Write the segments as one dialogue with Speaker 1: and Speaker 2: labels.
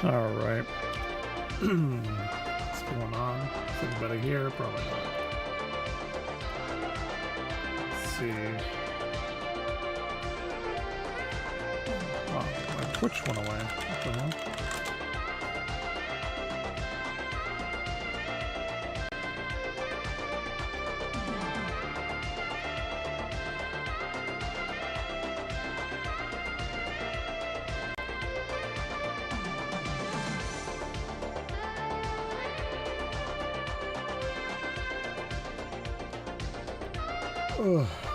Speaker 1: All right. What's going on? Is anybody here? Probably not. Let's see. Oh, my Twitch went away. What the hell?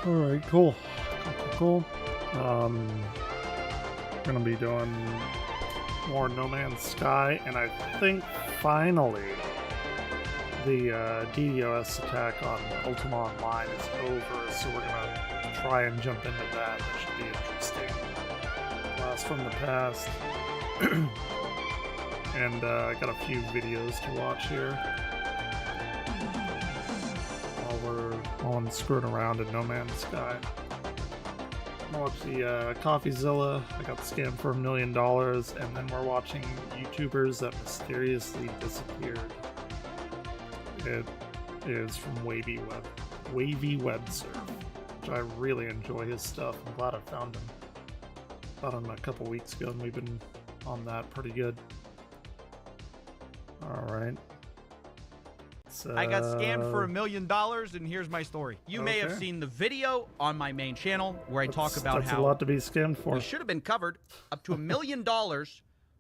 Speaker 1: All right, cool. Gonna be doing more No Man's Sky, and I think finally the DDoS attack on Ultima Online is over, so we're gonna try and jump into that. That should be interesting. Blast from the past. And I got a few videos to watch here while I'm screwing around in No Man's Sky. I watched the CoffeeZilla. I got scammed for $1 million, and then we're watching YouTubers that mysteriously disappeared. It is from Wavy Webster, which I really enjoy his stuff. I'm glad I found him. Found him a couple weeks ago, and we've been on that pretty good. All right.
Speaker 2: I got scammed for $1 million, and here's my story. You may have seen the video on my main channel where I talk about
Speaker 1: that's
Speaker 2: how
Speaker 1: a lot to be scammed for.
Speaker 2: we should have been covered up to $1 million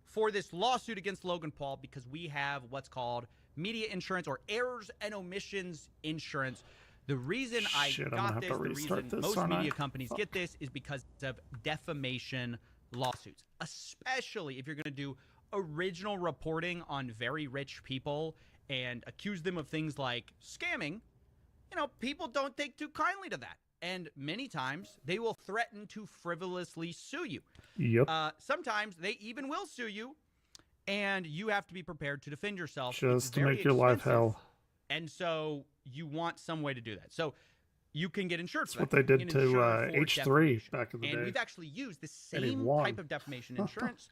Speaker 2: for this lawsuit against Logan Paul because we have what's called media insurance or errors and omissions insurance. The reason I got this, the reason most media companies get this is because of defamation lawsuits, especially if you're going to do original reporting on very rich people and accuse them of things like scamming. You know, people don't take too kindly to that. And many times they will threaten to frivolously sue you.
Speaker 1: Yep.
Speaker 2: Sometimes they even will sue you, and you have to be prepared to defend yourself.
Speaker 1: Just to make your life hell.
Speaker 2: And so you want some way to do that. So you can get insured for
Speaker 1: that.
Speaker 2: That's
Speaker 1: what they did to H3 back in the day.
Speaker 2: And we've actually used the same type of defamation insurance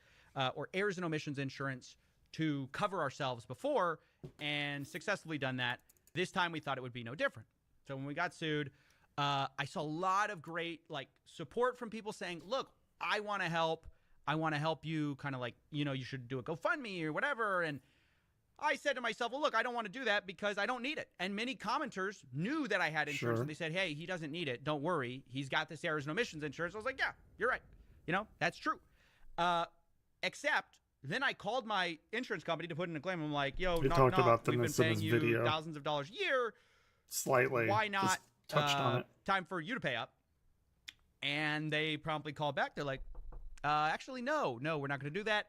Speaker 2: or errors and omissions insurance to cover ourselves before and successfully done that. This time we thought it would be no different. So when we got sued, I saw a lot of great support from people saying, look, I want to help. I want to help you, kind of like, you know, you should do a GoFundMe or whatever. And I said to myself, well, look, I don't want to do that because I don't need it. And many commenters knew that I had insurance, and they said, hey, he doesn't need it. Don't worry. He's got this errors and omissions insurance. I was like, yeah, you're right. You know, that's true. Except then I called my insurance company to put in a claim. I'm like, yo, we've been paying you thousands of dollars a year.
Speaker 1: Slightly.
Speaker 2: Why not?
Speaker 1: Just touched on it.
Speaker 2: Time for you to pay up. And they promptly called back. They're like, actually, no, we're not going to do that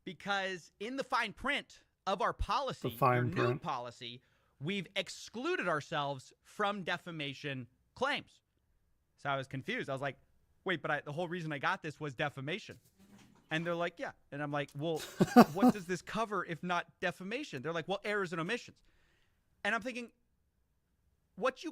Speaker 2: because in the fine print of our policy, new policy, we've excluded ourselves from defamation claims. So I was confused. I was like, wait, but the whole reason I got this was defamation. And they're like, yeah. And I'm like, well, what does this cover if not defamation? They're like, well, errors and omissions. And I'm thinking, what do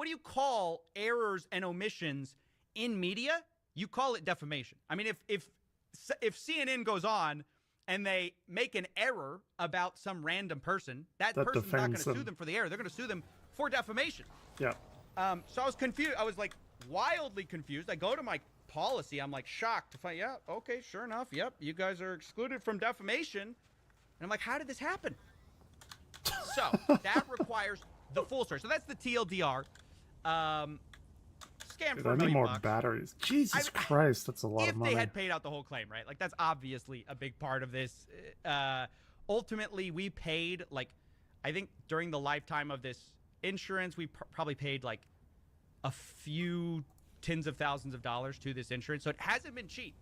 Speaker 2: you call errors and omissions in media? You call it defamation. I mean, if CNN goes on and they make an error about some random person, that person's not going to sue them for the error. They're going to sue them for defamation.
Speaker 1: Yeah.
Speaker 2: So I was confused. I was like wildly confused. I go to my policy. I'm like shocked to find, yeah, okay, sure enough. Yep, you guys are excluded from defamation. And I'm like, how did this happen? So that requires the full story. So that's the TLDR. Scam for $1 million.
Speaker 1: More batteries. Jesus Christ, that's a lot of money.
Speaker 2: If they had paid out the whole claim, right? Like that's obviously a big part of this. Ultimately, we paid I think during the lifetime of this insurance, we probably paid like a few tens of thousands of dollars to this insurance. So it hasn't been cheap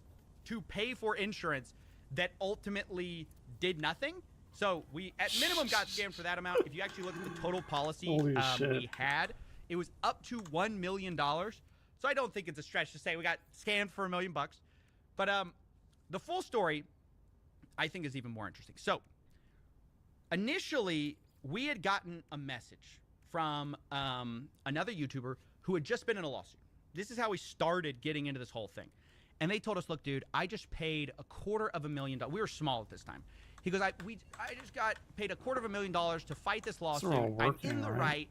Speaker 2: to pay for insurance that ultimately did nothing. So we at minimum got scammed for that amount. If you actually look at the total policy we had, it was up to $1 million. So I don't think it's a stretch to say we got scammed for $1 million. But the full story, I think, is even more interesting. So initially, we had gotten a message from another YouTuber who had just been in a lawsuit. This is how we started getting into this whole thing. And they told us, look, dude, I just paid $250,000. We were small at this time. He goes, I just got paid $250,000 to fight this lawsuit.
Speaker 1: Working,
Speaker 2: I'm in the
Speaker 1: right?
Speaker 2: right.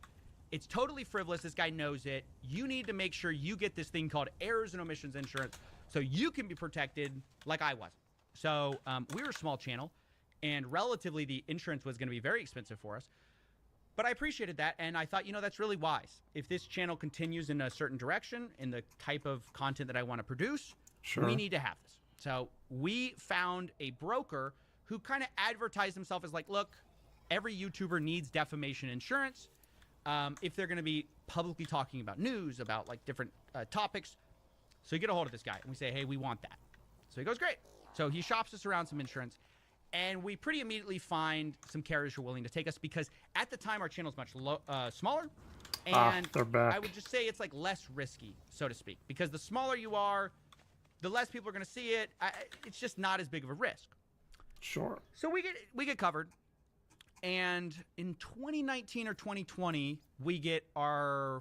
Speaker 2: It's totally frivolous. This guy knows it. You need to make sure you get this thing called errors and omissions insurance so you can be protected like I was. So we were a small channel, and relatively the insurance was going to be very expensive for us. But I appreciated that, and I thought, that's really wise. If this channel continues in a certain direction, in the type of content that I want to produce, we need to have this. So we found a broker who kind of advertised himself as like, look, every YouTuber needs defamation insurance. If they're going to be publicly talking about news, about like different topics. So you get a hold of this guy, and we say, hey, we want that. So he goes, great. So he shops us around some insurance. And we pretty immediately find some carriers who are willing to take us because at the time our channel is much smaller. And
Speaker 1: they're back.
Speaker 2: I would just say it's like less risky, so to speak, because the smaller you are, the less people are going to see it. It's just not as big of a risk.
Speaker 1: Sure.
Speaker 2: So we get covered. And in 2019 or 2020, we get a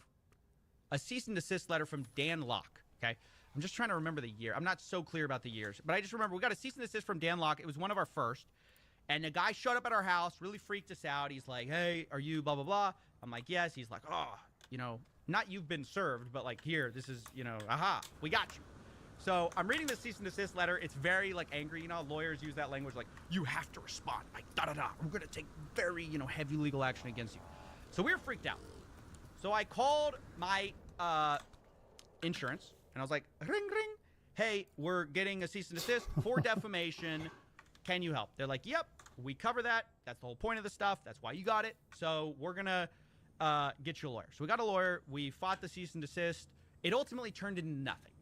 Speaker 2: cease and desist letter from Dan Locke. Okay. I'm just trying to remember the year. I'm not so clear about the years, but I just remember we got a cease and desist from Dan Locke. It was one of our first. And the guy showed up at our house, really freaked us out. He's like, hey, are you blah, blah, blah? I'm like, yes. He's like, oh, not you've been served, but like here, this is, aha, we got you. So I'm reading this cease and desist letter. It's very like angry. Lawyers use that language like, you have to respond. Like, da-da-da. We're going to take very, heavy legal action against you. So we were freaked out. So I called my insurance. And I was like, ring, ring. Hey, we're getting a cease and desist for defamation. Can you help? They're like, yep, we cover that. That's the whole point of the stuff. That's why you got it. So we're going to get you a lawyer. So we got a lawyer. We fought the cease and desist. It ultimately turned into nothing.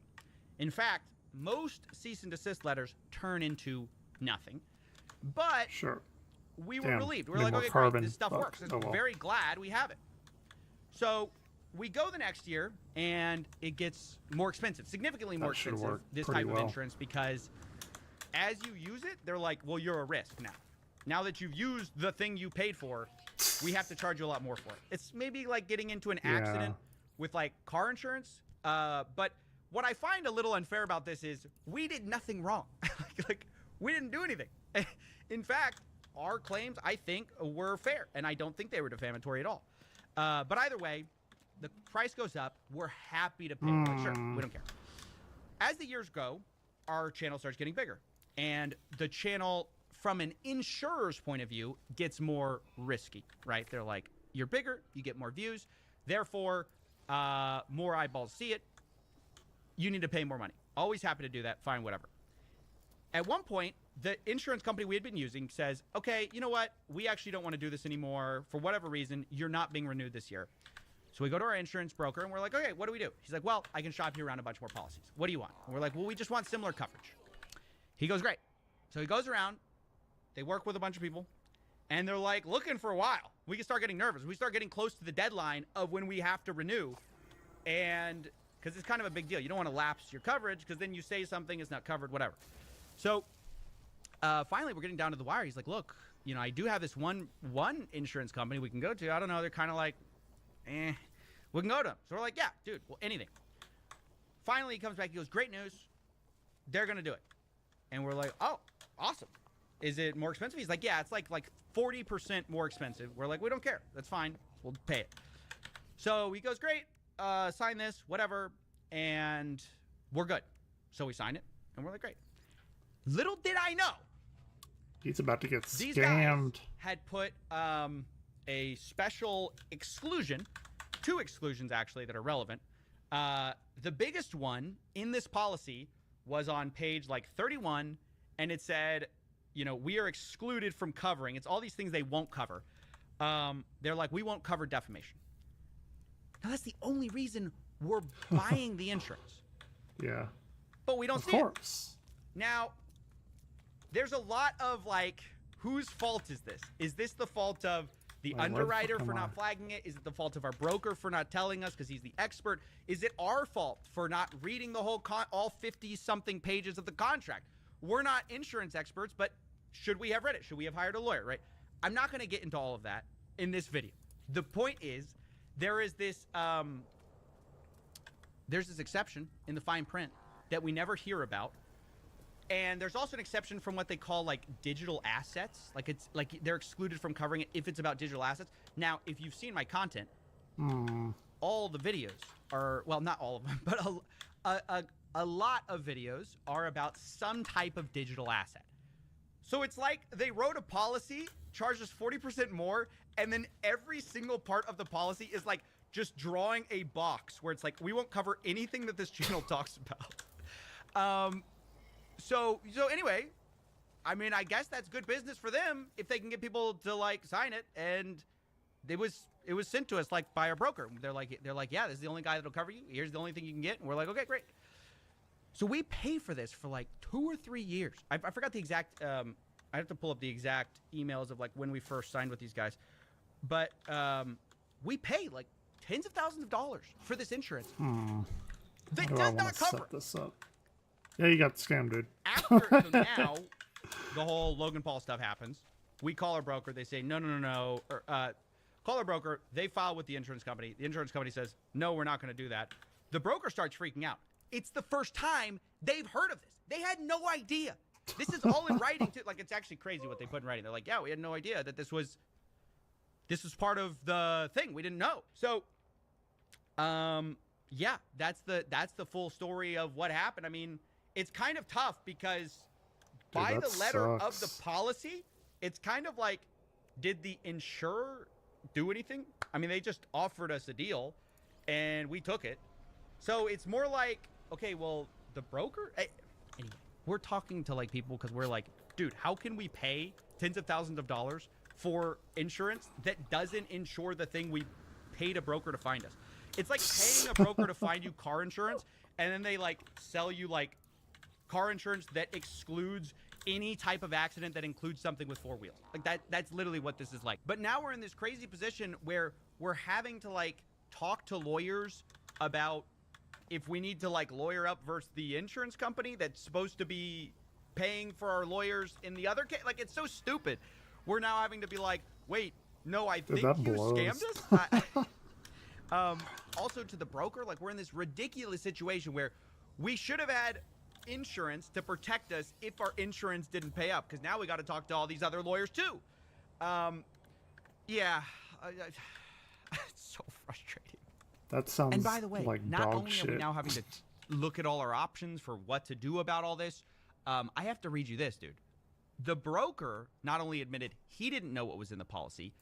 Speaker 2: In fact, most cease and desist letters turn into nothing. But we were relieved. We were like, okay, great. This stuff works. I'm very glad we have it. So we go the next year, and it gets more expensive, significantly more expensive, this type of insurance, because as you use it, they're like, well, you're a risk now. Now that you've used the thing you paid for, we have to charge you a lot more for it. It's maybe like getting into an accident with like car insurance. But what I find a little unfair about this is we did nothing wrong. like we didn't do anything. In fact, our claims, I think, were fair, and I don't think they were defamatory at all. But either way, the price goes up. We're happy to pay. Like, sure, we don't care. As the years go, our channel starts getting bigger. And the channel, from an insurer's point of view, gets more risky, right? They're like, you're bigger, you get more views. Therefore, more eyeballs see it. You need to pay more money. Always happy to do that. Fine, whatever. At one point, the insurance company we had been using says, okay, you know what? We actually don't want to do this anymore. For whatever reason, you're not being renewed this year. So we go to our insurance broker, and we're like, okay, what do we do? He's like, well, I can shop you around a bunch more policies. What do you want? And we're like, well, we just want similar coverage. He goes, great. So he goes around. They work with a bunch of people, and they're like looking for a while. We can start getting nervous. We start getting close to the deadline of when we have to renew, and because it's kind of a big deal. You don't want to lapse your coverage because then you say something is not covered, whatever. So finally, we're getting down to the wire. He's like, look, I do have this one insurance company we can go to. I don't know. They're kind of like, we can go to them. So we're like, yeah, dude, well, anything. Finally, he comes back. He goes, great news. They're going to do it. And we're like, oh, awesome. Is it more expensive? He's like, yeah, it's like 40% more expensive. We're like, we don't care. That's fine. We'll pay it. So he goes, great. Sign this, whatever. And we're good. So we sign it. And we're like, great. Little did I know.
Speaker 1: He's about to get scammed.
Speaker 2: These guys had put a special exclusion, 2 exclusions actually that are relevant. The biggest one in this policy was on page like 31, and it said, we are excluded from covering. It's all these things they won't cover. They're like, we won't cover defamation. Now that's the only reason we're buying the insurance.
Speaker 1: Yeah.
Speaker 2: But we don't see it. Of course. Now, there's a lot of like, whose fault is this? Is this the fault of the underwriter for not flagging it? Is it the fault of our broker for not telling us because he's the expert? Is it our fault for not reading the whole all 50-something pages of the contract? We're not insurance experts, but should we have read it? Should we have hired a lawyer, right? I'm not going to get into all of that in this video. The point is, there's this exception in the fine print that we never hear about. And there's also an exception from what they call like digital assets. Like it's like they're excluded from covering it if it's about digital assets. Now, if you've seen my content, all the videos are, well, not all of them, but a lot of videos are about some type of digital asset. So it's like they wrote a policy, charged us 40% more, and then every single part of the policy is like just drawing a box where it's like, we won't cover anything that this channel talks about. So anyway, I mean, I guess that's good business for them if they can get people to like sign it. And it was sent to us like by a broker. They're like, yeah, this is the only guy that'll cover you. Here's the only thing you can get. And we're like, okay, great. So we pay for this for like 2 or 3 years. I forgot the exact, I have to pull up the exact emails of like when we first signed with these guys. But we pay like tens of thousands of dollars for this insurance. That does not cover
Speaker 1: set this up. Yeah, you got scammed, dude.
Speaker 2: After, so now, the whole Logan Paul stuff happens. We call our broker. They say, no. Or, call our broker. They file with the insurance company. The insurance company says, no, we're not going to do that. The broker starts freaking out. It's the first time they've heard of this. They had no idea. This is all in writing, too. Like, it's actually crazy what they put in writing. They're like, yeah, we had no idea that this was part of the thing. We didn't know. So, yeah, that's the full story of what happened. I mean, it's kind of tough because by the letter of the policy, it's kind of like, did the insurer do anything? I mean, they just offered us a deal and we took it. So it's more like, okay, well, the broker, anyway, we're talking to like people because we're like, dude, how can we pay tens of thousands of dollars for insurance that doesn't insure the thing we paid a broker to find us? It's like paying a broker to find you car insurance, and then they like sell you like car insurance that excludes any type of accident that includes something with 4 wheels. Like that's literally what this is like. But now we're in this crazy position where we're having to like talk to lawyers about if we need to like lawyer up versus the insurance company that's supposed to be paying for our lawyers in the other case. Like, it's so stupid. We're now having to be like, wait, no, I think you scammed us. Also to the broker, like, we're in this ridiculous situation where we should have had insurance to protect us if our insurance didn't pay up, because now we got to talk to all these other lawyers too. Yeah, it's so frustrating.
Speaker 1: That sounds
Speaker 2: and by the way,
Speaker 1: like
Speaker 2: not
Speaker 1: dog
Speaker 2: only
Speaker 1: shit.
Speaker 2: are we now having to look at all our options for what to do about all this, I have to read you this, dude. The broker not only admitted he didn't know what was in the policy,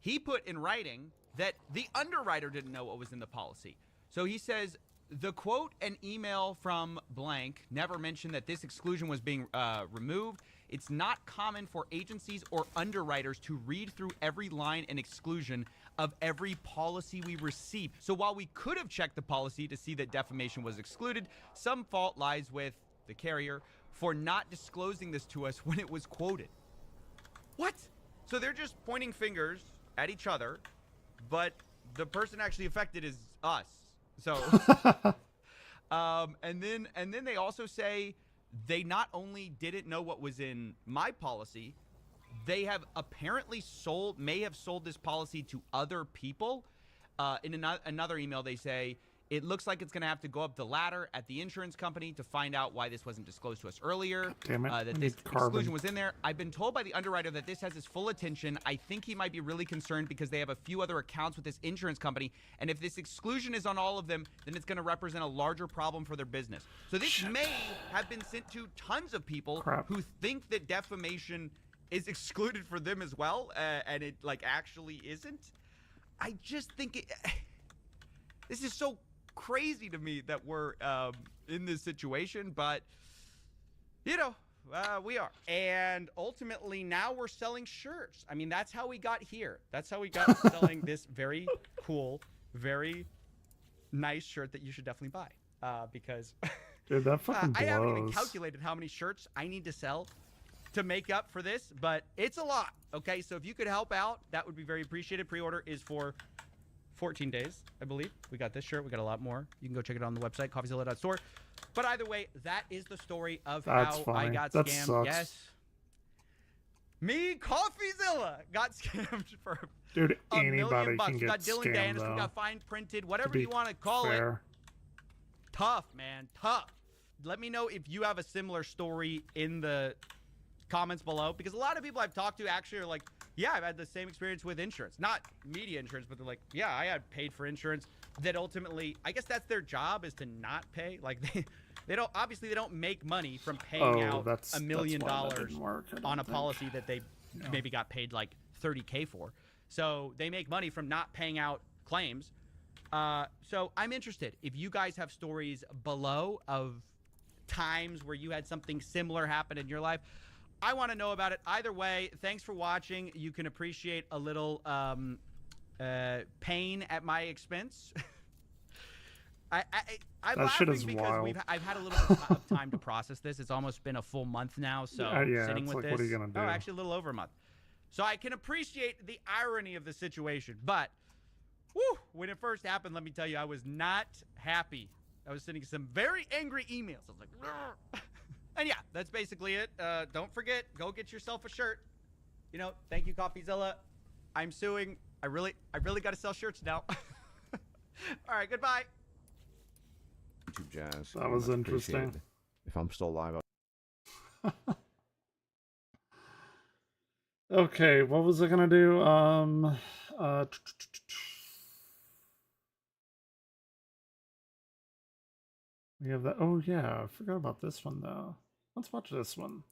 Speaker 2: he put in writing that the underwriter didn't know what was in the policy. So he says, the quote and email from blank never mentioned that this exclusion was being removed. It's not common for agencies or underwriters to read through every line and exclusion of every policy we receive. So while we could have checked the policy to see that defamation was excluded, some fault lies with the carrier for not disclosing this to us when it was quoted. What? So they're just pointing fingers at each other, but the person actually affected is us. So, and then they also say they not only didn't know what was in my policy, they have apparently may have sold this policy to other people. In another email, they say, it looks like it's going to have to go up the ladder at the insurance company to find out why this wasn't disclosed to us earlier.
Speaker 1: Damn it.
Speaker 2: That this exclusion was in there. I've been told by the underwriter that this has his full attention. I think he might be really concerned because they have a few other accounts with this insurance company. And if this exclusion is on all of them, then it's going to represent a larger problem for their business. So this may have been sent to tons of people who think that defamation is excluded for them as well. And it like actually isn't. I just think this is so crazy to me that we're in this situation, but you know, we are. And ultimately now we're selling shirts. I mean, that's how we got here. That's how we got selling this very cool, very nice shirt that you should definitely buy, because
Speaker 1: dude, that fucking blows.
Speaker 2: I haven't even calculated how many shirts I need to sell to make up for this, but it's a lot. Okay, so if you could help out, that would be very appreciated. Pre-order is for 14 days, I believe. We got this shirt. We got a lot more. You can go check it out on the website, coffeezilla.store. But either way, that is the story of how I got
Speaker 1: that
Speaker 2: scammed.
Speaker 1: Sucks.
Speaker 2: Yes. Me, Coffeezilla, got scammed for
Speaker 1: dude,
Speaker 2: $1 million bucks.
Speaker 1: Can
Speaker 2: We got
Speaker 1: get
Speaker 2: Dylan
Speaker 1: scammed,
Speaker 2: Danis. We
Speaker 1: though.
Speaker 2: got fine printed, whatever you want to call it. Tough, man. Tough. let me know if you have a similar story in the comments below, because a lot of people I've talked to actually are like, yeah, I've had the same experience with insurance. Not media insurance, but they're like, yeah, I had paid for insurance that ultimately, I guess that's their job, is to not pay. Like, they don't, obviously they don't make money from paying out $1 million on a policy that they maybe got paid like $30K for. So they make money from not paying out claims. So I'm interested if you guys have stories below of times where you had something similar happen in your life. I want to know about it. Either way, thanks for watching. You can appreciate a little pain at my expense. I'm laughing because I've had a little bit of time to process this. It's almost been a full month now, so sitting with this.
Speaker 1: What are you gonna do?
Speaker 2: Oh, actually, a little over a month. So I can appreciate the irony of the situation, but when it first happened, let me tell you, I was not happy. I was sending some very angry emails. I was like, "Grr." And yeah, that's basically it. Don't forget, go get yourself a shirt. You know, thank you, CoffeeZilla. I'm suing. I really got to sell shirts now. All right, goodbye.
Speaker 3: YouTube Jazz.
Speaker 1: That was interesting.
Speaker 3: If I'm still alive.
Speaker 1: Okay, what was I gonna do? We have that. Oh yeah, I forgot about this one though. Let's watch this one.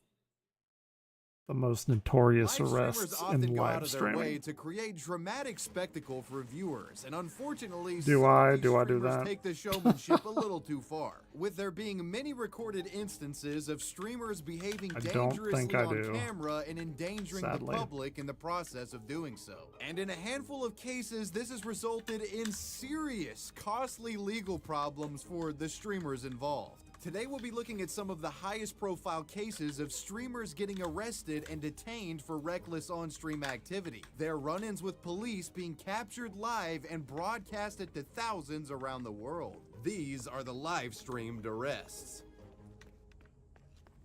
Speaker 1: The most notorious arrests in live streaming.
Speaker 4: Way to create dramatic spectacle for viewers, and unfortunately,
Speaker 1: do I do that?
Speaker 4: Take the showmanship a little too far, with there being many recorded instances of streamers behaving dangerously on camera and endangering the public in the process of doing so. And in a handful of cases, this has resulted in serious, costly legal problems for the streamers involved. Today we'll be looking at some of the highest profile cases of streamers getting arrested and detained for reckless on-stream activity. Their run-ins with police being captured live and broadcasted to thousands around the world. These are the live-streamed arrests.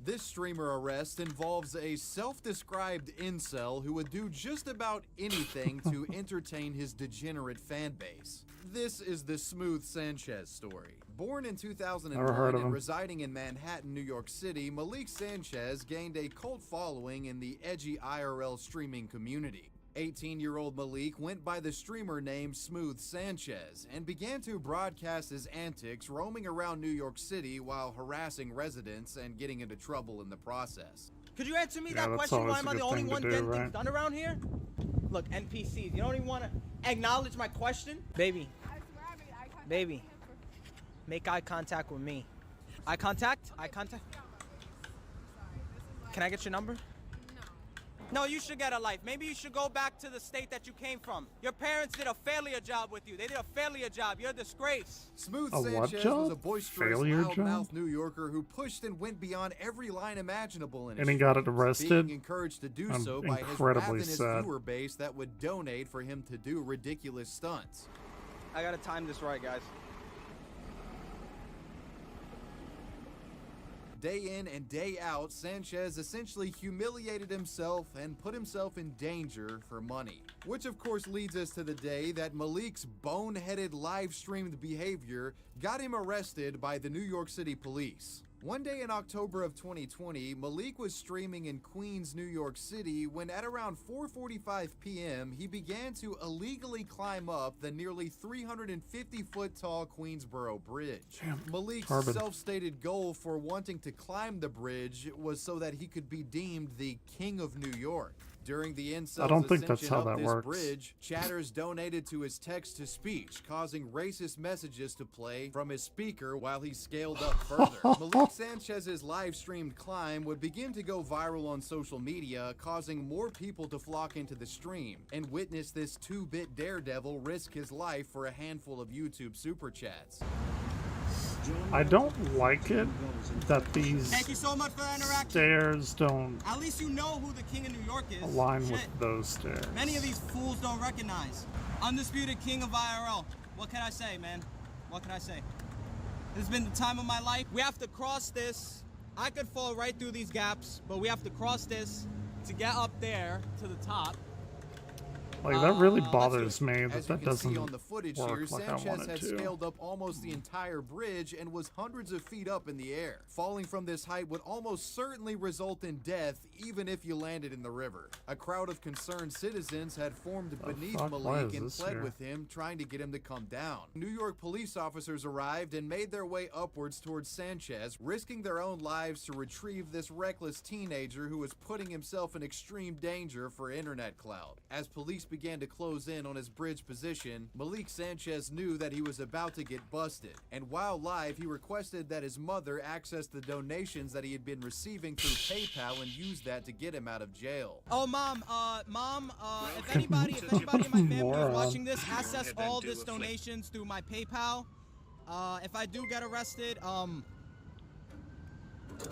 Speaker 4: This streamer arrest involves a self-described incel who would do just about anything to entertain his degenerate fan base. This is the Smooth Sanchez story. Born in 2001 and residing in Manhattan, New York City, Malik Sanchez gained a cult following in the edgy IRL streaming community. 18-year-old Malik went by the streamer name Smooth Sanchez and began to broadcast his antics roaming around New York City while harassing residents and getting into trouble in the process.
Speaker 5: Could you answer me that question? Why am I the only one getting things done around here? Look, NPCs, you don't even want to acknowledge my question? Baby, make eye contact with me. Eye contact? Eye contact? Can I get your number? No, you should get a life. Maybe you should go back to the state that you came from. Your parents did a failure job with you. They did a failure job. You're a disgrace.
Speaker 4: Smooth Sanchez was a boisterous, loudmouth New Yorker who pushed and went beyond every line imaginable in his
Speaker 1: and he got arrested.
Speaker 4: Being encouraged to do so by his ravenous viewer base that would donate for him to do ridiculous stunts.
Speaker 5: I gotta time this right, guys.
Speaker 4: Day in and day out, Sanchez essentially humiliated himself and put himself in danger for money. Which of course leads us to the day that Malik's boneheaded live-streamed behavior got him arrested by the New York City police. One day in October of 2020, Malik was streaming in Queens, New York City when at around 4:45 p.m. he began to illegally climb up the nearly 350-foot tall Queensboro Bridge. Malik's self-stated goal for wanting to climb the bridge was so that he could be deemed the King of New York. During the incel's ascension up this bridge, chatters donated to his text-to-speech, causing racist messages to play from his speaker while he scaled up further. Malik Sanchez's live-streamed climb would begin to go viral on social media, causing more people to flock into the stream and witness this 2-bit daredevil risk his life for a handful of YouTube super chats.
Speaker 1: I don't like it that these
Speaker 5: Thank you so much for that interaction.
Speaker 1: Stairs don't
Speaker 5: At least you know who the King of New York is.
Speaker 1: Align with those stairs.
Speaker 5: Many of these fools don't recognize. Undisputed King of IRL. What can I say, man? What can I say? This has been the time of my life. We have to cross this. I could fall right through these gaps, but we have to cross this to get up there to the top.
Speaker 1: Like, that really bothers me
Speaker 4: As
Speaker 1: that
Speaker 4: you can
Speaker 1: doesn't
Speaker 4: see on the footage
Speaker 1: work
Speaker 4: here,
Speaker 1: like I
Speaker 4: Sanchez
Speaker 1: want it
Speaker 4: had
Speaker 1: to.
Speaker 4: scaled up almost the entire bridge and was hundreds of feet up in the air. Falling from this height would almost certainly result in death, even if you landed in the river. A crowd of concerned citizens had formed beneath Malik and pled with him, trying to get him to come down. New York police officers arrived and made their way upwards towards Sanchez, risking their own lives to retrieve this reckless teenager who was putting himself in extreme danger for internet clout. As police began to close in on his bridge position, Malik Sanchez knew that he was about to get busted, and while live, he requested that his mother access the donations that he had been receiving through PayPal and use that to get him out of jail.
Speaker 5: Oh, Mom, if anybody in my family is watching this, access all this donations through my PayPal. If I do get arrested,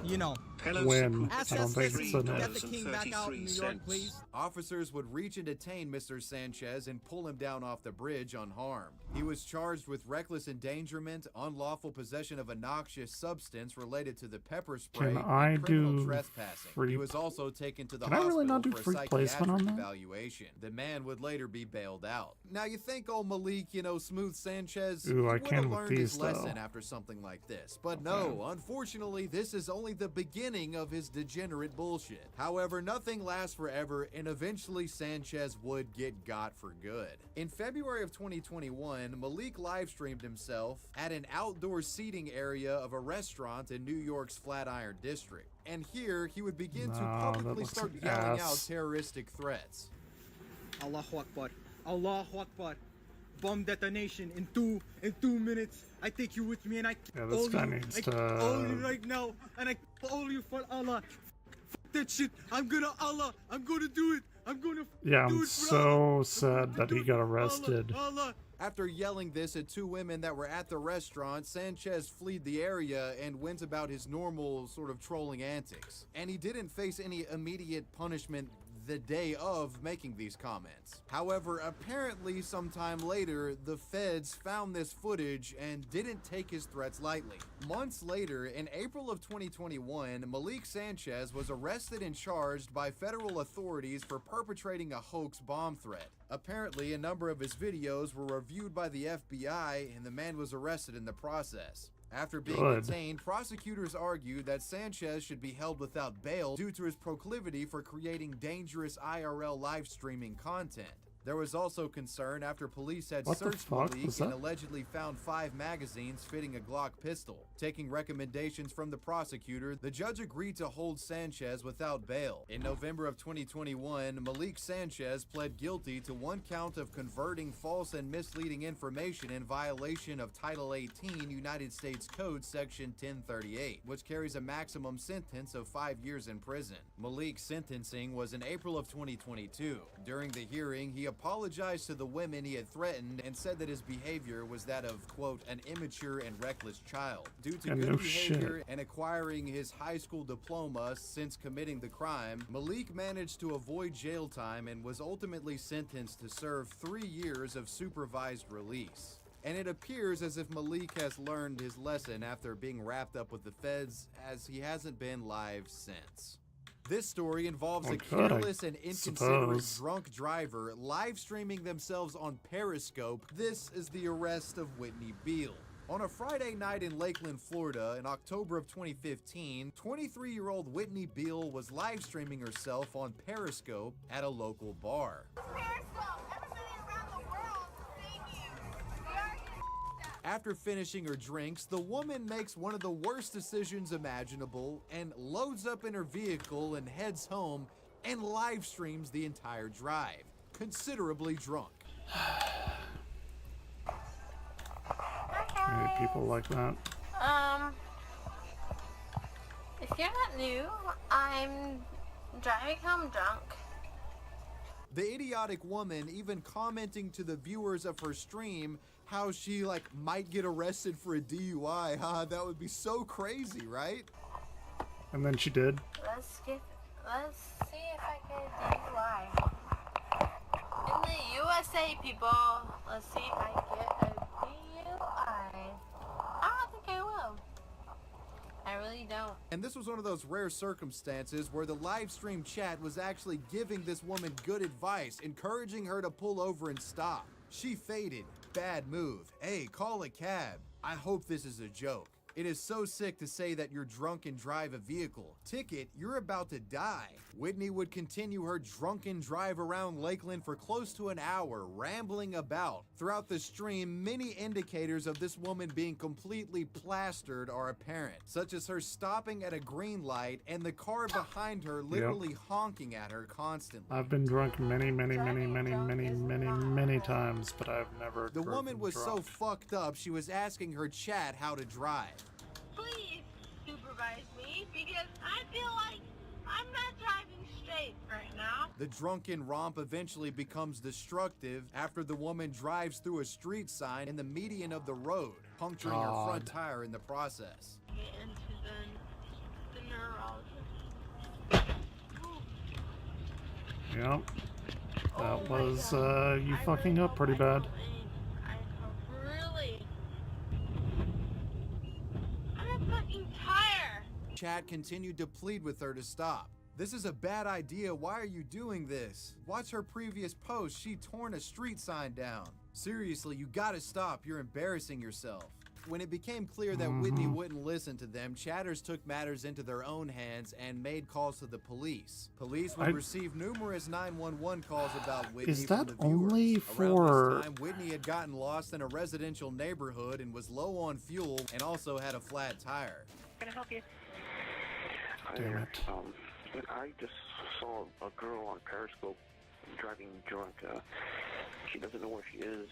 Speaker 5: you know.
Speaker 1: When? I don't think it's
Speaker 5: get the king back out in New York, please.
Speaker 4: Officers would reach and detain Mr. Sanchez and pull him down off the bridge unharmed. He was charged with reckless endangerment, unlawful possession of a noxious substance related to the pepper spray, and criminal trespassing. He was also taken to the hospital for a psychiatric evaluation. The man would later be bailed out. Now you think old Malik, Smooth Sanchez, would have learned his lesson after something like this. But no, unfortunately, this is only the beginning of his degenerate bullshit. However, nothing lasts forever, and eventually Sanchez would get got for good. In February of 2021, Malik live-streamed himself at an outdoor seating area of a restaurant in New York's Flatiron District. And here, he would begin to publicly start yelling out terroristic threats.
Speaker 5: Allahu Akbar. Allahu Akbar. Bomb detonation in two minutes. I take you with me and I
Speaker 1: this guy needs to
Speaker 5: call you right now and I call you for Allah. Fuck that shit. I'm gonna do it. I'm gonna
Speaker 1: I'm so sad that he got arrested.
Speaker 5: Allah.
Speaker 4: After yelling this at two women that were at the restaurant, Sanchez fled the area and went about his normal sort of trolling antics. And he didn't face any immediate punishment the day of making these comments. However, apparently sometime later, the feds found this footage and didn't take his threats lightly. Months later, in April of 2021, Malik Sanchez was arrested and charged by federal authorities for perpetrating a hoax bomb threat. Apparently, a number of his videos were reviewed by the FBI and the man was arrested in the process. After being detained, prosecutors argued that Sanchez should be held without bail due to his proclivity for creating dangerous IRL live streaming content. There was also concern after police had searched Malik and allegedly found 5 magazines fitting a Glock pistol. Taking recommendations from the prosecutor, the judge agreed to hold Sanchez without bail. In November of 2021, Malik Sanchez pled guilty to 1 count of converting false and misleading information in violation of Title 18 United States Code Section 1038, which carries a maximum sentence of 5 years in prison. Malik's sentencing was in April of 2022. During the hearing, he apologized to the women he had threatened and said that his behavior was that of, quote, an immature and reckless child. Due to good behavior and acquiring his high school diploma since committing the crime, Malik managed to avoid jail time and was ultimately sentenced to serve 3 years of supervised release. And it appears as if Malik has learned his lesson after being wrapped up with the feds, as he hasn't been live since. This story involves a careless and inconsiderate drunk driver live streaming themselves on Periscope. This is the arrest of Whitney Beale. On a Friday night in Lakeland, Florida, in October of 2015, 23-year-old Whitney Beale was live streaming herself on Periscope at a local bar. After finishing her drinks, the woman makes one of the worst decisions imaginable and loads up in her vehicle and heads home and live streams the entire drive, considerably drunk.
Speaker 1: I hate people like that.
Speaker 6: If you're not new, I'm driving home drunk.
Speaker 4: The idiotic woman even commenting to the viewers of her stream how she might get arrested for a DUI. That would be so crazy, right?
Speaker 1: And then she did.
Speaker 6: Let's see if I get a DUI. In the USA, people, let's see if I get a DUI. I don't think I will. I really don't.
Speaker 4: And this was one of those rare circumstances where the live stream chat was actually giving this woman good advice, encouraging her to pull over and stop. She faded. Bad move. Hey, call a cab. I hope this is a joke. It is so sick to say that you're drunk and drive a vehicle. Ticket, you're about to die. Whitney would continue her drunken drive around Lakeland for close to an hour, rambling about. Throughout the stream, many indicators of this woman being completely plastered are apparent, such as her stopping at a green light and the car behind her literally honking at her constantly.
Speaker 1: I've been drunk many times, but I've never.
Speaker 4: The woman was so fucked up, she was asking her chat how to drive.
Speaker 6: Please supervise me because I feel like I'm not driving straight right now.
Speaker 4: The drunken romp eventually becomes destructive after the woman drives through a street sign in the median of the road, puncturing her front tire in the process.
Speaker 6: Get into the neurologist.
Speaker 1: Yep. That was you fucking up pretty bad.
Speaker 4: Chat continued to plead with her to stop. This is a bad idea. Why are you doing this? Watch her previous post. She torn a street sign down. Seriously, you gotta stop. You're embarrassing yourself. When it became clear that Whitney wouldn't listen to them, chatters took matters into their own hands and made calls to the police. Police would receive numerous 911 calls about Whitney.
Speaker 1: Is that
Speaker 4: from the viewers.
Speaker 1: only for?
Speaker 4: Around this time, Whitney had gotten lost in a residential neighborhood and was low on fuel and also had a flat tire.
Speaker 6: Can I help you?
Speaker 1: Damn it.
Speaker 7: I just saw a girl on Periscope driving drunk. She doesn't know where she is,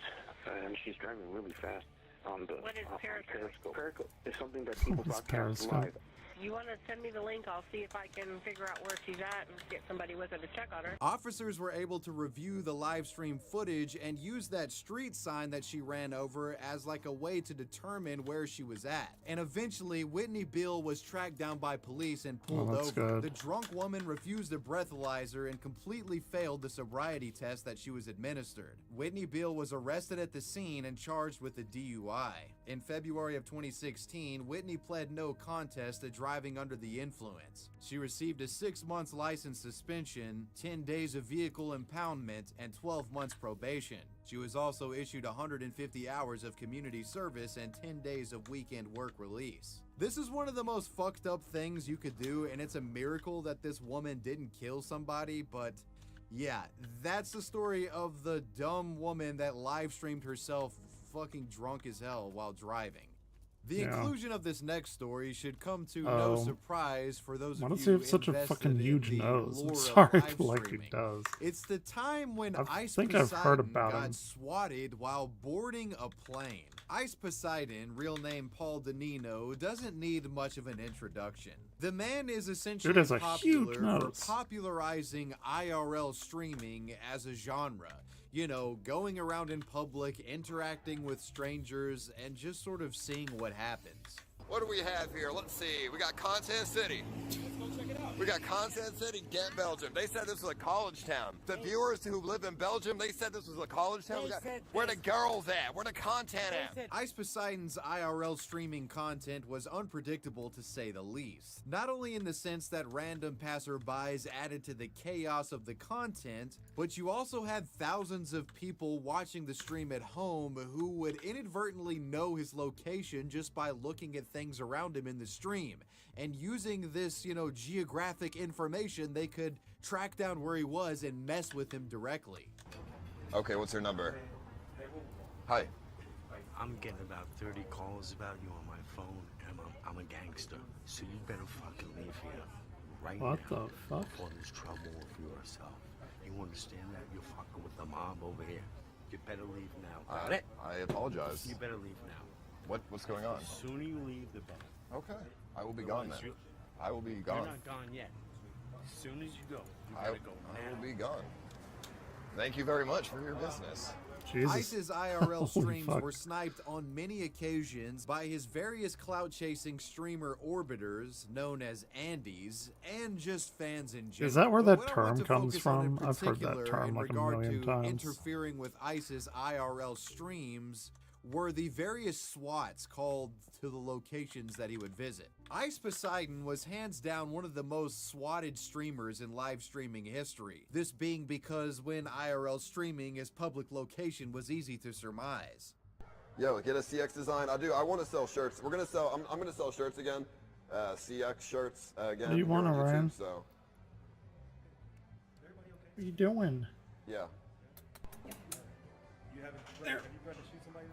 Speaker 7: and she's driving really fast on the
Speaker 6: What is Periscope?
Speaker 7: Periscope is something that people
Speaker 1: What is
Speaker 7: broadcast
Speaker 1: Periscope?
Speaker 7: live.
Speaker 6: You want to send me the link? I'll see if I can figure out where she's at and get somebody with her to check on her.
Speaker 4: Officers were able to review the live stream footage and use that street sign that she ran over as like a way to determine where she was at. And eventually, Whitney Beale was tracked down by police and pulled
Speaker 1: that's
Speaker 4: over.
Speaker 1: good.
Speaker 4: The drunk woman refused a breathalyzer and completely failed the sobriety test that she was administered. Whitney Beale was arrested at the scene and charged with a DUI. In February of 2016, Whitney pled no contest to driving under the influence. She received a 6 months license suspension, 10 days of vehicle impoundment, and 12 months probation. She was also issued 150 hours of community service and 10 days of weekend work release. This is one of the most fucked up things you could do, and it's a miracle that this woman didn't kill somebody, but yeah, that's the story of the dumb woman that live streamed herself fucking drunk as hell while driving. The inclusion of this next story should come to no surprise for those of you
Speaker 1: Why does he have such a
Speaker 4: invested
Speaker 1: fucking
Speaker 4: in
Speaker 1: huge
Speaker 4: the
Speaker 1: nose? I'm
Speaker 4: lore of
Speaker 1: sorry,
Speaker 4: live
Speaker 1: like he
Speaker 4: streaming.
Speaker 1: does.
Speaker 4: It's the time when Ice
Speaker 1: think I've heard
Speaker 4: Poseidon
Speaker 1: about
Speaker 4: got
Speaker 1: him.
Speaker 4: swatted while boarding a plane. Ice Poseidon, real name Paul Danino, doesn't need much of an introduction. The man is essentially
Speaker 1: Dude has a huge
Speaker 4: popular for
Speaker 1: nose.
Speaker 4: popularizing IRL streaming as a genre. You know, going around in public, interacting with strangers, and just sort of seeing what happens.
Speaker 8: What do we have here? Let's see. We got Content City.
Speaker 5: Let's go check it out.
Speaker 8: We got Content City, Ghent, Belgium. They said this was a college town. The viewers who live in Belgium, they said this was a college town. Where the girls at? Where the content at?
Speaker 4: Ice Poseidon's IRL streaming content was unpredictable to say the least. Not only in the sense that random passerbys added to the chaos of the content, but you also had thousands of people watching the stream at home who would inadvertently know his location just by looking at things around him in the stream. And using this, geographic information, they could track down where he was and mess with him directly.
Speaker 8: Okay, what's your number? Hi.
Speaker 9: I'm getting about 30 calls about you on my phone, and I'm a gangster. So you better fucking leave here right
Speaker 1: What
Speaker 9: now
Speaker 1: the fuck?
Speaker 9: before there's trouble with yourself. You understand that? You're fucking with the mob over here. You better leave now. Got it?
Speaker 8: I apologize.
Speaker 9: You better leave now.
Speaker 8: What's going on?
Speaker 9: The sooner you leave, the better.
Speaker 8: Okay. I will be gone then. I will be
Speaker 9: You're
Speaker 8: gone.
Speaker 9: not gone yet. As soon as you go, you
Speaker 8: I
Speaker 9: better go
Speaker 8: will
Speaker 9: now.
Speaker 8: be gone. Thank you very much for your business.
Speaker 1: Jesus.
Speaker 4: Ice's IRL
Speaker 1: Holy
Speaker 4: streams
Speaker 1: fuck.
Speaker 4: were sniped on many occasions by his various clout-chasing streamer orbiters, known as Andes, and just fans in general.
Speaker 1: Is that where
Speaker 4: But
Speaker 1: that
Speaker 4: what I want
Speaker 1: term
Speaker 4: to
Speaker 1: comes
Speaker 4: focus on in
Speaker 1: from? I've heard that
Speaker 4: particular
Speaker 1: term
Speaker 4: in
Speaker 1: like a
Speaker 4: regard
Speaker 1: million
Speaker 4: to
Speaker 1: times.
Speaker 4: interfering with Ice's IRL streams were the various SWATs called to the locations that he would visit. Ice Poseidon was hands down one of the most swatted streamers in live streaming history. This being because when IRL streaming, his public location was easy to surmise.
Speaker 8: Yo, get a CX design. I want to sell shirts. We're gonna sell. I'm gonna sell shirts again. CX shirts again.
Speaker 1: What do you want, Ryan?
Speaker 8: So.
Speaker 1: What are you doing?
Speaker 8: Yeah.
Speaker 10: You haven't have you tried to shoot somebody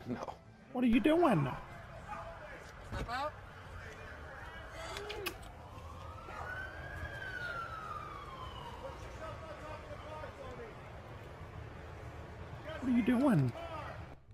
Speaker 10: today?
Speaker 8: No.
Speaker 1: What are you doing?
Speaker 6: Step out.
Speaker 1: What are you doing?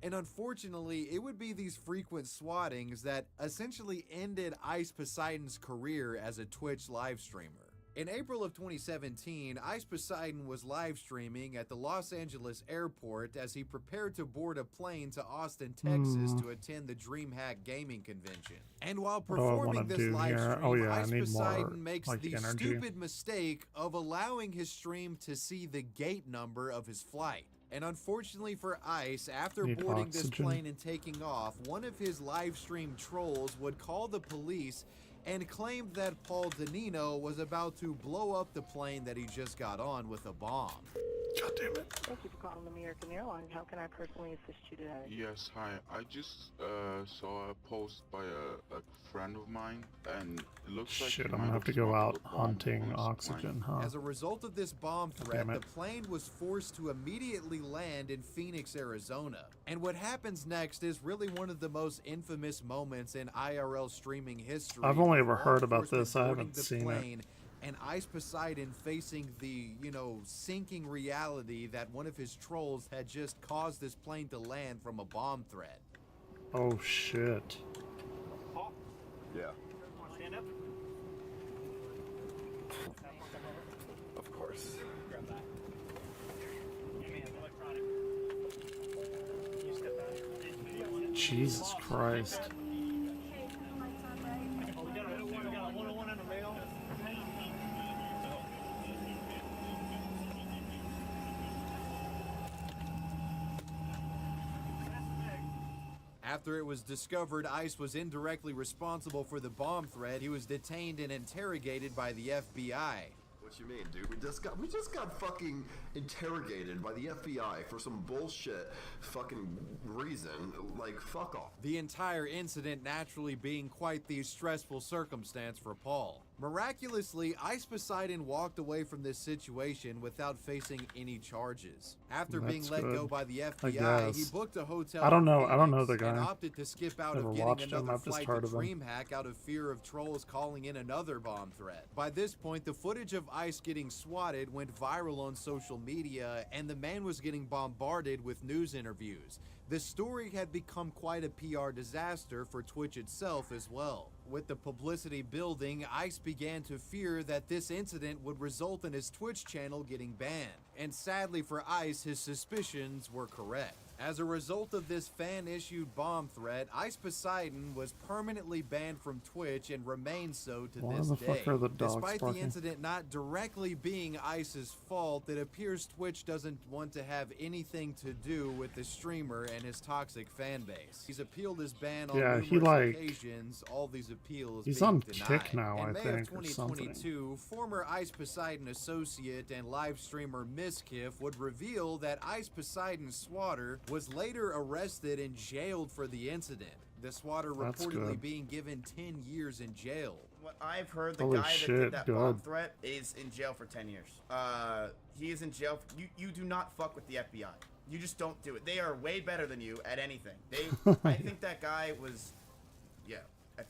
Speaker 4: And unfortunately, it would be these frequent swattings that essentially ended Ice Poseidon's career as a Twitch live streamer. In April of 2017, Ice Poseidon was live streaming at the Los Angeles airport as he prepared to board a plane to Austin, Texas to attend the DreamHack gaming convention. And while performing this live stream, Ice Poseidon makes the stupid mistake of allowing his stream to see the gate number of his flight. And unfortunately for Ice, after boarding this plane and taking off, one of his live stream trolls would call the police and claimed that Paul Danino was about to blow up the plane that he just got on with a bomb.
Speaker 1: God damn it.
Speaker 11: Thank you for calling American Airlines. How can I personally assist you today?
Speaker 12: Yes, hi. I just saw a post by a friend of mine, and it looks like
Speaker 1: I'm gonna have to go out hunting oxygen, huh?
Speaker 4: As a result of this bomb threat, the plane was forced to immediately land in Phoenix, Arizona. And what happens next is really one of the most infamous moments in IRL streaming history.
Speaker 1: I've only ever heard about this. I haven't seen it.
Speaker 4: And Ice Poseidon facing the, sinking reality that one of his trolls had just caused this plane to land from a bomb threat.
Speaker 1: Oh shit.
Speaker 8: Yeah.
Speaker 10: Stand up.
Speaker 8: Of course.
Speaker 10: Grab that. Give me an electronic. You step out.
Speaker 1: Jesus Christ.
Speaker 10: Oh, we got a 101 and a mail.
Speaker 4: After it was discovered Ice was indirectly responsible for the bomb threat, he was detained and interrogated by the FBI.
Speaker 13: What you mean, dude? We just got fucking interrogated by the FBI for some bullshit fucking reason. Like, fuck off.
Speaker 4: The entire incident naturally being quite the stressful circumstance for Paul. Miraculously, Ice Poseidon walked away from this situation without facing any charges. After being let go by the FBI, he booked a hotel.
Speaker 1: I don't know the guy.
Speaker 4: And opted to skip out of getting another flight to DreamHack out of fear of trolls calling in another bomb threat. By this point, the footage of Ice getting swatted went viral on social media, and the man was getting bombarded with news interviews. The story had become quite a PR disaster for Twitch itself as well. With the publicity building, Ice began to fear that this incident would result in his Twitch channel getting banned. And sadly for Ice, his suspicions were correct. As a result of this fan-issued bomb threat, Ice Poseidon was permanently banned from Twitch and remains so to this day. Despite the incident not directly being Ice's fault, it appears Twitch doesn't want to have anything to do with the streamer and his toxic fan base. He's appealed his ban on numerous occasions, all these appeals
Speaker 1: he's
Speaker 4: being
Speaker 1: on
Speaker 4: denied.
Speaker 1: kick now,
Speaker 4: In
Speaker 1: I
Speaker 4: May
Speaker 1: think,
Speaker 4: of 2022, former Ice Poseidon associate and live streamer Miskiff would reveal that Ice Poseidon's swatter was later arrested and jailed for the incident. The swatter reportedly being given 10 years in jail.
Speaker 14: What I've heard, the guy that did that bomb threat is in jail for 10 years. He is in jail. You do not fuck with the FBI. You just don't do it. They are way better than you at anything. I think that guy was,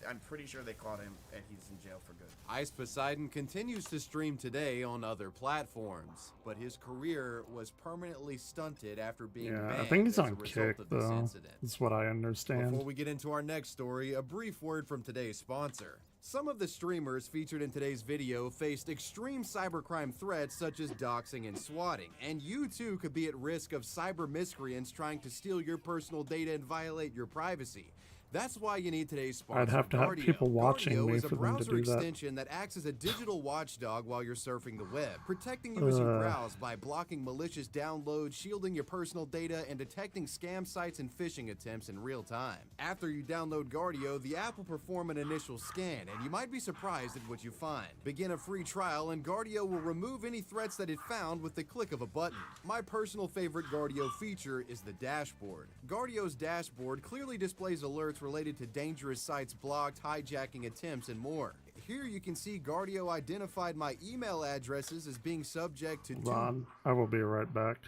Speaker 14: I'm pretty sure they caught him and he's in jail for good.
Speaker 4: Ice Poseidon continues to stream today on other platforms, but his career was permanently stunted after being banned
Speaker 1: I think he's
Speaker 4: as
Speaker 1: on
Speaker 4: a result
Speaker 1: kick,
Speaker 4: of this
Speaker 1: though.
Speaker 4: incident.
Speaker 1: That's what I understand.
Speaker 4: Before we get into our next story, a brief word from today's sponsor. Some of the streamers featured in today's video faced extreme cybercrime threats such as doxing and swatting, and you too could be at risk of cyber miscreants trying to steal your personal data and violate your privacy. That's why you need today's sponsor,
Speaker 1: I'd have to have
Speaker 4: Guardio.
Speaker 1: people watching
Speaker 4: Guardio
Speaker 1: me
Speaker 4: is a
Speaker 1: for them to
Speaker 4: browser
Speaker 1: do that.
Speaker 4: extension that acts as a digital watchdog while you're surfing the web, protecting you as you browse by blocking malicious downloads, shielding your personal data, and detecting scam sites and phishing attempts in real time. After you download Guardio, the app will perform an initial scan, and you might be surprised at what you find. Begin a free trial, and Guardio will remove any threats that it found with the click of a button. My personal favorite Guardio feature is the dashboard. Guardio's dashboard clearly displays alerts related to dangerous sites blocked, hijacking attempts, and more. Here you can see Guardio identified my email addresses as being subject to
Speaker 1: Ron, I will be right back.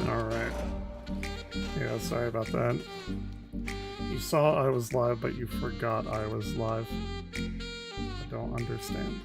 Speaker 1: Alright. Yeah, sorry about that. You saw I was live, but you forgot I was live. I don't understand.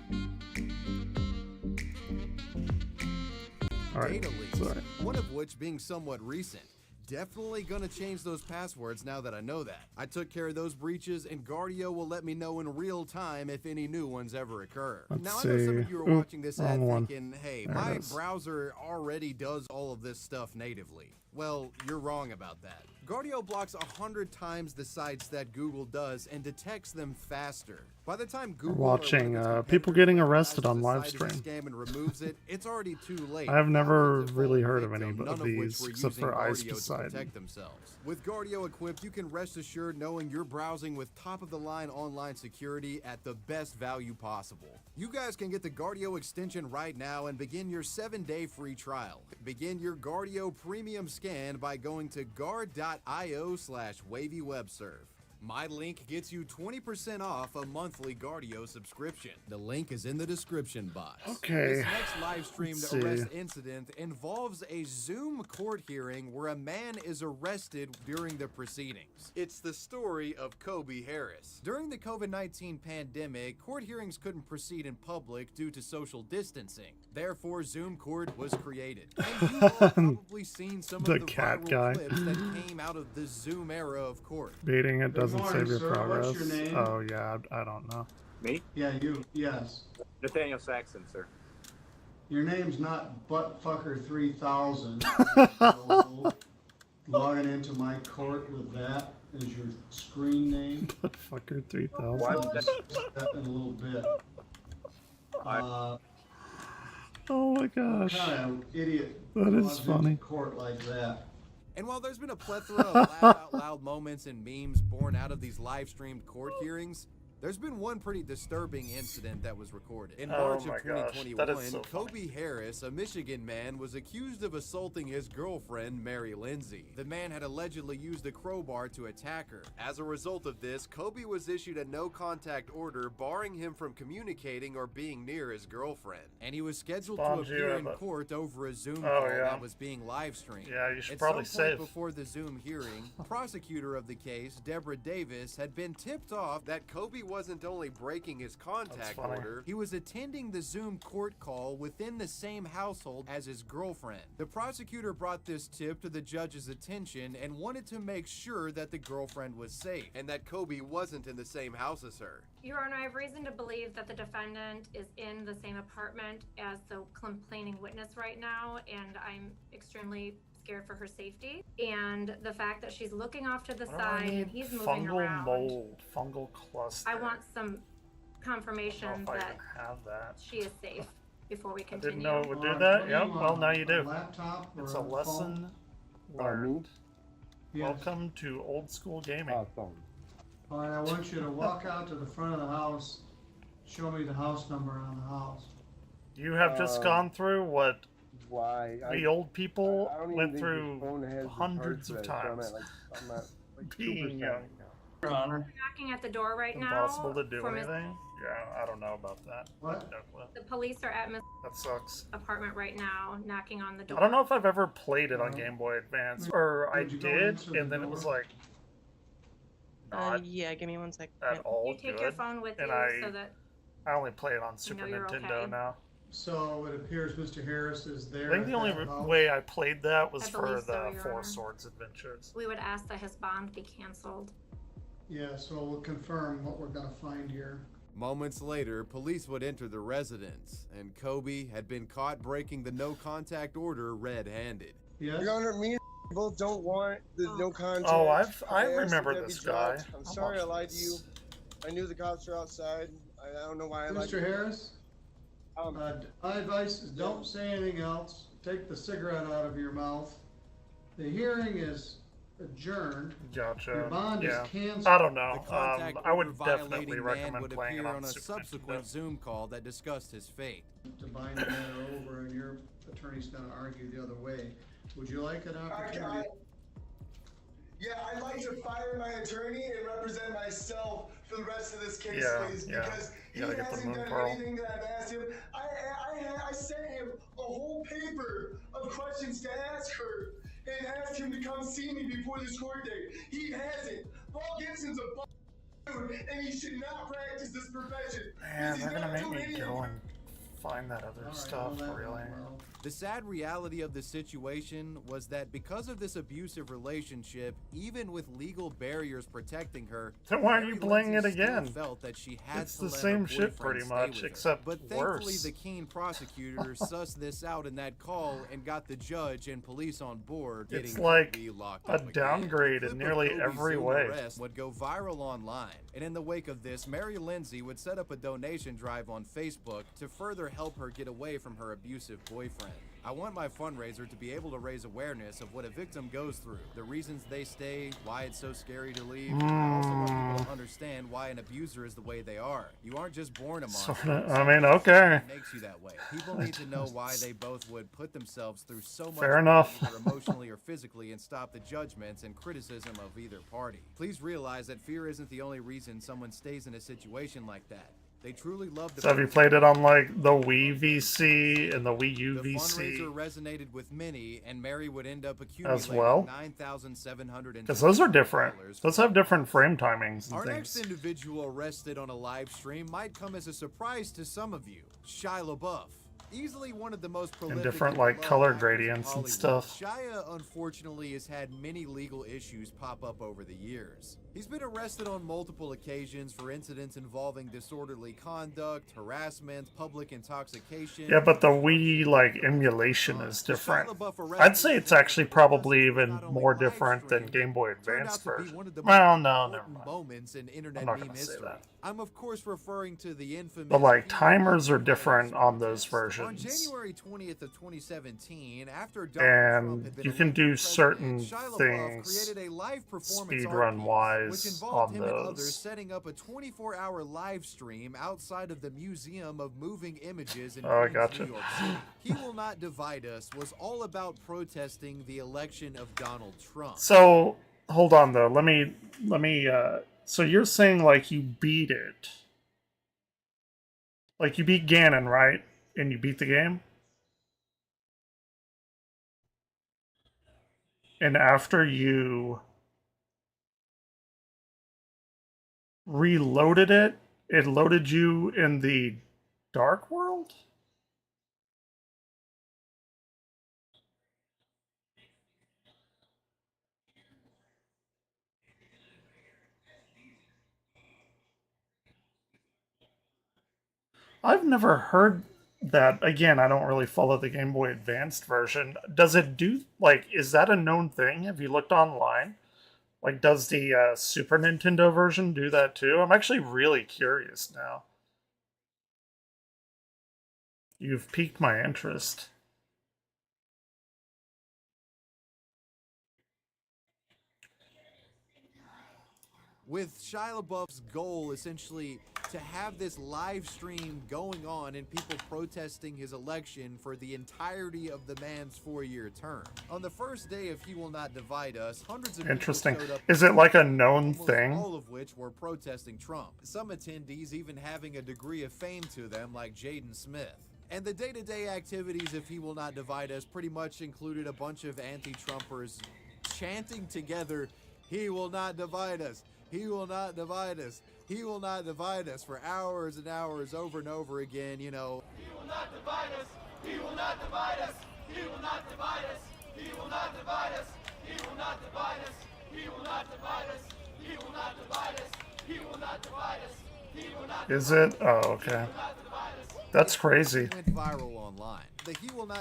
Speaker 1: Alright,
Speaker 4: data leaks,
Speaker 1: sorry.
Speaker 4: one of which being somewhat recent. Definitely gonna change those passwords now that I know that. I took care of those breaches, and Guardio will let me know in real time if any new ones ever occur. Now, I know some of you are watching this ad thinking, hey, my browser already does all of this stuff natively. Well, you're wrong about that. Guardio blocks 100 times the sites that Google does and detects them faster. By the time Google
Speaker 1: watching people getting arrested on live stream.
Speaker 4: Scam and removes it, it's already too late.
Speaker 1: I have never really heard of any of these except for Ice
Speaker 4: to
Speaker 1: Poseidon.
Speaker 4: protect themselves. With Guardio equipped, you can rest assured knowing you're browsing with top-of-the-line online security at the best value possible. You guys can get the Guardio extension right now and begin your 7-day free trial. Begin your Guardio premium scan by going to guard.io/wavywebserve. My link gets you 20% off a monthly Guardio subscription. The link is in the description box.
Speaker 1: Okay.
Speaker 4: This next live-streamed arrest incident involves a Zoom court hearing where a man is arrested during the proceedings. It's the story of Kobe Harris. During the COVID-19 pandemic, court hearings couldn't proceed in public due to social distancing. Therefore, Zoom Court was created. And you've all probably seen some of the
Speaker 1: cat
Speaker 4: viral
Speaker 1: guy.
Speaker 4: clips that came out of the Zoom era of court.
Speaker 1: Beating it doesn't
Speaker 15: morning,
Speaker 1: save your
Speaker 15: sir.
Speaker 1: progress.
Speaker 15: What's your name?
Speaker 1: Oh yeah, I don't know.
Speaker 15: Me? Yeah, you. Yes.
Speaker 10: Nathaniel Saxon, sir.
Speaker 15: Your name's not Buttfucker3000. Logging into my court with that as your screen name.
Speaker 1: Buttfucker 3000.
Speaker 15: That in a little bit.
Speaker 1: Oh my gosh.
Speaker 15: What kind of idiot
Speaker 1: That is
Speaker 15: logs
Speaker 1: funny.
Speaker 15: into court like that?
Speaker 4: And while there's been a plethora of laugh-out-loud moments and memes born out of these live-streamed court hearings, there's been one pretty disturbing incident that was recorded. In March of 2021, Kobe Harris, a Michigan man, was accused of assaulting his girlfriend, Mary Lindsay. The man had allegedly used a crowbar to attack her. As a result of this, Kobe was issued a no-contact order barring him from communicating or being near his girlfriend. And he was scheduled to appear in court over a Zoom call that was being live-streamed.
Speaker 1: Yeah, you should
Speaker 4: At
Speaker 1: probably
Speaker 4: some point
Speaker 1: save.
Speaker 4: before the Zoom hearing, the prosecutor of the case, Deborah Davis, had been tipped off that Kobe wasn't only breaking his contact order, he was attending the Zoom court call within the same household as his girlfriend. The prosecutor brought this tip to the judge's attention and wanted to make sure that the girlfriend was safe and that Kobe wasn't in the same house as her.
Speaker 16: Your Honor, I have reason to believe that the defendant is in the same apartment as the complaining witness right now, and I'm extremely scared for her safety. And the fact that she's looking off to the
Speaker 1: What do I
Speaker 16: side and
Speaker 1: need?
Speaker 16: he's moving
Speaker 1: Fungal
Speaker 16: around.
Speaker 1: mold, fungal cluster.
Speaker 16: I want some
Speaker 1: I
Speaker 16: confirmation
Speaker 1: don't know if I
Speaker 16: that
Speaker 1: even have that.
Speaker 16: she is safe before we
Speaker 1: I
Speaker 16: continue.
Speaker 1: didn't know it would do
Speaker 15: Alright,
Speaker 1: that.
Speaker 15: what do
Speaker 1: Yep,
Speaker 15: you
Speaker 1: well
Speaker 15: want,
Speaker 1: now you do.
Speaker 15: Laptop or
Speaker 1: It's a lesson
Speaker 15: phone?
Speaker 1: learned.
Speaker 15: Yes.
Speaker 1: Welcome to old school gaming.
Speaker 15: All right, I want you to walk out to the front of the house. Show me the house number on the house.
Speaker 1: You have just gone through what
Speaker 17: Why?
Speaker 1: we old people
Speaker 17: I don't even
Speaker 1: went
Speaker 17: think
Speaker 1: through
Speaker 17: this phone has the
Speaker 1: hundreds
Speaker 17: parts
Speaker 1: of
Speaker 17: for that, so I'm
Speaker 1: times.
Speaker 17: at I'm at like
Speaker 1: Being
Speaker 17: 2%
Speaker 1: young.
Speaker 17: right now.
Speaker 1: Your Honor.
Speaker 16: Knocking at the door right
Speaker 1: Impossible
Speaker 16: now.
Speaker 1: to do
Speaker 16: for Miss-
Speaker 1: anything? Yeah, I don't know about that.
Speaker 15: What?
Speaker 1: No clue.
Speaker 16: The police are at Miss
Speaker 1: That sucks.
Speaker 16: apartment right now, knocking on the door.
Speaker 1: I don't know if I've ever played it on Game Boy Advance, or I
Speaker 15: Would you go
Speaker 1: did,
Speaker 15: answer the
Speaker 1: and then it was
Speaker 15: door?
Speaker 1: like not
Speaker 18: Yeah, give me 1 second.
Speaker 1: at all
Speaker 16: You take
Speaker 1: good.
Speaker 16: your phone with
Speaker 1: and
Speaker 16: you so that
Speaker 1: I only play it on Super
Speaker 16: you're
Speaker 1: Nintendo
Speaker 16: okay.
Speaker 1: now.
Speaker 15: So it appears Mr. Harris is there.
Speaker 1: I think
Speaker 15: at
Speaker 1: the only
Speaker 15: that house.
Speaker 1: way I played that was
Speaker 16: I
Speaker 1: for
Speaker 16: believe so,
Speaker 1: the
Speaker 16: Your
Speaker 1: Four
Speaker 16: Honor.
Speaker 1: Swords Adventures.
Speaker 16: we would ask that his bond be canceled.
Speaker 15: Yeah, so we'll confirm what we're gonna find here.
Speaker 4: Moments later, police would enter the residence, and Kobe had been caught breaking the no-contact order red-handed.
Speaker 15: Yes?
Speaker 17: Your Honor, me and both don't want the no contact.
Speaker 1: Oh, I
Speaker 17: asked
Speaker 1: remember
Speaker 17: that be
Speaker 1: this guy.
Speaker 17: dropped. I'm
Speaker 1: I
Speaker 17: sorry I
Speaker 1: watched
Speaker 17: lied to you.
Speaker 1: this.
Speaker 17: I knew the cops were outside. I don't know why I lied to
Speaker 15: Mr.
Speaker 17: you.
Speaker 15: Harris,
Speaker 17: Um,
Speaker 15: my advice is don't say anything else. Take the cigarette out of your mouth. The hearing is adjourned.
Speaker 1: Gotcha.
Speaker 15: Your bond
Speaker 1: Yeah.
Speaker 15: is canceled.
Speaker 1: I don't know.
Speaker 4: The contact
Speaker 1: I would
Speaker 4: order
Speaker 1: definitely
Speaker 4: violating man
Speaker 1: recommend
Speaker 4: would
Speaker 1: playing it
Speaker 4: appear
Speaker 1: on
Speaker 4: on a
Speaker 1: Super
Speaker 4: subsequent
Speaker 1: Nintendo.
Speaker 4: Zoom call that discussed his fate.
Speaker 15: To bind the matter over, and your attorney's gonna argue the other way. Would you like an opportunity?
Speaker 17: Yeah, I'd like to fire my attorney and represent myself for the rest of this case,
Speaker 1: Yeah,
Speaker 17: please,
Speaker 1: yeah.
Speaker 17: because
Speaker 1: You gotta get the
Speaker 17: hasn't
Speaker 1: moon
Speaker 17: done
Speaker 1: pearl.
Speaker 17: anything that I've asked him. I sent him a whole paper of questions to ask her and asked him to come see me before this court date. He hasn't. Paul Gibson's a dude, and he should not practice this profession.
Speaker 1: Man,
Speaker 17: He's
Speaker 1: they're gonna
Speaker 17: not
Speaker 1: make
Speaker 17: doing
Speaker 1: me
Speaker 17: anything.
Speaker 1: go and find that other stuff, really.
Speaker 4: The sad reality of the situation was that because of this abusive relationship, even with legal barriers protecting her,
Speaker 1: Then why are
Speaker 4: Mary
Speaker 1: you playing
Speaker 4: Lindsay
Speaker 1: it
Speaker 4: still
Speaker 1: again?
Speaker 4: Felt that she had
Speaker 1: It's
Speaker 4: to
Speaker 1: the
Speaker 4: let
Speaker 1: same
Speaker 4: her
Speaker 1: shit
Speaker 4: boyfriend
Speaker 1: pretty
Speaker 4: stay
Speaker 1: much,
Speaker 4: with her.
Speaker 1: except
Speaker 4: But thankfully,
Speaker 1: worse.
Speaker 4: the keen prosecutor sussed this out in that call and got the judge and police on board.
Speaker 1: It's
Speaker 4: getting
Speaker 1: like
Speaker 4: Kobe locked
Speaker 1: a
Speaker 4: up again.
Speaker 1: downgrade
Speaker 4: The
Speaker 1: in
Speaker 4: clip
Speaker 1: nearly
Speaker 4: of Kobe's
Speaker 1: every
Speaker 4: Zoom
Speaker 1: way.
Speaker 4: arrest would go viral online, and in the wake of this, Mary Lindsay would set up a donation drive on Facebook to further help her get away from her abusive boyfriend. I want my fundraiser to be able to raise awareness of what a victim goes through, the reasons they stay, why it's so scary to leave. I also want people to understand why an abuser is the way they are. You aren't just born a monster.
Speaker 1: Sorta, I mean, okay.
Speaker 4: It makes you that way. People need to know why they both would put themselves through so much
Speaker 1: Fair enough.
Speaker 4: either emotionally or physically, and stop the judgments and criticism of either party. Please realize that fear isn't the only reason someone stays in a situation like that. They truly love the
Speaker 1: So have you played it on like the Wii VC and the Wii U
Speaker 4: The
Speaker 1: VC
Speaker 4: fundraiser resonated with many, and Mary would end up accumulating
Speaker 1: as well?
Speaker 4: $9,700.
Speaker 1: Because those are different. Those have different frame timings and
Speaker 4: Our
Speaker 1: things.
Speaker 4: next individual arrested on a live stream might come as a surprise to some of you. Shia LaBeouf. Easily one of the most prolific
Speaker 1: And different
Speaker 4: and
Speaker 1: like
Speaker 4: beloved
Speaker 1: color
Speaker 4: actors in
Speaker 1: gradients and
Speaker 4: Hollywood,
Speaker 1: stuff.
Speaker 4: Shia, unfortunately, has had many legal issues pop up over the years. He's been arrested on multiple occasions for incidents involving disorderly conduct, harassment, public intoxication.
Speaker 1: Yeah, but the Wii like emulation is different. I'd say it's actually probably even more different than Game Boy Advance version. Well, no, never mind.
Speaker 4: Moments in internet
Speaker 1: I'm not
Speaker 4: meme
Speaker 1: gonna say
Speaker 4: history.
Speaker 1: that.
Speaker 4: I'm of course referring to the infamous.
Speaker 1: But like timers are different on those
Speaker 4: On
Speaker 1: versions.
Speaker 4: January 20th of 2017, after Donald Trump
Speaker 1: And
Speaker 4: had been
Speaker 1: you can
Speaker 4: elected
Speaker 1: do
Speaker 4: president,
Speaker 1: certain
Speaker 4: Shia LaBeouf
Speaker 1: things
Speaker 4: created a live performance
Speaker 1: speedrun
Speaker 4: art piece,
Speaker 1: wise
Speaker 4: which involved
Speaker 1: on
Speaker 4: him and others
Speaker 1: those.
Speaker 4: setting up a 24-hour live stream outside of the Museum of Moving Images in
Speaker 1: Oh, I
Speaker 4: Queens,
Speaker 1: gotcha.
Speaker 4: New York City. He Will Not Divide Us was all about protesting the election of Donald Trump.
Speaker 1: So hold on though. Let me. So you're saying like you beat it, like you beat Ganon, right? And you beat the game. And after you reloaded it, it loaded you in the Dark World? I've never heard that, again, I don't really follow the Game Boy Advanced version. Does it do, like, is that a known thing? Have you looked online? Like, does the Super Nintendo version do that too? I'm actually really curious now. You've piqued my interest.
Speaker 4: With Shia LaBeouf's goal essentially to have this live stream going on and people protesting his election for the entirety of the man's 4-year term. On the first day of He Will Not Divide Us, hundreds of people showed up.
Speaker 1: Is it like a known thing?
Speaker 4: All of which were protesting Trump. Some attendees even having a degree of fame to them, like Jaden Smith. And the day-to-day activities of He Will Not Divide Us pretty much included a bunch of anti-Trumpers chanting together, "He will not divide us. He will not divide us. He will not divide us," for hours and hours over and over again, you know.
Speaker 18: He will not divide us. He will not divide us. He will not divide us. He will not divide us. He will not divide us. He will not divide us. He will not divide us. He will not divide us. He will not.
Speaker 1: Is it? Oh, okay. That's crazy.
Speaker 4: Went viral online.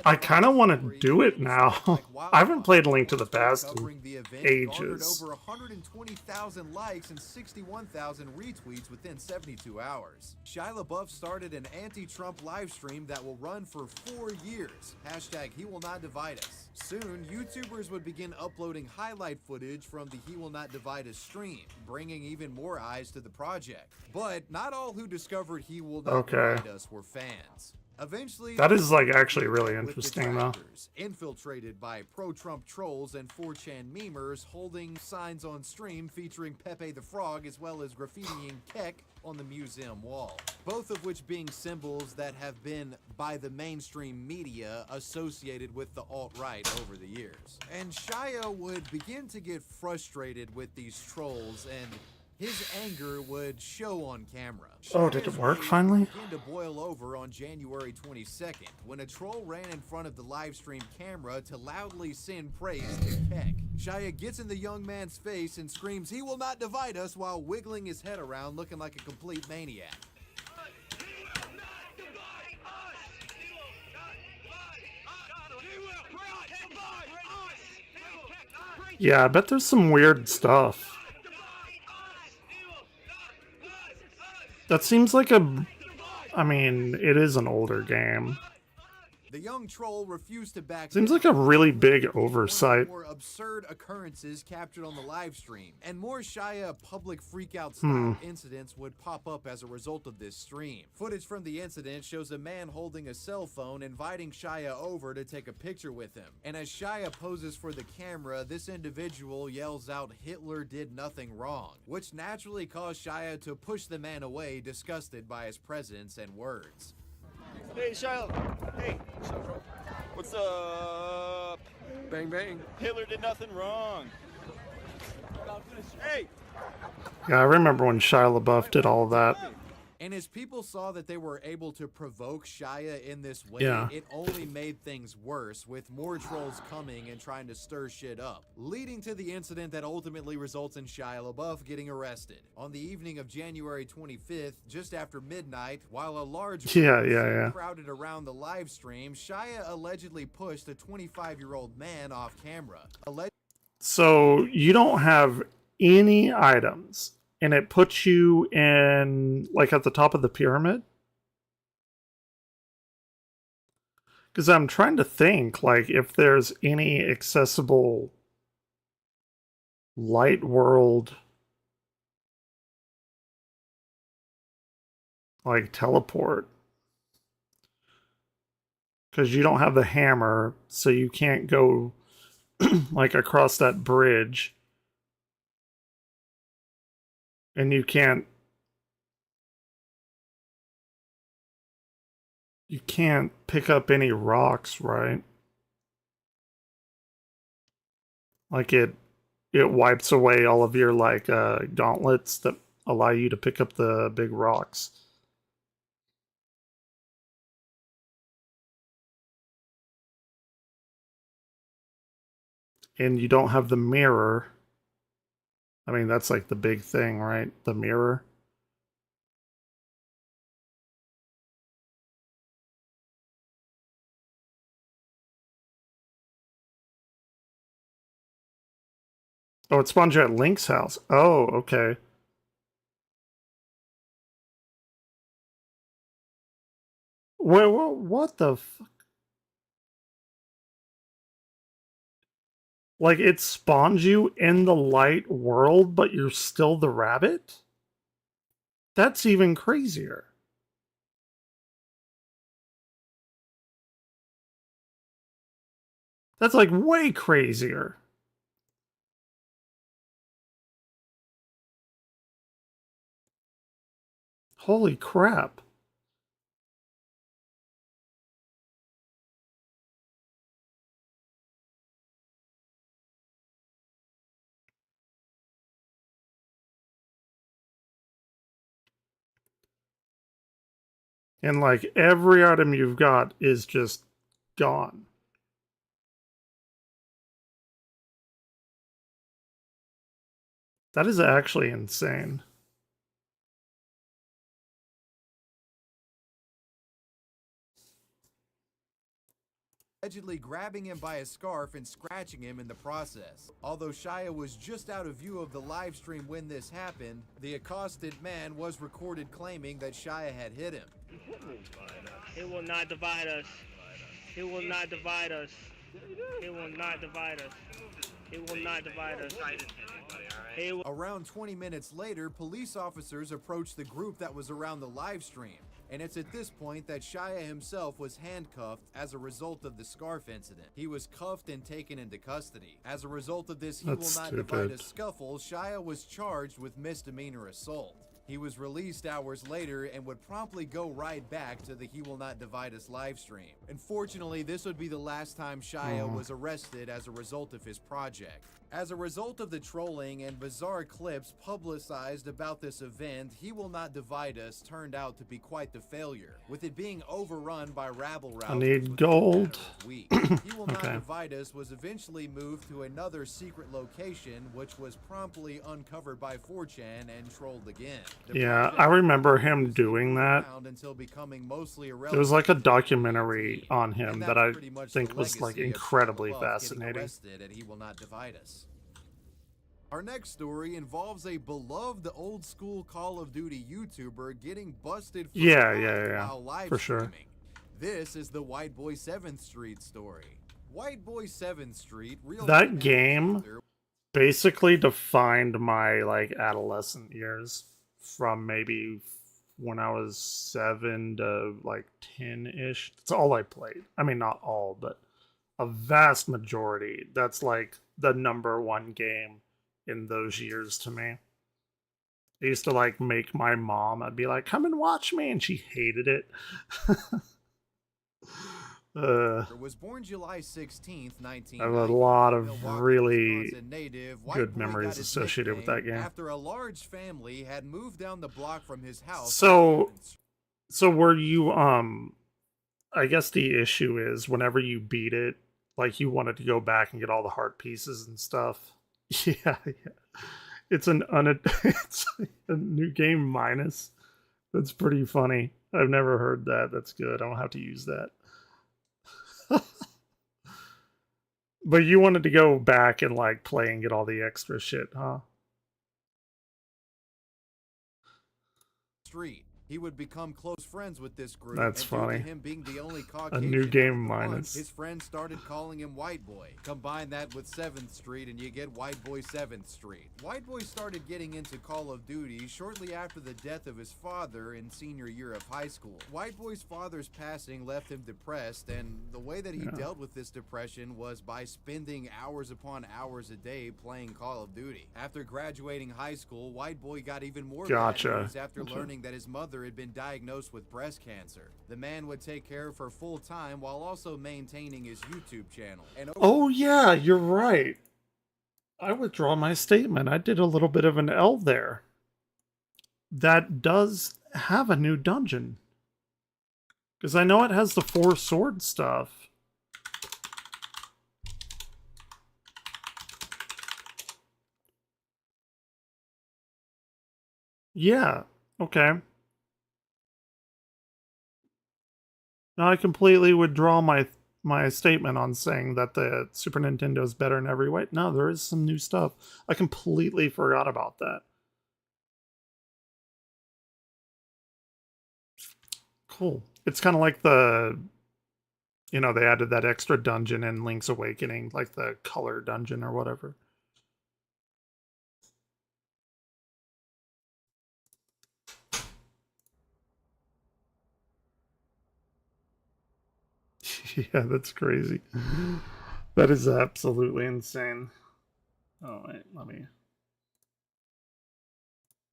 Speaker 1: I kind of want to do it now. I haven't played Link to the Past in ages.
Speaker 4: Over 120,000 likes and 61,000 retweets within 72 hours. Shia LaBeouf started an anti-Trump live stream that will run for 4 years. Hashtag He Will Not Divide Us. Soon, YouTubers would begin uploading highlight footage from the He Will Not Divide Us stream, bringing even more eyes to the project. But not all who discovered He Will Not Divide Us were fans. Eventually,
Speaker 1: that is like actually really interesting though.
Speaker 4: Infiltrated by pro-Trump trolls and 4chan memers holding signs on stream featuring Pepe the Frog as well as graffitiing Keck on the museum wall. Both of which being symbols that have been, by the mainstream media, associated with the alt-right over the years. And Shia would begin to get frustrated with these trolls and his anger would show on camera.
Speaker 1: Oh, did it work finally?
Speaker 4: Began to boil over on January 22nd when a troll ran in front of the live stream camera to loudly send praise to Keck. Shia gets in the young man's face and screams, "He will not divide us," while wiggling his head around looking like a complete maniac.
Speaker 1: Yeah, I bet there's some weird stuff. That seems like I mean, it is an older game.
Speaker 4: The young troll refused to back.
Speaker 1: Seems like a really big oversight.
Speaker 4: More absurd occurrences captured on the live stream, and more Shia public freakout style incidents would pop up as a result of this stream. Footage from the incident shows a man holding a cell phone inviting Shia over to take a picture with him. And as Shia poses for the camera, this individual yells out, "Hitler did nothing wrong," which naturally caused Shia to push the man away, disgusted by his presence and words.
Speaker 19: Hey, Shia. Hey. What's up? Bang, bang. Hitler did nothing wrong. Hey.
Speaker 1: Yeah, I remember when Shia LaBeouf did all of that.
Speaker 4: And as people saw that they were able to provoke Shia in this way, it only made things worse, with more trolls coming and trying to stir shit up, leading to the incident that ultimately results in Shia LaBeouf getting arrested. On the evening of January 25th, just after midnight, while a large group crowded around the live stream, Shia allegedly pushed a 25-year-old man off camera.
Speaker 1: So you don't have any items, and it puts you in, like, at the top of the pyramid? Because I'm trying to think, like, if there's any accessible light world, like, teleport. Because you don't have the hammer, so you can't go, like, across that bridge. And you can't pick up any rocks, right? Like it wipes away all of your like gauntlets that allow you to pick up the big rocks. And you don't have the mirror. I mean, that's like the big thing, right? The mirror. Oh, it spawned you at Link's house. Oh, okay. Wait, what the fuck? Like, it spawns you in the light world, but you're still the rabbit? That's even crazier. That's like way crazier. Holy crap. And like every item you've got is just gone. That is actually insane.
Speaker 4: Allegedly grabbing him by a scarf and scratching him in the process. Although Shia was just out of view of the live stream when this happened, the accosted man was recorded claiming that Shia had hit him.
Speaker 10: It will not divide us. It will not divide us. It will not divide us. It will not divide us.
Speaker 4: Around 20 minutes later, police officers approached the group that was around the live stream. And it's at this point that Shia himself was handcuffed as a result of the scarf incident. He was cuffed and taken into custody. As a result of this He Will Not Divide Us scuffle, Shia was charged with misdemeanor assault. He was released hours later and would promptly go right back to the He Will Not Divide Us live stream. Unfortunately, this would be the last time Shia was arrested as a result of his project. As a result of the trolling and bizarre clips publicized about this event, He Will Not Divide Us turned out to be quite the failure, with it being overrun by rabble-rousers.
Speaker 1: I need gold.
Speaker 4: He Will Not Divide Us was eventually moved to another secret location, which was promptly uncovered by 4chan and trolled again.
Speaker 1: Yeah, I remember him doing that.
Speaker 4: Until becoming mostly
Speaker 1: There was like a documentary on him that I think was like incredibly fascinating.
Speaker 4: He Will Not Divide Us. Our next story involves a beloved old school Call of Duty YouTuber getting busted for while live
Speaker 1: for sure.
Speaker 4: streaming. This is the White Boy 7th Street story. White Boy 7th Street,
Speaker 1: that game basically defined my like adolescent years from maybe when I was 7 to like 10-ish. That's all I played. I mean, not all, but a vast majority. That's like the #1 game in those years to me. I used to like make my mom, I'd be like, come and watch me, and she hated it.
Speaker 4: Was born July 16th, 1990.
Speaker 1: I have a lot of really good memories associated with that game.
Speaker 4: After a large family had moved down the block from his house.
Speaker 1: So were you I guess the issue is whenever you beat it, like you wanted to go back and get all the heart pieces and stuff. Yeah. It's it's a new game minus. That's pretty funny. I've never heard that. That's good. I don't have to use that. But you wanted to go back and like play and get all the extra shit, huh?
Speaker 4: Street. He would become close friends with this group.
Speaker 1: That's
Speaker 4: and
Speaker 1: funny.
Speaker 4: Due to him being the only Caucasian
Speaker 1: A new game
Speaker 4: bunch,
Speaker 1: minus.
Speaker 4: his friends started calling him White Boy. Combine that with 7th Street and you get White Boy 7th Street. White Boy started getting into Call of Duty shortly after the death of his father in senior year of high school. White Boy's father's passing left him depressed, and the way that he dealt with this depression was by spending hours upon hours a day playing Call of Duty. After graduating high school, White Boy got even more bad news after learning that his mother had been diagnosed with breast cancer. The man would take care of her full time while also maintaining his YouTube channel. And
Speaker 1: oh yeah, you're right. I withdraw my statement. I did a little bit of an L there. That does have a new dungeon. Because I know it has the 4 sword stuff. Yeah, okay. Now I completely withdraw my my statement on saying that the Super Nintendo is better in every way. No, there is some new stuff. I completely forgot about that. Cool. It's kind of like the, you know, they added that extra dungeon in Link's Awakening, like the color dungeon or whatever. Yeah, that's crazy. That is absolutely insane. Oh, wait, let me...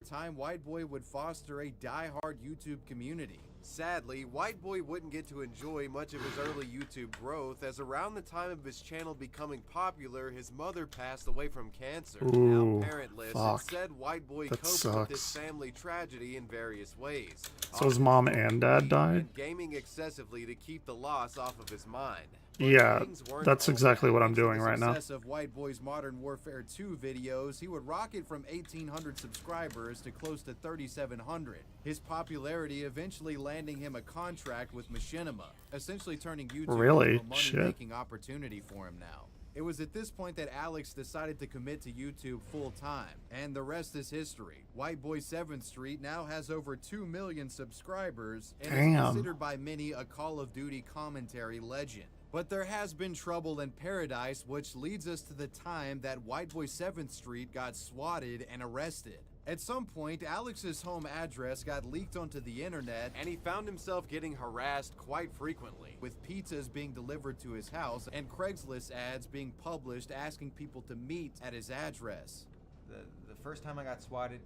Speaker 4: Time White Boy would foster a die-hard YouTube community. Sadly, White Boy wouldn't get to enjoy much of his early YouTube growth, as around the time of his channel becoming popular, his mother passed away from cancer.
Speaker 1: Ooh,
Speaker 4: now parentless,
Speaker 1: fuck.
Speaker 4: it said White Boy
Speaker 1: That
Speaker 4: coped
Speaker 1: sucks.
Speaker 4: with this family tragedy in various ways.
Speaker 1: So his mom and dad died?
Speaker 4: And gaming excessively to keep the loss off of his mind.
Speaker 1: Yeah, that's exactly what I'm doing
Speaker 4: Thanks to
Speaker 1: right
Speaker 4: the
Speaker 1: now.
Speaker 4: success of White Boy's Modern Warfare 2 videos, he would rocket from 1,800 subscribers to close to 3,700. His popularity eventually landing him a contract with Machinima, essentially turning YouTube
Speaker 1: Really?
Speaker 4: into a
Speaker 1: Shit.
Speaker 4: money-making opportunity for him now. It was at this point that Alex decided to commit to YouTube full-time, and the rest is history. White Boy 7th Street now has over 2 million subscribers, and is considered by many a Call of Duty commentary legend. But there has been trouble in paradise, which leads us to the time that White Boy 7th Street got swatted and arrested. At some point, Alex's home address got leaked onto the internet, and he found himself getting harassed quite frequently, with pizzas being delivered to his house and Craigslist ads being published asking people to meet at his address.
Speaker 20: The first time I got swatted,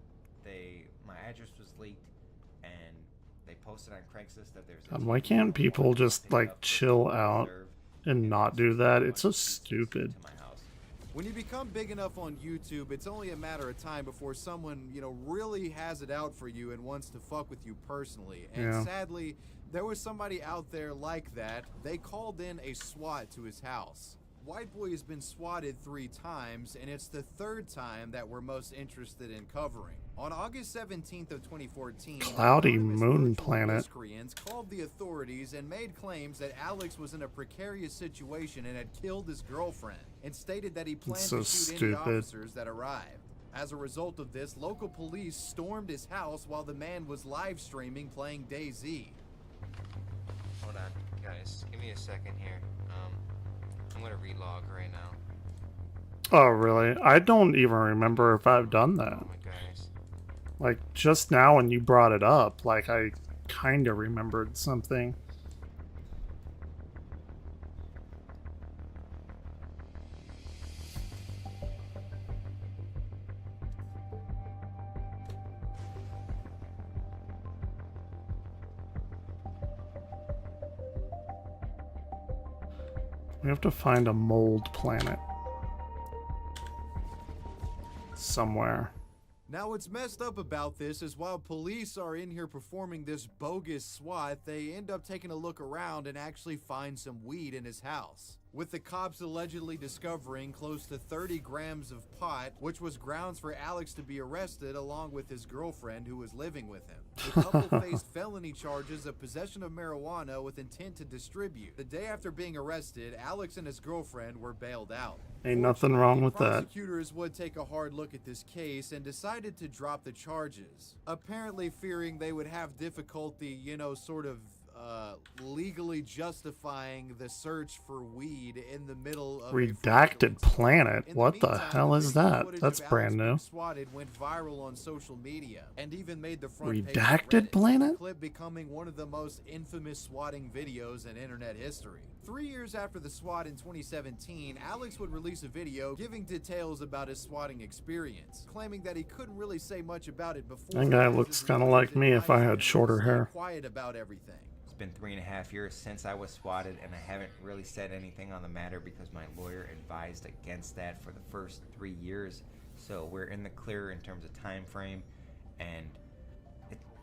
Speaker 20: my address was leaked, and they posted on Craigslist that there's
Speaker 1: God, why can't people just like chill out and not do that? It's so stupid.
Speaker 4: When you become big enough on YouTube, it's only a matter of time before someone, you know, really has it out for you and wants to fuck with you personally. And sadly, there was somebody out there like that. They called in a SWAT to his house. White Boy has been swatted 3 times, and it's the 3rd time that we're most interested in covering. On August 17th of 2014,
Speaker 1: Cloudy Moon Planet.
Speaker 4: miscreants called the authorities and made claims that Alex was in a precarious situation and had killed his girlfriend, and stated that he planned
Speaker 1: so
Speaker 4: to shoot any
Speaker 1: stupid.
Speaker 4: officers that arrived. As a result of this, local police stormed his house while the man was live streaming playing DayZ.
Speaker 21: Hold on, guys. Give me a second here. I'm gonna relog right now.
Speaker 1: Oh, really? I don't even remember if I've done that.
Speaker 21: Oh my goodness.
Speaker 1: Like, just now when you brought it up, like, I kind of remembered something. We have to find a mold planet somewhere.
Speaker 4: Now, what's messed up about this is while police are in here performing this bogus SWAT, they end up taking a look around and actually find some weed in his house, with the cops allegedly discovering close to 30 grams of pot, which was grounds for Alex to be arrested along with his girlfriend who was living with him. The couple faced felony charges of possession of marijuana with intent to distribute. The day after being arrested, Alex and his girlfriend were bailed out.
Speaker 1: Ain't nothing wrong with that.
Speaker 4: Prosecutors would take a hard look at this case and decided to drop the charges, apparently fearing they would have difficulty, you know, sort of legally justifying the search for weed in the middle of
Speaker 1: Redacted planet? What the hell is that? That's brand new.
Speaker 4: Swatted went viral on social media and even made the front page of
Speaker 1: Redacted
Speaker 4: Reddit,
Speaker 1: planet?
Speaker 4: the clip becoming one of the most infamous swatting videos in internet history. 3 years after the SWAT in 2017, Alex would release a video giving details about his swatting experience, claiming that he couldn't really say much about it before.
Speaker 1: That guy looks kind of like me if I had shorter hair.
Speaker 4: Quiet about everything.
Speaker 20: It's been 3.5 years since I was swatted, and I haven't really said anything on the matter because my lawyer advised against that for the first 3 years. So we're in the clear in terms of time frame, and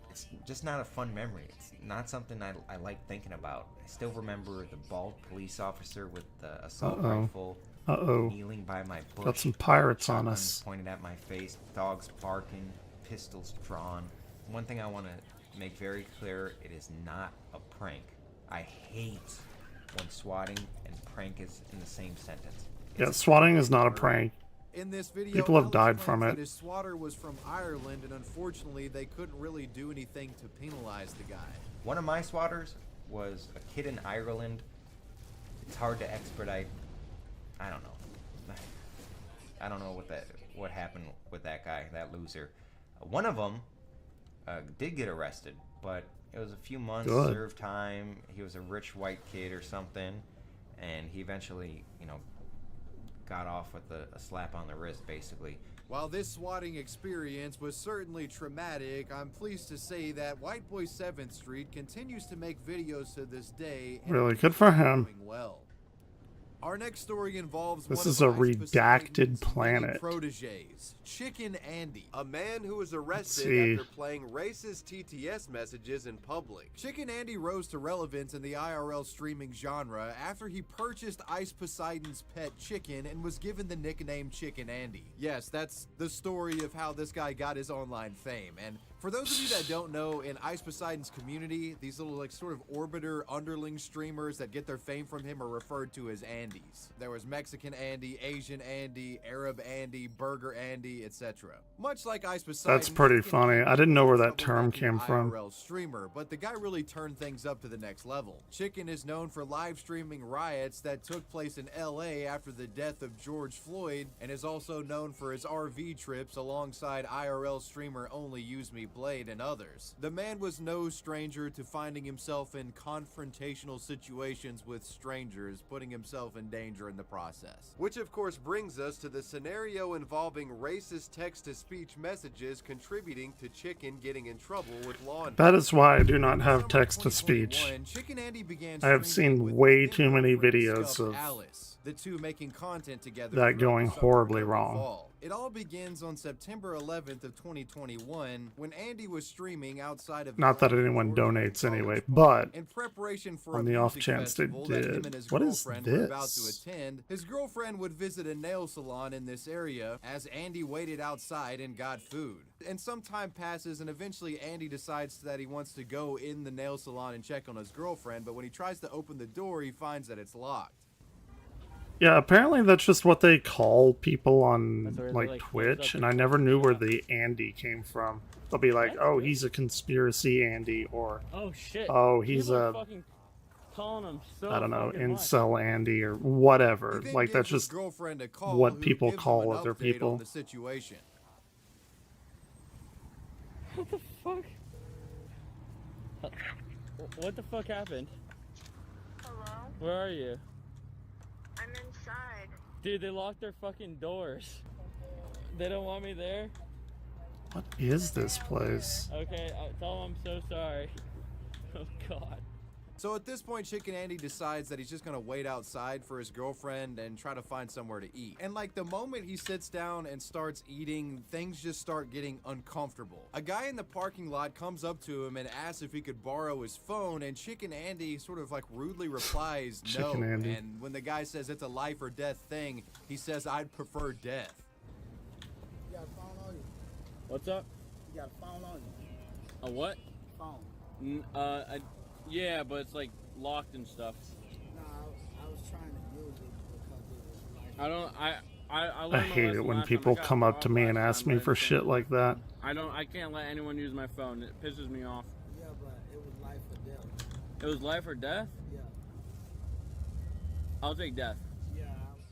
Speaker 20: it's just not a fun memory. It's not something I like thinking about. I still remember the bald police officer with the assault rifle kneeling by my bush.
Speaker 1: Got some pirates on
Speaker 20: shotguns
Speaker 1: us.
Speaker 20: pointed at my face, dogs barking, pistols drawn. One thing I want to make very clear, it is not a prank. I hate when swatting and prank is in the same sentence.
Speaker 1: Yeah, swatting is not a prank.
Speaker 4: In this video,
Speaker 1: People have
Speaker 4: Alex
Speaker 1: died
Speaker 4: claims
Speaker 1: from
Speaker 4: that
Speaker 1: it.
Speaker 4: his swatter was from Ireland, and unfortunately, they couldn't really do anything to penalize the guy.
Speaker 20: One of my swatters was a kid in Ireland. It's hard to expedite. I don't know. I don't know what happened with that guy, that loser. One of them did get arrested, but it was a few months served time. He was a rich white kid or something, and he eventually, got off with a slap on the wrist, basically.
Speaker 4: While this swatting experience was certainly traumatic, I'm pleased to say that White Boy 7th Street continues to make videos to this day. And
Speaker 1: Really good for him.
Speaker 4: doing well. Our next story involves
Speaker 1: This
Speaker 4: one
Speaker 1: is
Speaker 4: of
Speaker 1: a
Speaker 4: Ice
Speaker 1: redacted
Speaker 4: Poseidon's
Speaker 1: planet.
Speaker 4: many proteges, Chicken Andy.
Speaker 2: A man who was arrested
Speaker 1: see.
Speaker 2: after playing racist TTS messages in public.
Speaker 4: Chicken Andy rose to relevance in the IRL streaming genre after he purchased Ice Poseidon's pet chicken and was given the nickname Chicken Andy. Yes, that's the story of how this guy got his online fame. And for those of you that don't know, in Ice Poseidon's community, these little sort of orbiter underling streamers that get their fame from him are referred to as Andys. There was Mexican Andy, Asian Andy, Arab Andy, Burger Andy, etc. Much like Ice Poseidon,
Speaker 1: That's pretty funny. I didn't know where that term came from.
Speaker 4: IRL streamer, but the guy really turned things up to the next level. Chicken is known for live streaming riots that took place in LA after the death of George Floyd, and is also known for his RV trips alongside IRL streamer Only Use Me Blade and others. The man was no stranger to finding himself in confrontational situations with strangers, putting himself in danger in the process.
Speaker 2: Which of course brings us to the scenario involving racist text-to-speech messages contributing to Chicken getting in trouble with law enforcement.
Speaker 1: That is why I do not have text-to-speech.
Speaker 4: Chicken Andy began
Speaker 1: I have seen way too many videos of
Speaker 4: Alice, the two making content together
Speaker 1: that going horribly wrong.
Speaker 4: fall. It all begins on September 11th of 2021 when Andy was streaming outside of
Speaker 1: Not that anyone donates anyway, but
Speaker 4: in preparation for
Speaker 1: on
Speaker 4: a
Speaker 1: the off
Speaker 4: music
Speaker 1: chance they
Speaker 4: festival that him and
Speaker 1: did.
Speaker 4: his
Speaker 1: What is
Speaker 4: girlfriend were about to
Speaker 1: this?
Speaker 4: attend. His girlfriend would visit a nail salon in this area as Andy waited outside and got food. And some time passes and eventually Andy decides that he wants to go in the nail salon and check on his girlfriend, but when he tries to open the door, he finds that it's locked.
Speaker 1: Yeah, apparently that's just what they call people on like Twitch, and I never knew where the Andy came from. They'll be like, "Oh, he's a conspiracy Andy," or
Speaker 10: Oh shit.
Speaker 1: "Oh, he's
Speaker 10: People are
Speaker 1: a
Speaker 10: fucking calling him so
Speaker 1: I don't know,
Speaker 10: fucking much.
Speaker 1: incel Andy or whatever."
Speaker 4: He then
Speaker 1: Like that's
Speaker 4: gives his
Speaker 1: just
Speaker 4: girlfriend a call
Speaker 1: what
Speaker 4: who
Speaker 1: people
Speaker 4: gives him
Speaker 1: call
Speaker 4: an
Speaker 1: other
Speaker 4: update
Speaker 1: people.
Speaker 4: on the situation.
Speaker 10: What the fuck? What the fuck happened?
Speaker 6: Hello?
Speaker 10: Where are you?
Speaker 6: I'm inside.
Speaker 10: Dude, they locked their fucking doors. They don't want me there?
Speaker 1: What is this place?
Speaker 10: Okay, tell them I'm so sorry. Oh god.
Speaker 4: So at this point, Chicken Andy decides that he's just gonna wait outside for his girlfriend and try to find somewhere to eat. And like the moment he sits down and starts eating, things just start getting uncomfortable. A guy in the parking lot comes up to him and asks if he could borrow his phone, and Chicken Andy sort of like rudely replies no.
Speaker 1: Chicken Andy.
Speaker 4: And when the guy says it's a life or death thing, he says I'd prefer death.
Speaker 22: You got a phone on you?
Speaker 10: What's up?
Speaker 22: You got a phone on you?
Speaker 10: A what?
Speaker 22: Phone.
Speaker 10: Yeah, but it's like locked and stuff.
Speaker 22: No, I was trying to use it because it was like.
Speaker 10: I don't. I
Speaker 1: I
Speaker 10: learned my
Speaker 1: hate
Speaker 10: lesson
Speaker 1: it when
Speaker 10: last
Speaker 1: people
Speaker 10: time. I got
Speaker 1: come up to
Speaker 10: robbed
Speaker 1: me
Speaker 10: last
Speaker 1: and ask
Speaker 10: time,
Speaker 1: me
Speaker 10: but
Speaker 1: for
Speaker 10: I
Speaker 1: shit
Speaker 10: can't-
Speaker 1: like that.
Speaker 10: I can't let anyone use my phone. It pisses me off.
Speaker 22: Yeah, but it was life or death.
Speaker 10: It was life or death?
Speaker 22: Yeah.
Speaker 10: I'll take death.
Speaker 22: Yeah.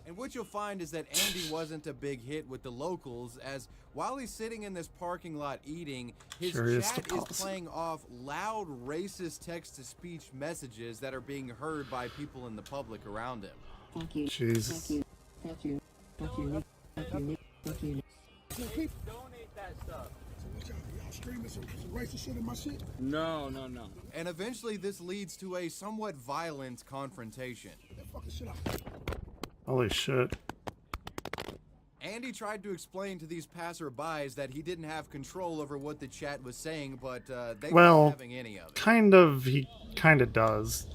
Speaker 4: And what you'll find is that Andy wasn't a big hit with the locals, as while he's sitting in this parking lot eating, his
Speaker 1: Curious
Speaker 4: chat
Speaker 1: to
Speaker 4: is
Speaker 1: policy.
Speaker 4: playing off loud racist text-to-speech messages that are being heard by people in the public around him.
Speaker 22: Thank you.
Speaker 1: Jesus.
Speaker 22: Thank you. Thank you. Thank you. Thank you. Thank you.
Speaker 10: Donate that stuff.
Speaker 22: Y'all streaming some racist shit in my shit?
Speaker 10: No.
Speaker 4: And eventually this leads to a somewhat violent confrontation.
Speaker 22: That fucking shit out.
Speaker 1: Holy shit.
Speaker 4: Andy tried to explain to these passerbys that he didn't have control over what the chat was saying, but they
Speaker 1: Well,
Speaker 4: weren't having any of it.
Speaker 1: kind of, he kind of does.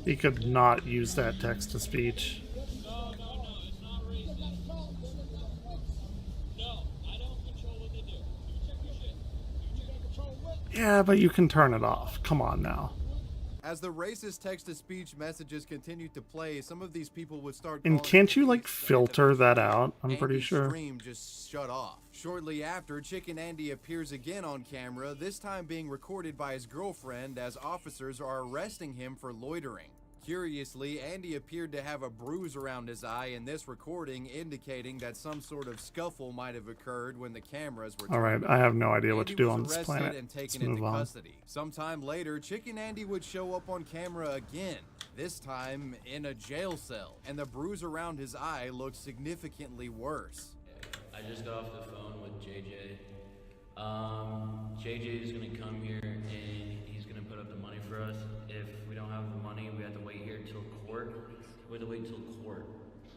Speaker 1: He could not use that text-to-speech. Yeah, but you can turn it off. Come on now.
Speaker 2: As the racist text-to-speech messages continued to play, some of these people would start
Speaker 1: And
Speaker 2: calling
Speaker 1: can't you
Speaker 2: the
Speaker 1: like
Speaker 2: police, and
Speaker 1: filter that
Speaker 2: eventually,
Speaker 1: out? I'm pretty
Speaker 2: Andy's
Speaker 1: sure.
Speaker 2: stream just shut off. Shortly after, Chicken Andy appears again on camera, this time being recorded by his girlfriend as officers are arresting him for loitering. Curiously, Andy appeared to have a bruise around his eye in this recording, indicating that some sort of scuffle might have occurred when the cameras were
Speaker 1: All right,
Speaker 2: turned
Speaker 1: I
Speaker 2: on.
Speaker 1: have no idea what
Speaker 2: Andy
Speaker 1: to do
Speaker 2: was
Speaker 1: on this
Speaker 2: arrested
Speaker 1: planet.
Speaker 2: and
Speaker 1: Let's
Speaker 2: taken into
Speaker 1: move on.
Speaker 2: custody. Sometime later, Chicken Andy would show up on camera again, this time in a jail cell, and the bruise around his eye looked significantly worse.
Speaker 3: I just got off the phone with JJ. JJ is gonna come here and he's gonna put up the money for us. If we don't have the money, we have to wait here till court. We have to wait till court,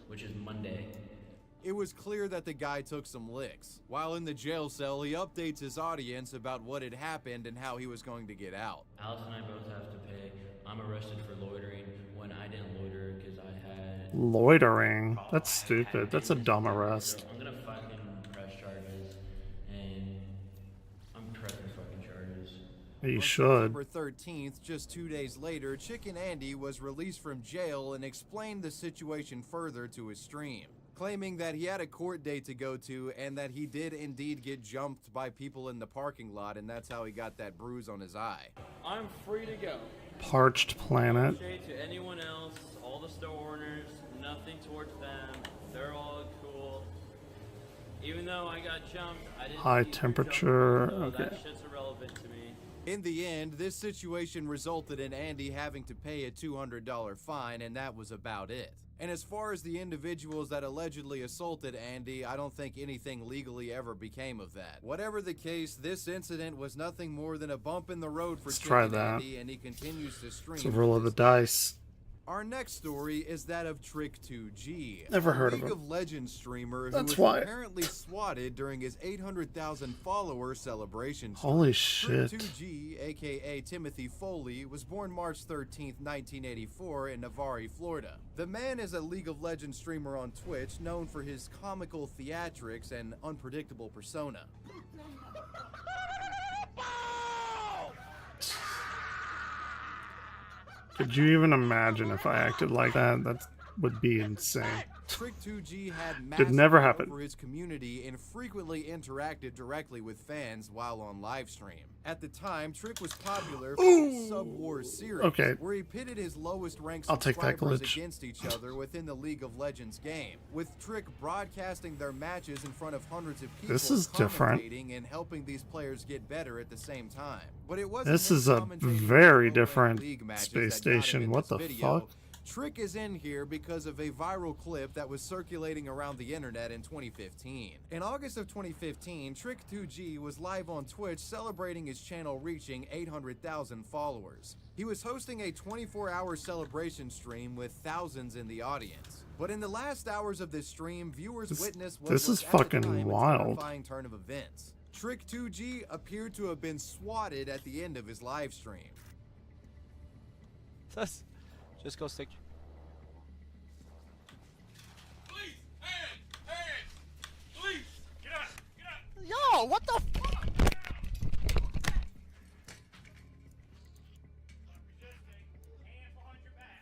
Speaker 3: which is Monday.
Speaker 2: It was clear that the guy took some licks. While in the jail cell, he updates his audience about what had happened and how he was going to get out.
Speaker 3: Alice and I both have to pay. I'm arrested for loitering when I didn't loiter because I had...
Speaker 1: Loitering? That's stupid. That's a dumb arrest.
Speaker 3: I'm gonna fucking press charges, and I'm pressing fucking charges.
Speaker 1: You
Speaker 2: On
Speaker 1: should.
Speaker 2: September 13th, just 2 days later, Chicken Andy was released from jail and explained the situation further to his stream, claiming that he had a court date to go to and that he did indeed get jumped by people in the parking lot, and that's how he got that bruise on his eye.
Speaker 3: I'm free to go.
Speaker 1: Parched planet.
Speaker 3: Shade to anyone else, all the store owners, nothing towards them. They're all cool. Even though I got jumped, I didn't
Speaker 1: High
Speaker 3: see who
Speaker 1: temperature.
Speaker 3: jumped me, so
Speaker 1: Okay.
Speaker 3: that shit's irrelevant to me.
Speaker 2: In the end, this situation resulted in Andy having to pay a $200 fine, and that was about it. And as far as the individuals that allegedly assaulted Andy, I don't think anything legally ever became of that. Whatever the case, this incident was nothing more than a bump in the road for
Speaker 1: Let's
Speaker 2: Chicken
Speaker 1: try that.
Speaker 2: Andy, and he continues to stream.
Speaker 1: It's a roll of the dice.
Speaker 2: Our next story is that of Trick2G,
Speaker 1: Never
Speaker 2: a
Speaker 1: heard of
Speaker 2: League
Speaker 1: him.
Speaker 2: of Legends streamer who
Speaker 1: That's
Speaker 2: was
Speaker 1: why.
Speaker 2: apparently swatted during his 800,000 follower celebration.
Speaker 1: Holy shit.
Speaker 2: Trick2G, aka Timothy Foley, was born March 13th, 1984 in Navarre, Florida. The man is a League of Legends streamer on Twitch, known for his comical theatrics and unpredictable persona.
Speaker 1: Could you even imagine if I acted like that? That would be insane.
Speaker 2: Trick2G had
Speaker 1: Could
Speaker 2: massive
Speaker 1: never
Speaker 2: love
Speaker 1: happen.
Speaker 2: for his community and frequently interacted directly with fans while on live stream. At the time, Trick was popular for his Sub-War series,
Speaker 1: Okay.
Speaker 2: where he pitted his lowest ranked
Speaker 1: I'll take that
Speaker 2: subscribers
Speaker 1: glitch.
Speaker 2: against each other within the League of Legends game, with Trick broadcasting their matches in front of hundreds of people,
Speaker 1: This is different.
Speaker 2: commentating and helping these players get better at the same time. But it wasn't
Speaker 1: This
Speaker 2: him
Speaker 1: is a
Speaker 2: commentating
Speaker 1: very
Speaker 2: low-ranked
Speaker 1: different
Speaker 2: league matches
Speaker 1: space
Speaker 2: that got him
Speaker 1: station.
Speaker 2: in
Speaker 1: What
Speaker 2: this
Speaker 1: the
Speaker 2: video.
Speaker 1: fuck?
Speaker 2: Trick is in here because of a viral clip that was circulating around the internet in 2015. In August of 2015, Trick2G was live on Twitch celebrating his channel reaching 800,000 followers. He was hosting a 24-hour celebration stream with thousands in the audience. But in the last hours of this stream, viewers witnessed what
Speaker 1: this
Speaker 2: was
Speaker 1: is
Speaker 2: at the
Speaker 1: fucking
Speaker 2: time a
Speaker 1: wild.
Speaker 2: terrifying turn of events. Trick2G appeared to have been swatted at the end of his live stream.
Speaker 7: Just go stick.
Speaker 18: Yo, what the fuck?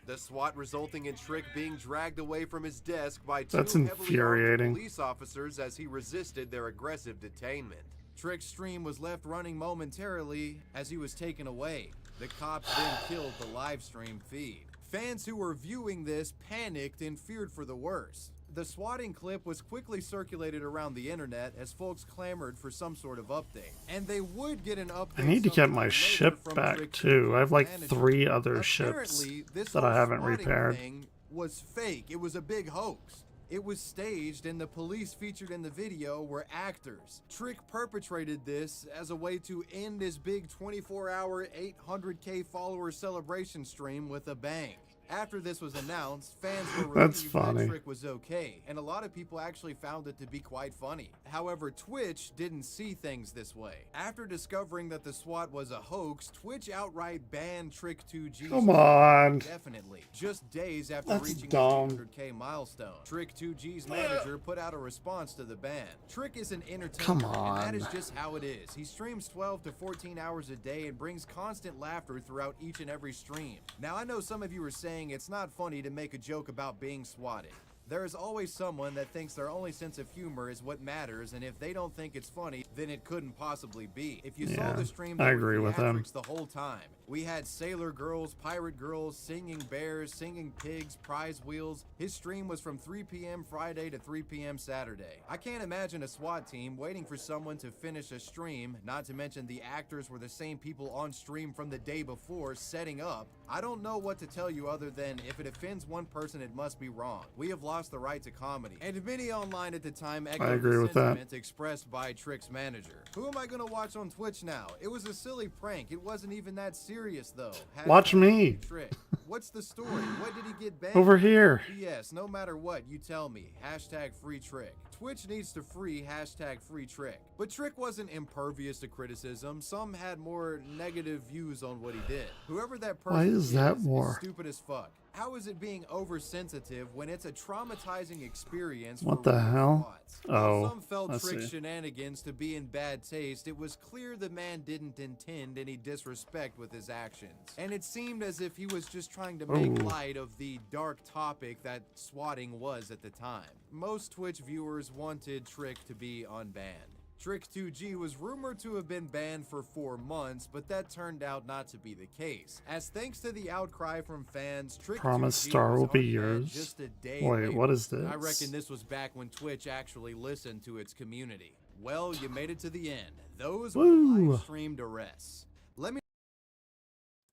Speaker 2: The SWAT resulting in Trick being dragged away from his desk by two
Speaker 1: That's
Speaker 2: heavily armed
Speaker 1: infuriating.
Speaker 2: police officers as he resisted their aggressive detainment. Trick's stream was left running momentarily as he was taken away. The cops then killed the live stream feed. Fans who were viewing this panicked and feared for the worst. The swatting clip was quickly circulated around the internet as folks clamored for some sort of update. And they would get an update.
Speaker 1: I need to get
Speaker 2: sometime
Speaker 1: my
Speaker 2: later
Speaker 1: ship
Speaker 2: from
Speaker 1: back
Speaker 2: Trick
Speaker 1: too. I have like
Speaker 2: manager.
Speaker 1: 3 other ships
Speaker 2: Apparently, this
Speaker 1: that I
Speaker 2: whole
Speaker 1: haven't
Speaker 2: swatting
Speaker 1: repaired.
Speaker 2: thing was fake. It was a big hoax. It was staged, and the police featured in the video were actors. Trick perpetrated this as a way to end his big 24-hour, 800K follower celebration stream with a bang. After this was announced, fans were
Speaker 1: That's
Speaker 2: relieved that
Speaker 1: funny.
Speaker 2: Trick was okay, and a lot of people actually found it to be quite funny. However, Twitch didn't see things this way. After discovering that the SWAT was a hoax, Twitch outright banned Trick 2G.
Speaker 1: Come on.
Speaker 2: Definitely. Just days after
Speaker 1: That's
Speaker 2: reaching
Speaker 1: dumb.
Speaker 2: the 200K milestone, Trick 2G's manager put out a response to the ban. Trick is an entertainer,
Speaker 1: Come
Speaker 2: and that
Speaker 1: on.
Speaker 2: is just how it is. He streams 12 to 14 hours a day and brings constant laughter throughout each and every stream. Now, I know some of you are saying it's not funny to make a joke about being swatted. There is always someone that thinks their only sense of humor is what matters, and if they don't think it's funny, then it couldn't possibly be. If you saw
Speaker 1: Yeah,
Speaker 2: the stream,
Speaker 1: I
Speaker 2: there
Speaker 1: agree
Speaker 2: were
Speaker 1: with him.
Speaker 2: theatrics the whole time. We had sailor girls, pirate girls, singing bears, singing pigs, prize wheels. His stream was from 3 p.m. Friday to 3 p.m. Saturday. I can't imagine a SWAT team waiting for someone to finish a stream, not to mention the actors were the same people on stream from the day before setting up. I don't know what to tell you other than if it offends one person, it must be wrong. We have lost the right to comedy. And many online at the time echoed
Speaker 1: I agree
Speaker 2: the
Speaker 1: with that.
Speaker 2: sentiment expressed by Trick's manager. Who am I gonna watch on Twitch now? It was a silly prank. It wasn't even that serious though.
Speaker 1: Watch me.
Speaker 2: Trick. What's the story? What did he get banned?
Speaker 1: Over here.
Speaker 2: Yes, no matter what, you tell me. Hashtag free Trick. Twitch needs to free hashtag free Trick. But Trick wasn't impervious to criticism. Some had more negative views on what he did. Whoever that person
Speaker 1: Why is that more?
Speaker 2: stupid as fuck. How is it being oversensitive when it's a traumatizing experience?
Speaker 1: What
Speaker 2: for
Speaker 1: the
Speaker 2: real
Speaker 1: hell?
Speaker 2: SWATs? While
Speaker 1: Oh,
Speaker 2: some felt
Speaker 1: I
Speaker 2: Trick's
Speaker 1: see.
Speaker 2: shenanigans to be in bad taste, it was clear the man didn't intend any disrespect with his actions. And it seemed as if he was just trying to make
Speaker 1: Ooh.
Speaker 2: light of the dark topic that swatting was at the time. Most Twitch viewers wanted Trick to be unbanned. Trick 2G was rumored to have been banned for 4 months, but that turned out not to be the case. As thanks to the outcry from fans, Trick
Speaker 1: Promise
Speaker 2: 2G
Speaker 1: star
Speaker 2: was
Speaker 1: will be
Speaker 2: unbanned
Speaker 1: yours.
Speaker 2: just a day
Speaker 1: Wait,
Speaker 2: later.
Speaker 1: what is this?
Speaker 2: I reckon this was back when Twitch actually listened to its community. Well, you made it to the end. Those were the
Speaker 1: Woo.
Speaker 2: live streamed arrests. Let me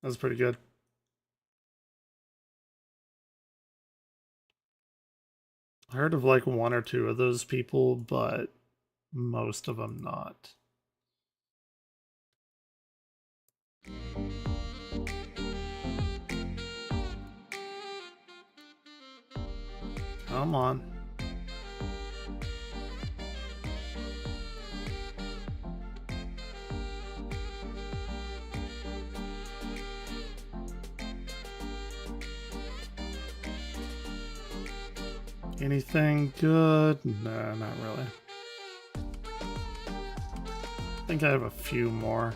Speaker 1: That was pretty good. I heard of like 1 or 2 of those people, but most of them not. Come on. Anything good? Nah, not really. I think I have a few more.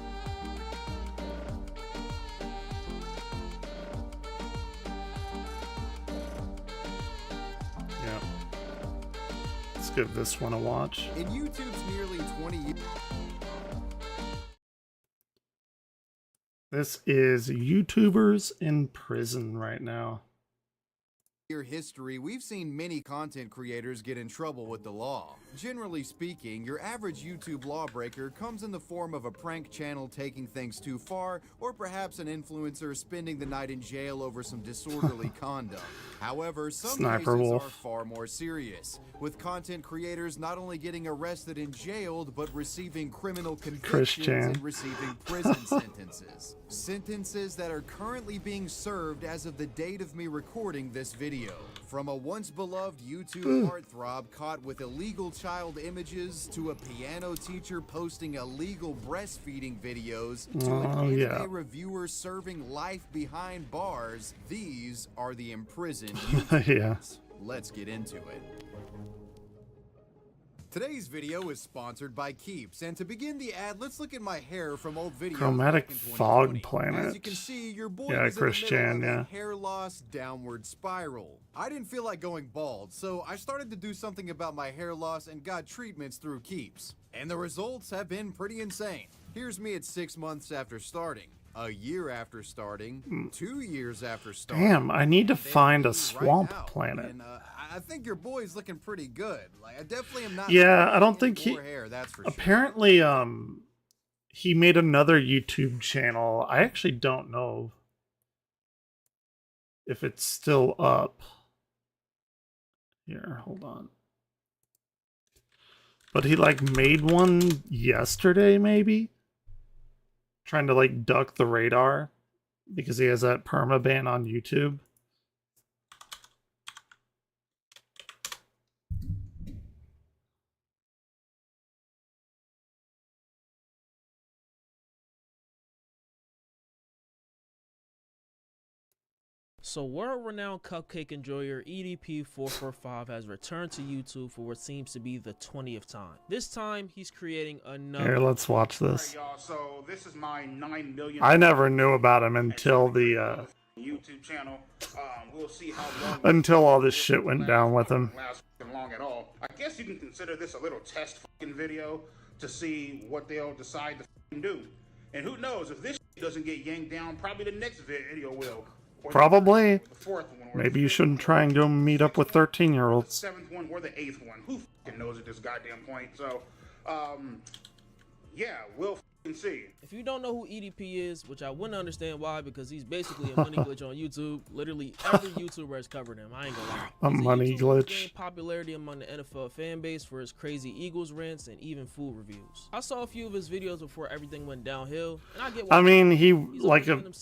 Speaker 1: Yeah. Let's give this one a watch.
Speaker 2: In YouTube's nearly 20 years.
Speaker 1: This is YouTubers in prison right now.
Speaker 2: History, we've seen many content creators get in trouble with the law. Generally speaking, your average YouTube lawbreaker comes in the form of a prank channel taking things too far, or perhaps an influencer spending the night in jail over some disorderly conduct. However, some
Speaker 1: Sniper
Speaker 2: cases
Speaker 1: Wolf.
Speaker 2: are far more serious, with content creators not only getting arrested and jailed, but receiving criminal convictions
Speaker 1: Christian.
Speaker 2: and receiving prison sentences. Sentences that are currently being served as of the date of me recording this video. From a once beloved YouTube heartthrob caught with illegal child images, to a piano teacher posting illegal breastfeeding videos, to an anime
Speaker 1: yeah.
Speaker 2: reviewer serving life behind bars, these are the imprisoned YouTubers.
Speaker 1: Yeah.
Speaker 2: Let's get into it. Today's video is sponsored by Keeps, and to begin the ad, let's look at my hair from old videos.
Speaker 1: Chromatic
Speaker 2: back in 2020.
Speaker 1: Fog Planet.
Speaker 2: As you can see, your boy
Speaker 1: Yeah,
Speaker 2: was
Speaker 1: Christian,
Speaker 2: in the middle of
Speaker 1: yeah.
Speaker 2: a hair loss downward spiral. I didn't feel like going bald, so I started to do something about my hair loss and got treatments through Keeps. And the results have been pretty insane. Here's me at 6 months after starting, a year after starting, 2 years after starting.
Speaker 1: Damn, I need to
Speaker 2: and then
Speaker 1: find
Speaker 2: me
Speaker 1: a swamp
Speaker 2: right now.
Speaker 1: planet.
Speaker 2: And I think your boy's looking pretty good. Like, I definitely am not.
Speaker 1: Yeah, I don't
Speaker 2: seeing
Speaker 1: think he.
Speaker 2: more hair, that's for sure.
Speaker 1: Apparently, he made another YouTube channel. I actually don't know if it's still up. Here, hold on. But he like made one yesterday, maybe? Trying to like duck the radar because he has that permaban on YouTube.
Speaker 5: So world-renowned cupcake enjoyer EDP445 has returned to YouTube for what seems to be the 20th time. This time, he's creating another...
Speaker 1: Here, let's watch this.
Speaker 9: Alright, y'all, so this is my 9 million...
Speaker 1: I never knew about him until the,
Speaker 9: YouTube channel. We'll see how long...
Speaker 1: until all this shit went down with him.
Speaker 9: Last long at all. I guess you can consider this a little test fucking video to see what they'll decide to fucking do. And who knows, if this doesn't get yanked down, probably the next video will.
Speaker 1: Probably.
Speaker 9: The fourth one.
Speaker 1: Maybe you shouldn't try and go meet up with 13-year-olds.
Speaker 9: The seventh one or the eighth one. Who fucking knows at this goddamn point? So, yeah, we'll fucking see.
Speaker 5: If you don't know who EDP is, which I wouldn't understand why, because he's basically a money glitch on YouTube. Literally every YouTuber has covered him. I ain't gonna lie.
Speaker 1: A money glitch.
Speaker 5: Gained popularity among the NFL fan base for his crazy Eagles rants and even food reviews. I saw a few of his videos before everything went downhill, and I get why.
Speaker 1: I mean,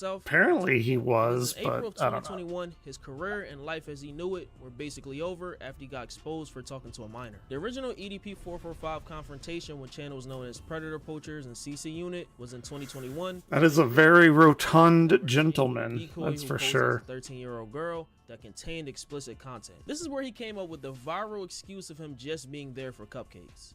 Speaker 1: apparently he was,
Speaker 5: in
Speaker 1: but
Speaker 5: April of
Speaker 1: I don't know.
Speaker 5: 2021, his career and life as he knew it were basically over after he got exposed for talking to a minor. The original EDP445 confrontation with channels known as Predator Poachers and CC Unit was in 2021.
Speaker 1: That is a very rotund gentleman, that's for sure.
Speaker 5: 13-year-old girl that contained explicit content. This is where he came up with the viral excuse of him just being there for cupcakes.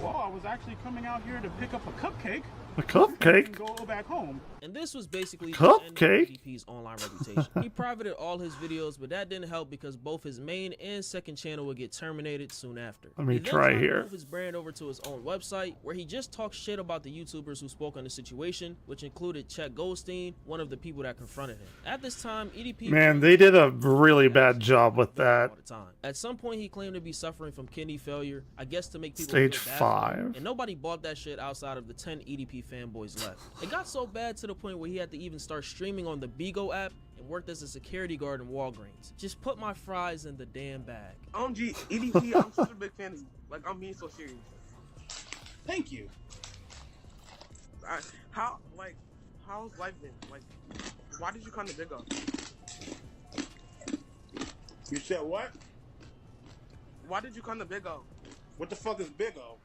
Speaker 9: Well, I was actually coming out here to pick up a cupcake.
Speaker 1: A cupcake?
Speaker 9: And go back home.
Speaker 5: And this was basically
Speaker 1: cupcake.
Speaker 5: EDP's online reputation. He privated all his videos, but that didn't help because both his main and second channel would get terminated soon after.
Speaker 1: Let me
Speaker 5: He then
Speaker 1: try
Speaker 5: tried to
Speaker 1: here.
Speaker 5: move his brand over to his own website, where he just talked shit about the YouTubers who spoke on the situation, which included Chet Goldstein, one of the people that confronted him. At this time, EDP...
Speaker 1: Man, they did a really bad job with that.
Speaker 5: At some point, he claimed to be suffering from kidney failure, I guess to make people
Speaker 1: Stage
Speaker 5: feel bad for him,
Speaker 1: 5.
Speaker 5: and nobody bought that shit outside of the 10 EDP fanboys left. It got so bad to the point where he had to even start streaming on the Bigo app and worked as a security guard in Walgreens. Just put my fries in the damn bag.
Speaker 23: OMG, EDP, I'm such a big fan of you. Like, I'm being so serious.
Speaker 9: Thank you.
Speaker 23: How's life been? Like, why did you come to Bigo?
Speaker 9: You said what?
Speaker 23: Why did you come to Bigo?
Speaker 9: What the fuck is Bigo?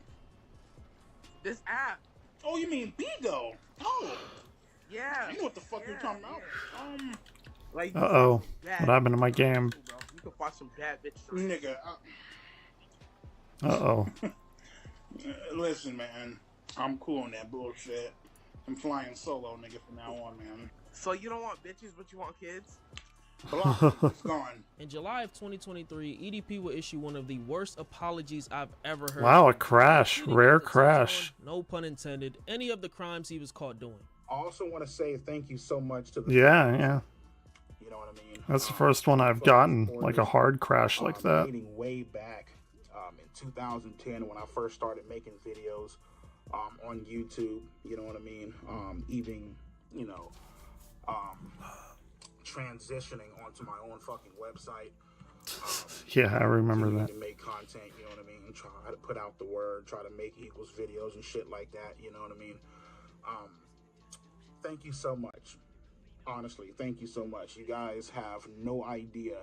Speaker 23: This app.
Speaker 9: Oh, you mean Bigo? Oh.
Speaker 23: Yeah.
Speaker 9: I know what the fuck you're talking about.
Speaker 23: Like,
Speaker 1: Uh-oh.
Speaker 23: bad.
Speaker 1: What happened to my game?
Speaker 23: You can watch some bad bitches.
Speaker 9: Nigga.
Speaker 1: Uh-oh.
Speaker 9: Listen, man. I'm cool on that bullshit. I'm flying solo, nigga, from now on, man.
Speaker 23: So you don't want bitches, but you want kids?
Speaker 9: It's gone.
Speaker 5: In July of 2023, EDP will issue one of the worst apologies I've ever heard.
Speaker 1: Wow, a crash. Rare crash.
Speaker 5: No pun intended. Any of the crimes he was caught doing.
Speaker 9: I also want to say thank you so much to the
Speaker 1: Yeah.
Speaker 9: You know what I mean?
Speaker 1: That's the first one I've gotten, like a hard crash like that.
Speaker 9: Dating way back in 2010 when I first started making videos on YouTube, you know what I mean? Even, you know, transitioning onto my own fucking website.
Speaker 1: Yeah, I remember that.
Speaker 9: To make content, you know what I mean? And try to put out the word, try to make equals videos and shit like that, you know what I mean? Thank you so much. Honestly, thank you so much. You guys have no idea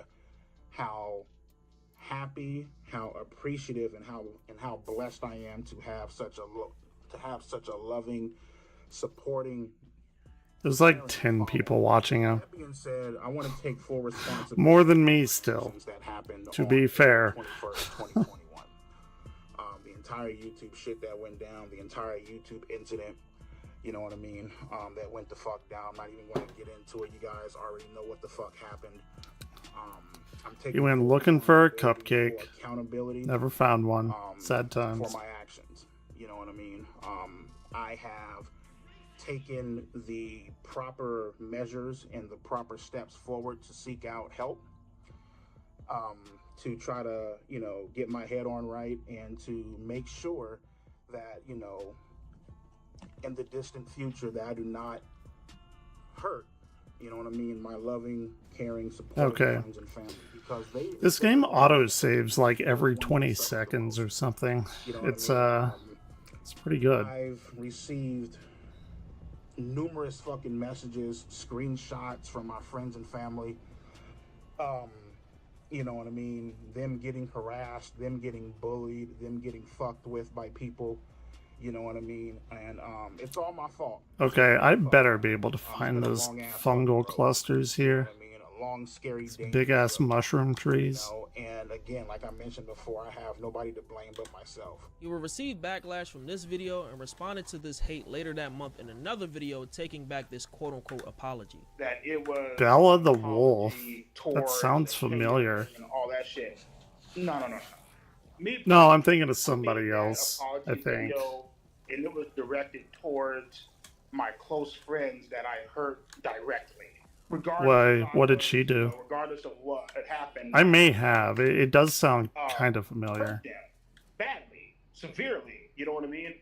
Speaker 9: how happy, how appreciative, and how blessed I am to have such a loving, supporting.
Speaker 1: There's like 10 people watching him.
Speaker 9: That being said, I want to take full responsibility.
Speaker 1: More than me still,
Speaker 9: that happened
Speaker 1: to be fair.
Speaker 9: 21st, 2021. The entire YouTube shit that went down, the entire YouTube incident, you know what I mean, that went the fuck down. I'm not even going to get into it. You guys already know what the fuck happened. I'm taking
Speaker 1: He went looking for a cupcake.
Speaker 9: Accountability.
Speaker 1: Never found one. Sad times.
Speaker 9: For my actions, you know what I mean. I have taken the proper measures and the proper steps forward to seek out help, to try to, you know, get my head on right and to make sure that, you know, in the distant future that I do not hurt, you know what I mean, my loving, caring, supportive friends and family. Because
Speaker 1: This game auto-saves like every 20 seconds or something. It's pretty good.
Speaker 9: I've received numerous fucking messages, screenshots from my friends and family. You know what I mean? Them getting harassed, them getting bullied, them getting fucked with by people. You know what I mean? And it's all my fault.
Speaker 1: Okay, I better be able to find those fungal clusters here.
Speaker 9: A long, scary,
Speaker 1: Big ass mushroom trees.
Speaker 9: And again, like I mentioned before, I have nobody to blame but myself.
Speaker 5: He will receive backlash from this video and responded to this hate later that month in another video taking back this quote-unquote apology.
Speaker 9: That it was
Speaker 1: Bella the Wolf. That sounds familiar.
Speaker 9: and all that shit. No.
Speaker 1: No, I'm thinking of somebody else, I think.
Speaker 9: Video, and it was directed towards my close friends that I hurt directly.
Speaker 1: Why? What did she do?
Speaker 9: Regardless of what had happened.
Speaker 1: I may have. It does sound kind of familiar.
Speaker 9: Hurt them badly, severely. You know what I mean?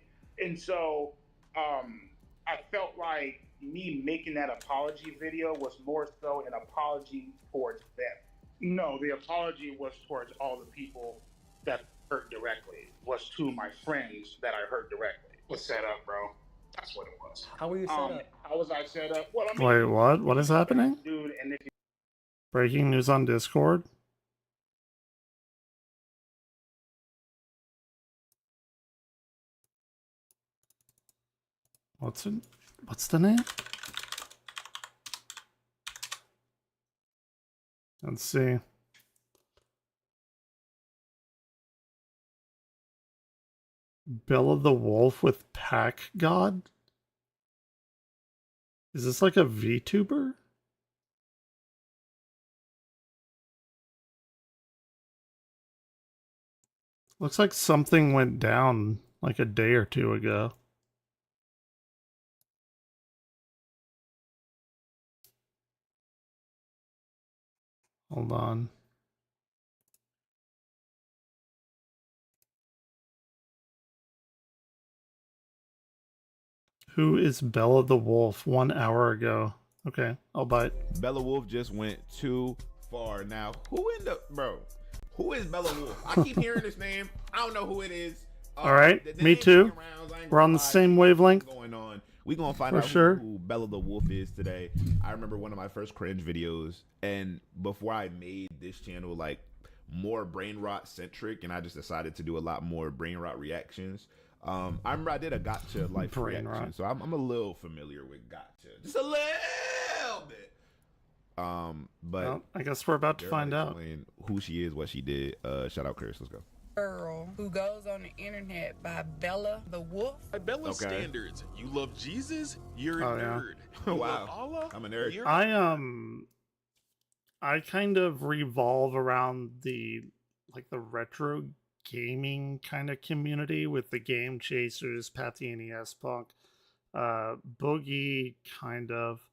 Speaker 9: And so, I felt like me making that apology video was more so an apology towards them. No, the apology was towards all the people that hurt directly. Was to my friends that I hurt directly. Was set up, bro. That's what it was.
Speaker 22: How were you set up?
Speaker 9: How was I set up? Well, I mean,
Speaker 1: Wait, what? What is happening?
Speaker 9: dude, and if you
Speaker 1: Breaking news on Discord? What's the name? Let's see. Bella the Wolf with Pack God? Is this like a VTuber? Looks like something went down like a day or two ago. Hold on. Who is Bella the Wolf? 1 hour ago. Okay, I'll bite.
Speaker 8: Bella Wolf just went too far. Now, who in the... Bro, who is Bella Wolf? I keep hearing this name. I don't know who it is.
Speaker 1: Alright, me too. We're on the same wavelength.
Speaker 8: Going on. We gonna find
Speaker 1: For
Speaker 8: out
Speaker 1: sure.
Speaker 8: who Bella the Wolf is today. I remember one of my first cringe videos, and before I made this channel like more brain rot centric, and I just decided to do a lot more brain rot reactions. I remember I did a gotcha life
Speaker 1: Brain
Speaker 8: reaction,
Speaker 1: rot.
Speaker 8: so I'm a little familiar with gotcha, just a little bit. But
Speaker 1: Well, I guess we're about to
Speaker 8: they're
Speaker 1: find
Speaker 8: gonna
Speaker 1: out.
Speaker 8: explain who she is, what she did. Shout out Chris. Let's go.
Speaker 11: Girl who goes on the internet by Bella the Wolf.
Speaker 12: By Bella's
Speaker 8: Okay.
Speaker 12: standards, you love Jesus, you're a
Speaker 1: Oh, yeah.
Speaker 12: nerd. You
Speaker 8: Wow.
Speaker 12: love Allah,
Speaker 8: I'm a nerd.
Speaker 12: you're
Speaker 1: I kind of revolve around the retro gaming kind of community with the Game Chasers, Patty and ES Punk, Boogie kind of,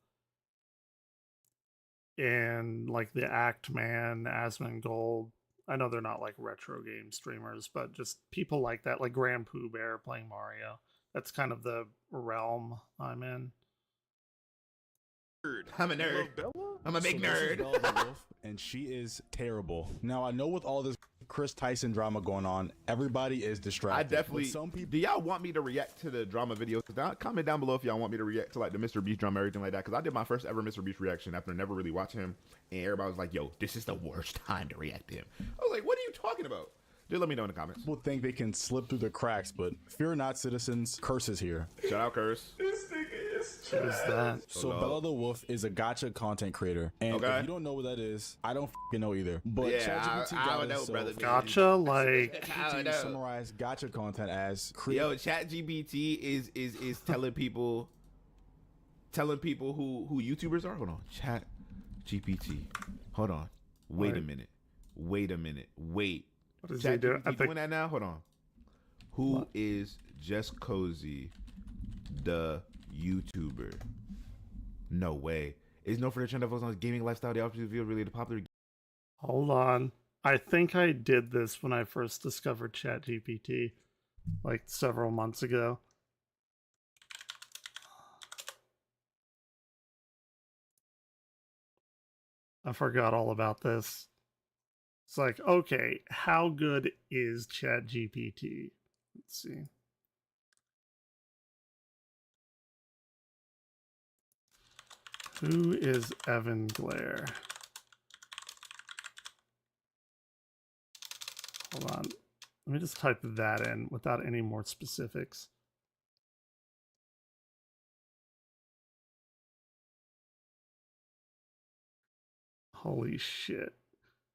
Speaker 1: and like the Act Man, Asmongold. I know they're not like retro game streamers, but just people like that, like Grand Pooh Bear playing Mario. That's kind of the realm I'm in.
Speaker 8: I'm a nerd. I'm a big
Speaker 24: This is
Speaker 8: nerd.
Speaker 24: Bella the Wolf, and she is terrible. Now I know with all this Chris Tyson drama going on, everybody is distracted.
Speaker 8: I definitely.
Speaker 24: But some people.
Speaker 8: Do y'all want me to react to the drama videos? Comment down below if y'all want me to react to like the Mr. Beast drama, everything like that. Because I did my first ever Mr. Beast reaction after never really watching him, and everybody was like, "Yo, this is the worst time to react to him." I was like, "What are you talking about?" Just let me know in the comments.
Speaker 24: People think they can slip through the cracks, but fear not, citizens. Curse is here.
Speaker 8: Shout out Curse.
Speaker 24: This nigga is
Speaker 1: What is that?
Speaker 24: So Bella the Wolf is a gotcha content creator, and
Speaker 8: Okay.
Speaker 24: if you don't know what that is, I don't know either. But
Speaker 8: Yeah,
Speaker 24: ChatGPT
Speaker 8: I
Speaker 24: got
Speaker 8: don't
Speaker 24: it,
Speaker 8: know,
Speaker 24: so
Speaker 8: brother.
Speaker 1: Gotcha, like
Speaker 8: I don't
Speaker 24: ChatGPT
Speaker 8: know.
Speaker 24: summarize gotcha content as
Speaker 8: Yo, ChatGPT is telling people who YouTubers are. Hold on, ChatGPT. Hold on. Wait a minute. Wait.
Speaker 1: What is he doing? I
Speaker 8: ChatGPT
Speaker 1: think
Speaker 8: doing that now? Hold on. Who is Just Cozy, the YouTuber? No way. Is no for the trend that focuses on gaming lifestyle. The opportunity feel really popular.
Speaker 1: hold on. I think I did this when I first discovered ChatGPT, like several months ago. I forgot all about this. It's like, okay, how good is ChatGPT? Let's see. Who is Evan Glare? Hold on. Let me just type that in without any more specifics. Holy shit.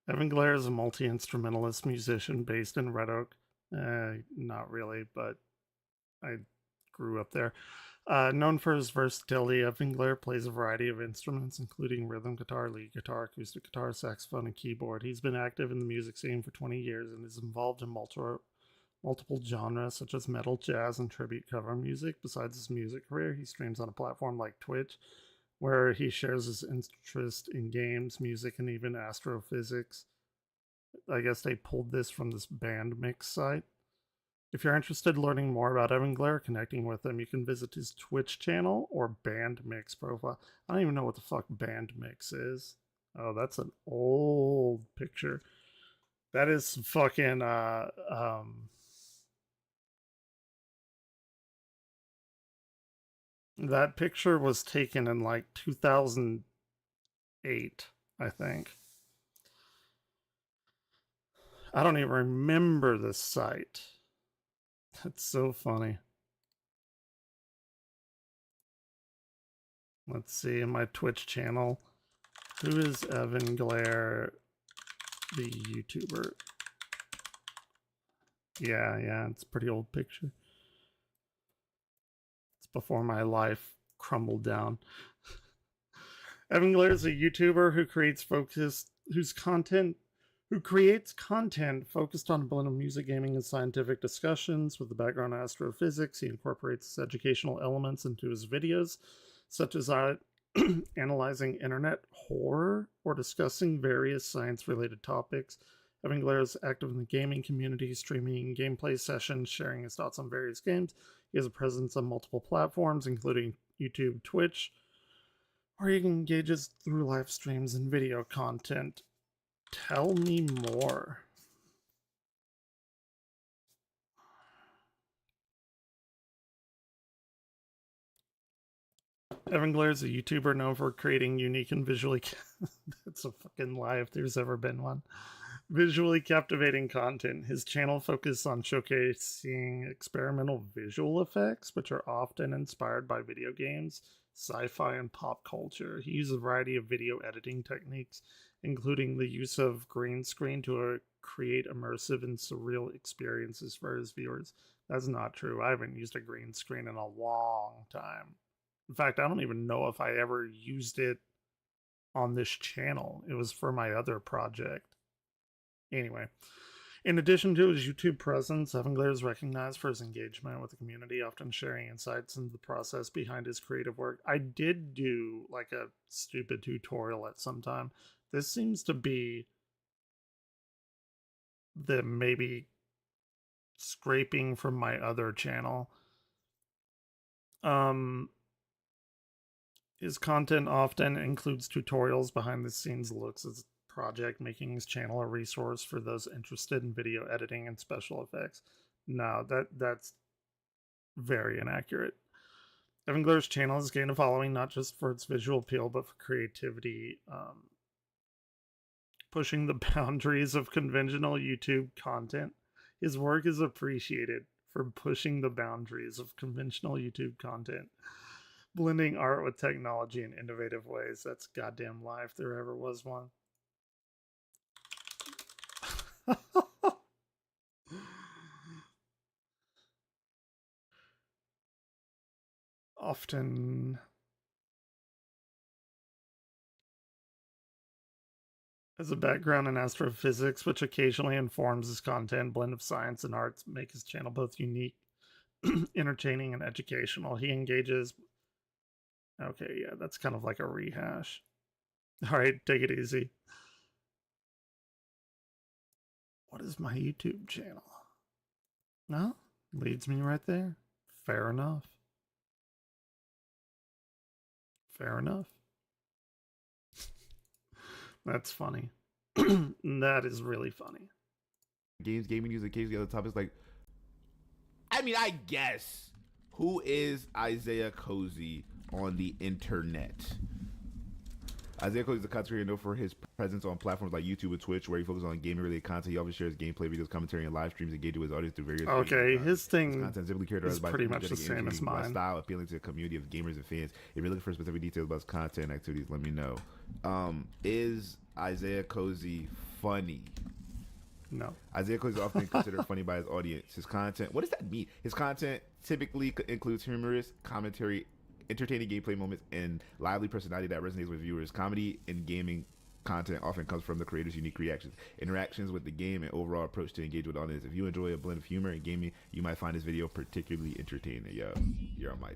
Speaker 1: Evan Glare is a multi-instrumentalist musician based in Red Oak. Not really, but I grew up there. Known for his versatility, Evan Glare plays a variety of instruments, including rhythm guitar, lead guitar, acoustic guitar, saxophone, and keyboard. He's been active in the music scene for 20 years and is involved in multiple genres such as metal, jazz, and tribute cover music. Besides his music career, he streams on a platform like Twitch, where he shares his interest in games, music, and even astrophysics. I guess they pulled this from this band mix site. If you're interested in learning more about Evan Glare, connecting with him, you can visit his Twitch channel or Band Mix profile. I don't even know what the fuck Band Mix is. Oh, that's an old picture. That is fucking that picture was taken in like 2008, I think. I don't even remember this site. That's so funny. Let's see, in my Twitch channel, who is Evan Glare, the YouTuber? Yeah, it's a pretty old picture. It's before my life crumbled down. Evan Glare is a YouTuber who creates content focused on a blend of music, gaming, and scientific discussions. With a background in astrophysics, he incorporates educational elements into his videos, such as analyzing internet horror or discussing various science-related topics. Evan Glare is active in the gaming community, streaming gameplay sessions, sharing his thoughts on various games. He has a presence on multiple platforms, including YouTube, Twitch, where he engages through live streams and video content. Tell me more. Evan Glare is a YouTuber known for creating unique and visually... That's a fucking lie if there's ever been one. Visually captivating content. His channel focuses on showcasing experimental visual effects, which are often inspired by video games, sci-fi, and pop culture. He uses a variety of video editing techniques, including the use of green screen to create immersive and surreal experiences for his viewers. That's not true. I haven't used a green screen in a long time. In fact, I don't even know if I ever used it on this channel. It was for my other project. Anyway, in addition to his YouTube presence, Evan Glare is recognized for his engagement with the community, often sharing insights into the process behind his creative work. I did do like a stupid tutorial at some time. This seems to be the maybe scraping from my other channel. His content often includes tutorials, behind the scenes looks at the project, making his channel a resource for those interested in video editing and special effects. No, that's very inaccurate. Evan Glare's channel has gained a following not just for its visual appeal, but for creativity, pushing the boundaries of conventional YouTube content. His work is appreciated for pushing the boundaries of conventional YouTube content, blending art with technology in innovative ways. That's goddamn lie if there ever was one. Often has a background in astrophysics, which occasionally informs his content. Blend of science and arts make his channel both unique, entertaining, and educational. He engages... Okay, yeah, that's kind of like a rehash. All right, take it easy. What is my YouTube channel? No, leads me right there. Fair enough. Fair enough. That's funny. That is really funny.
Speaker 8: Games, gaming news, occasionally other topics like... I mean, I guess. Who is Isaiah Cozy on the internet? Isaiah Cozy is a content creator known for his presence on platforms like YouTube and Twitch, where he focuses on gaming-related content. He often shares gameplay videos, commentary, and live streams, engaging with his audience through various.
Speaker 1: Okay, his thing
Speaker 8: content simply characterized
Speaker 1: is
Speaker 8: by
Speaker 1: pretty much the same as mine.
Speaker 8: style, appealing to a community of gamers and fans. If you're looking for specific details about his content and activities, let me know. Is Isaiah Cozy funny?
Speaker 1: No.
Speaker 8: Isaiah Cozy is often considered funny by his audience. His content, what does that mean? His content typically includes humorous commentary, entertaining gameplay moments, and lively personality that resonates with viewers. Comedy and gaming content often comes from the creator's unique interactions with the game, and overall approach to engage with audience. If you enjoy a blend of humor and gaming, you might find this video particularly entertaining. Yo, you're on my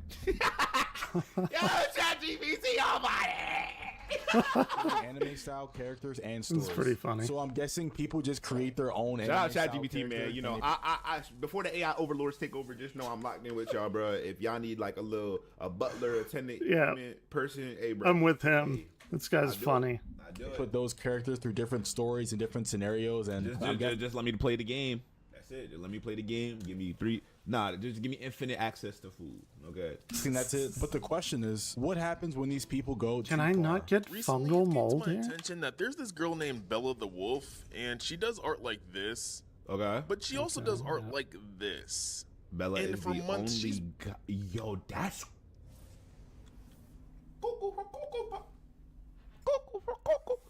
Speaker 8: yo, ChatGPT on my
Speaker 24: anime style characters and stories.
Speaker 1: It's pretty funny.
Speaker 24: So I'm guessing people just create their own.
Speaker 8: Shout out ChatGPT, man. You know, I before the AI overlords take over, just know I'm locked in with y'all, bro. If y'all need like a butler, attendant, person, hey, bro.
Speaker 1: I'm with him. This guy's funny.
Speaker 24: Put those characters through different stories and different scenarios, and
Speaker 8: just let me play the game. That's it. Just let me play the game. Give me just give me infinite access to food. Okay.
Speaker 24: I think that's it. But the question is, what happens when these people go?
Speaker 1: Can I not get fungal mold
Speaker 12: my
Speaker 1: here?
Speaker 12: attention that there's this girl named Bella the Wolf, and she does art like this.
Speaker 8: Okay.
Speaker 12: But she also does art like this.
Speaker 8: Bella
Speaker 12: and
Speaker 8: is
Speaker 12: for
Speaker 8: the
Speaker 12: months,
Speaker 8: only yo, that's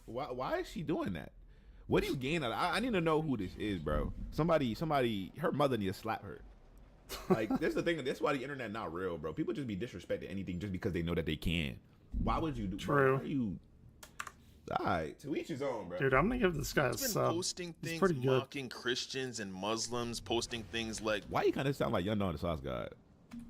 Speaker 8: why is she doing that? What do you gain out of I need to know who this is, bro. Somebody, her mother need to slap her. Like, that's the thing. That's why the internet not real, bro. People just be disrespecting anything just because they know that they can. Why would you do?
Speaker 1: True.
Speaker 8: Why are you? All right, to each his own, bro.
Speaker 1: Dude, I'm gonna give this guy a
Speaker 12: He's been
Speaker 1: sub.
Speaker 12: posting
Speaker 1: He's
Speaker 12: things,
Speaker 1: pretty good.
Speaker 12: mocking Christians and Muslims, posting things like,
Speaker 8: Why you kind of sound like Young Don the Sauce God?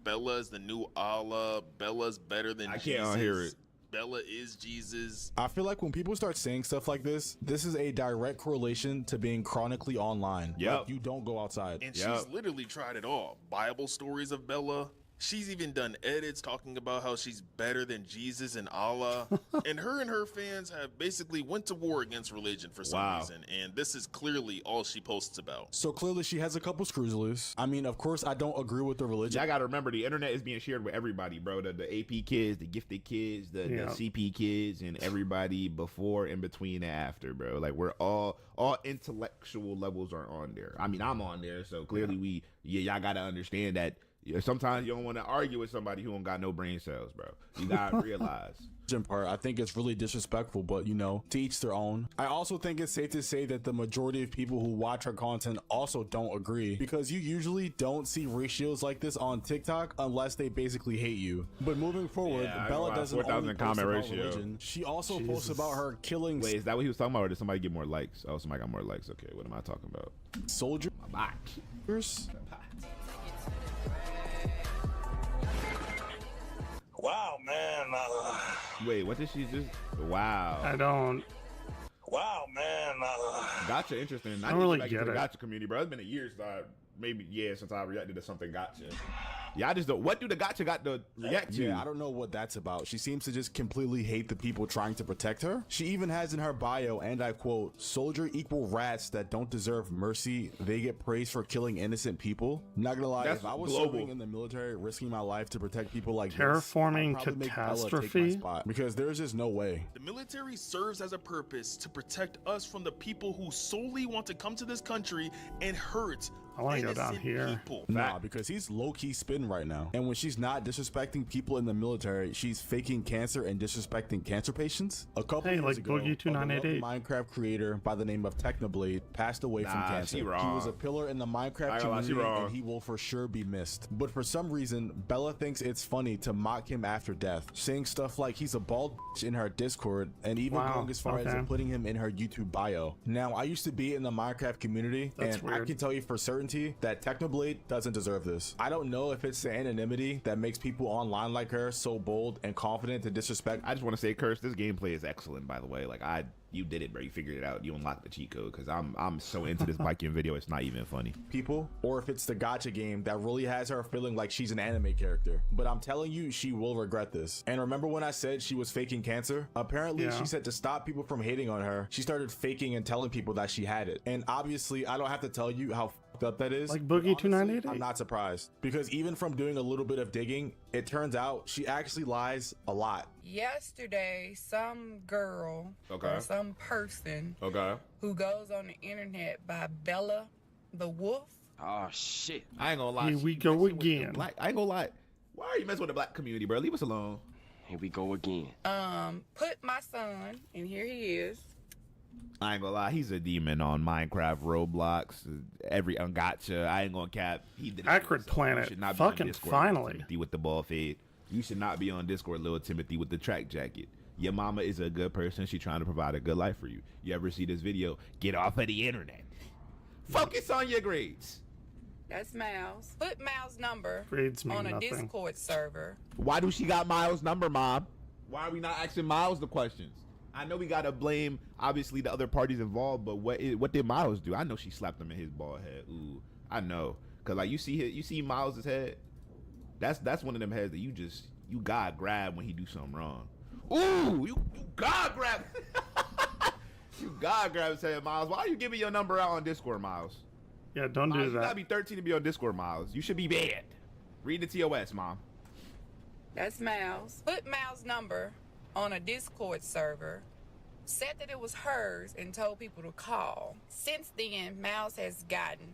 Speaker 12: Bella's the new Allah. Bella's better than Jesus.
Speaker 8: I can't hear it.
Speaker 12: Bella is Jesus.
Speaker 24: I feel like when people start saying stuff like this is a direct correlation to being chronically online.
Speaker 8: Yep.
Speaker 24: Like, you don't go outside.
Speaker 12: And she's literally tried it all. Bible stories of Bella. She's even done edits talking about how she's better than Jesus and Allah. And her fans have basically went to war against religion for some reason. And this is clearly all she posts about.
Speaker 24: So clearly she has a couple screws loose. I mean, of course, I don't agree with the religion.
Speaker 8: I gotta remember, the internet is being shared with everybody, bro. The AP kids, the gifted kids, the CP kids, and everybody before, in between, and after, bro. Like, we're all intellectual levels are on there. I mean, I'm on there, so clearly y'all gotta understand that. Sometimes you don't want to argue with somebody who don't got no brain cells, bro. You gotta realize.
Speaker 24: Part, I think it's really disrespectful, but you know, to each their own. I also think it's safe to say that the majority of people who watch her content also don't agree, because you usually don't see ratios like this on TikTok unless they basically hate you. But moving forward, Bella doesn't only post about religion. She also posts about her killing.
Speaker 8: Wait, is that what he was talking about, or did somebody get more likes? Oh, somebody got more likes. Okay, what am I talking about?
Speaker 24: Soldiers.
Speaker 17: Wow, man.
Speaker 8: Wait, what did she just? Wow.
Speaker 1: I don't.
Speaker 17: Wow, man.
Speaker 8: Gotcha, interesting.
Speaker 1: I don't really
Speaker 8: get
Speaker 1: get
Speaker 8: the
Speaker 1: it.
Speaker 8: Gotcha community, bro. It's been a year since I reacted to something gotcha. Yeah, I just don't. What do the gotcha got to react to?
Speaker 24: Yeah, I don't know what that's about. She seems to just completely hate the people trying to protect her. She even has in her bio, and I quote, "Soldier equal rats that don't deserve mercy. They get praised for killing innocent people." Not gonna lie,
Speaker 8: That's
Speaker 24: if I was
Speaker 8: global.
Speaker 24: serving in the military, risking my life to protect people like
Speaker 1: Terraforming
Speaker 24: this, I'd probably make Bella take my
Speaker 1: catastrophe?
Speaker 24: spot, because there's just no way.
Speaker 12: The military serves as a purpose to protect us from the people who solely want to come to this country and hurt
Speaker 1: I want to go down
Speaker 12: innocent
Speaker 1: here.
Speaker 12: people.
Speaker 24: Nah, because he's low-key spitting right now. And when she's not disrespecting people in the military, she's faking cancer and disrespecting cancer patients. A couple years
Speaker 1: like
Speaker 24: ago,
Speaker 1: Boogie
Speaker 24: a
Speaker 1: 2988.
Speaker 24: beloved Minecraft creator by the name of Technoblade passed away from cancer.
Speaker 8: she wrong.
Speaker 24: He was a pillar in the Minecraft
Speaker 8: I ain't gonna lie, she
Speaker 24: community,
Speaker 8: wrong.
Speaker 24: and he will for sure be missed. But for some reason, Bella thinks it's funny to mock him after death, saying stuff like he's a bald bitch in her Discord, and even going as far as putting him in her YouTube bio. Now, I used to be in the Minecraft community,
Speaker 1: That's
Speaker 24: and
Speaker 1: weird.
Speaker 24: I can tell you for certainty that Technoblade doesn't deserve this. I don't know if it's the anonymity that makes people online like her so bold and confident to disrespect.
Speaker 8: I just want to say, Curse, this gameplay is excellent, by the way. Like, you did it, bro. You figured it out. You unlocked the cheat code, because I'm so into this biking video, it's not even funny.
Speaker 24: People, or if it's the gacha game that really has her feeling like she's an anime character. But I'm telling you, she will regret this. And remember when I said she was faking cancer? Apparently, she said to stop people from hating on her, she started faking and telling people that she had it. And obviously, I don't have to tell you how fucked up that is.
Speaker 1: Like Boogie 298?
Speaker 24: I'm not surprised, because even from doing a little bit of digging, it turns out she actually lies a lot.
Speaker 11: Yesterday, some girl
Speaker 8: Okay.
Speaker 11: or some person
Speaker 8: Okay.
Speaker 11: who goes on the internet by Bella the Wolf.
Speaker 13: Oh shit!
Speaker 8: I ain't gonna lie.
Speaker 1: Here we
Speaker 8: she
Speaker 1: go
Speaker 8: messing with the
Speaker 1: again.
Speaker 8: Black, I ain't gonna lie. Why are you messing with the black community, bro? Leave us alone.
Speaker 13: Here we go again.
Speaker 11: Put my son, and here he is.
Speaker 8: I ain't gonna lie. He's a demon on Minecraft, Roblox, every Ungacha. I ain't gonna cap. He did it
Speaker 1: Acrid
Speaker 8: himself.
Speaker 1: Planet.
Speaker 8: You should not be on
Speaker 1: Fucking
Speaker 8: Discord,
Speaker 1: finally.
Speaker 8: Little Timothy with the ball fade. You should not be on Discord, little Timothy with the track jacket. Your mama is a good person. She's trying to provide a good life for you. You ever see this video? Get off of the internet. Focus on your grades.
Speaker 11: That's Miles. Put Miles' number
Speaker 1: Grades mean
Speaker 11: on a
Speaker 1: nothing.
Speaker 11: Discord server.
Speaker 8: Why do she got Miles' number, Mom? Why are we not asking Miles the questions? I know we gotta blame obviously the other parties involved, but what did Miles do? I know she slapped him in his bald head. Ooh, I know, cause like you see Miles' head. That's one of them heads that you God grab when he do something wrong. Ooh, you God grab. You God grab his head, Miles. Why are you giving your number out on Discord, Miles?
Speaker 1: Yeah, don't
Speaker 8: Miles,
Speaker 1: do
Speaker 8: you gotta
Speaker 1: that.
Speaker 8: be 13 to be on Discord, Miles. You should be banned. Read the TOS, Mom.
Speaker 11: That's Miles. Put Miles' number on a Discord server. Said that it was hers and told people to call. Since then, Miles has gotten.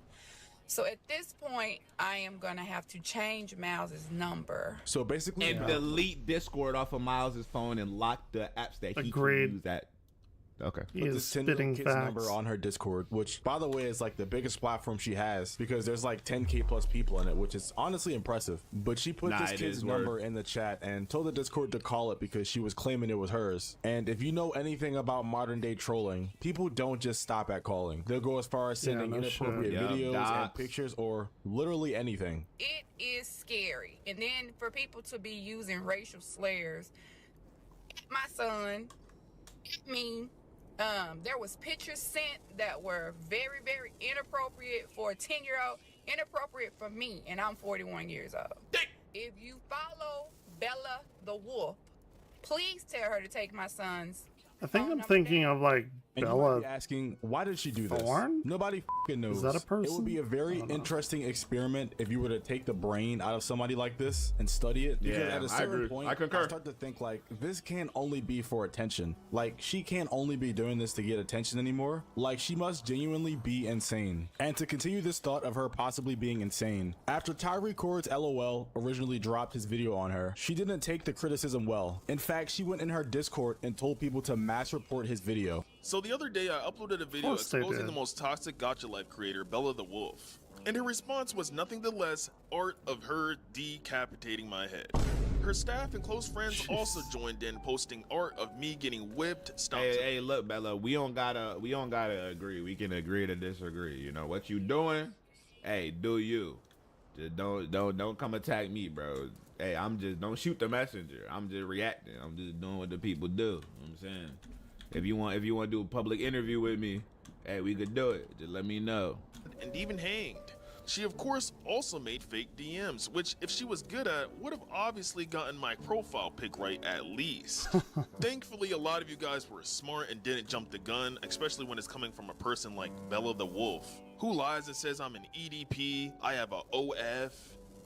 Speaker 11: So at this point, I am gonna have to change Miles' number.
Speaker 24: So basically,
Speaker 8: And delete Discord off of Miles' phone and lock the apps that he
Speaker 1: Agreed.
Speaker 8: can use that. Okay.
Speaker 1: He
Speaker 24: put
Speaker 1: is
Speaker 24: this 10 little
Speaker 1: spitting
Speaker 24: kid's number
Speaker 1: facts.
Speaker 24: on her Discord, which by the way is like the biggest platform she has because there's like 10K plus people in it, which is honestly impressive. But she put this
Speaker 8: it
Speaker 24: kid's
Speaker 8: is
Speaker 24: number
Speaker 8: word.
Speaker 24: in the chat and told the Discord to call it because she was claiming it was hers. And if you know anything about modern day trolling, people don't just stop at calling. They'll go as far as sending
Speaker 1: no shit.
Speaker 24: inappropriate
Speaker 8: Yeah,
Speaker 24: videos and
Speaker 8: docs.
Speaker 24: pictures or literally anything.
Speaker 11: It is scary. And then for people to be using racial slurs, my son, me, there was pictures sent that were very, very inappropriate for a 10-year-old, inappropriate for me, and I'm 41 years old. If you follow Bella the Wolf, please tell her to take my son's.
Speaker 1: I think I'm thinking of like
Speaker 24: And you might
Speaker 1: Bella.
Speaker 24: be asking, why did she do this?
Speaker 1: Thorne?
Speaker 24: Nobody fucking knows.
Speaker 1: Is that a
Speaker 24: It
Speaker 1: person?
Speaker 24: would be a very interesting experiment if you were to take the brain out of somebody like this and study it. Because
Speaker 8: Yeah,
Speaker 24: at a
Speaker 8: I
Speaker 24: certain
Speaker 8: agree.
Speaker 24: point,
Speaker 8: I concur.
Speaker 24: start to think like, this can't only be for attention. Like, she can't only be doing this to get attention anymore. Like, she must genuinely be insane. And to continue this thought of her possibly being insane, after Ty Records LOL originally dropped his video on her, she didn't take the criticism well. In fact, she went in her Discord and told people to mass report his video.
Speaker 12: So the other day, I uploaded a video
Speaker 1: course they
Speaker 12: exposing
Speaker 1: did.
Speaker 12: the most toxic gacha life creator, Bella the Wolf. And her response was nothing the less art of her decapitating my head. Her staff and close friends also joined in, posting art of me getting whipped, stomped.
Speaker 8: Hey, look, Bella, we don't gotta agree. We can agree to disagree. You know what you doing? Hey, do you? Just don't come attack me, bro. Hey, don't shoot the messenger. I'm just reacting. I'm just doing what the people do. You know what I'm saying? If you want to do a public interview with me, hey, we could do it. Just let me know.
Speaker 12: And even hanged. She of course also made fake DMs, which if she was good at, would have obviously gotten my profile pic right at least. Thankfully, a lot of you guys were smart and didn't jump the gun, especially when it's coming from a person like Bella the Wolf, who lies and says I'm an EDP, I have a OF,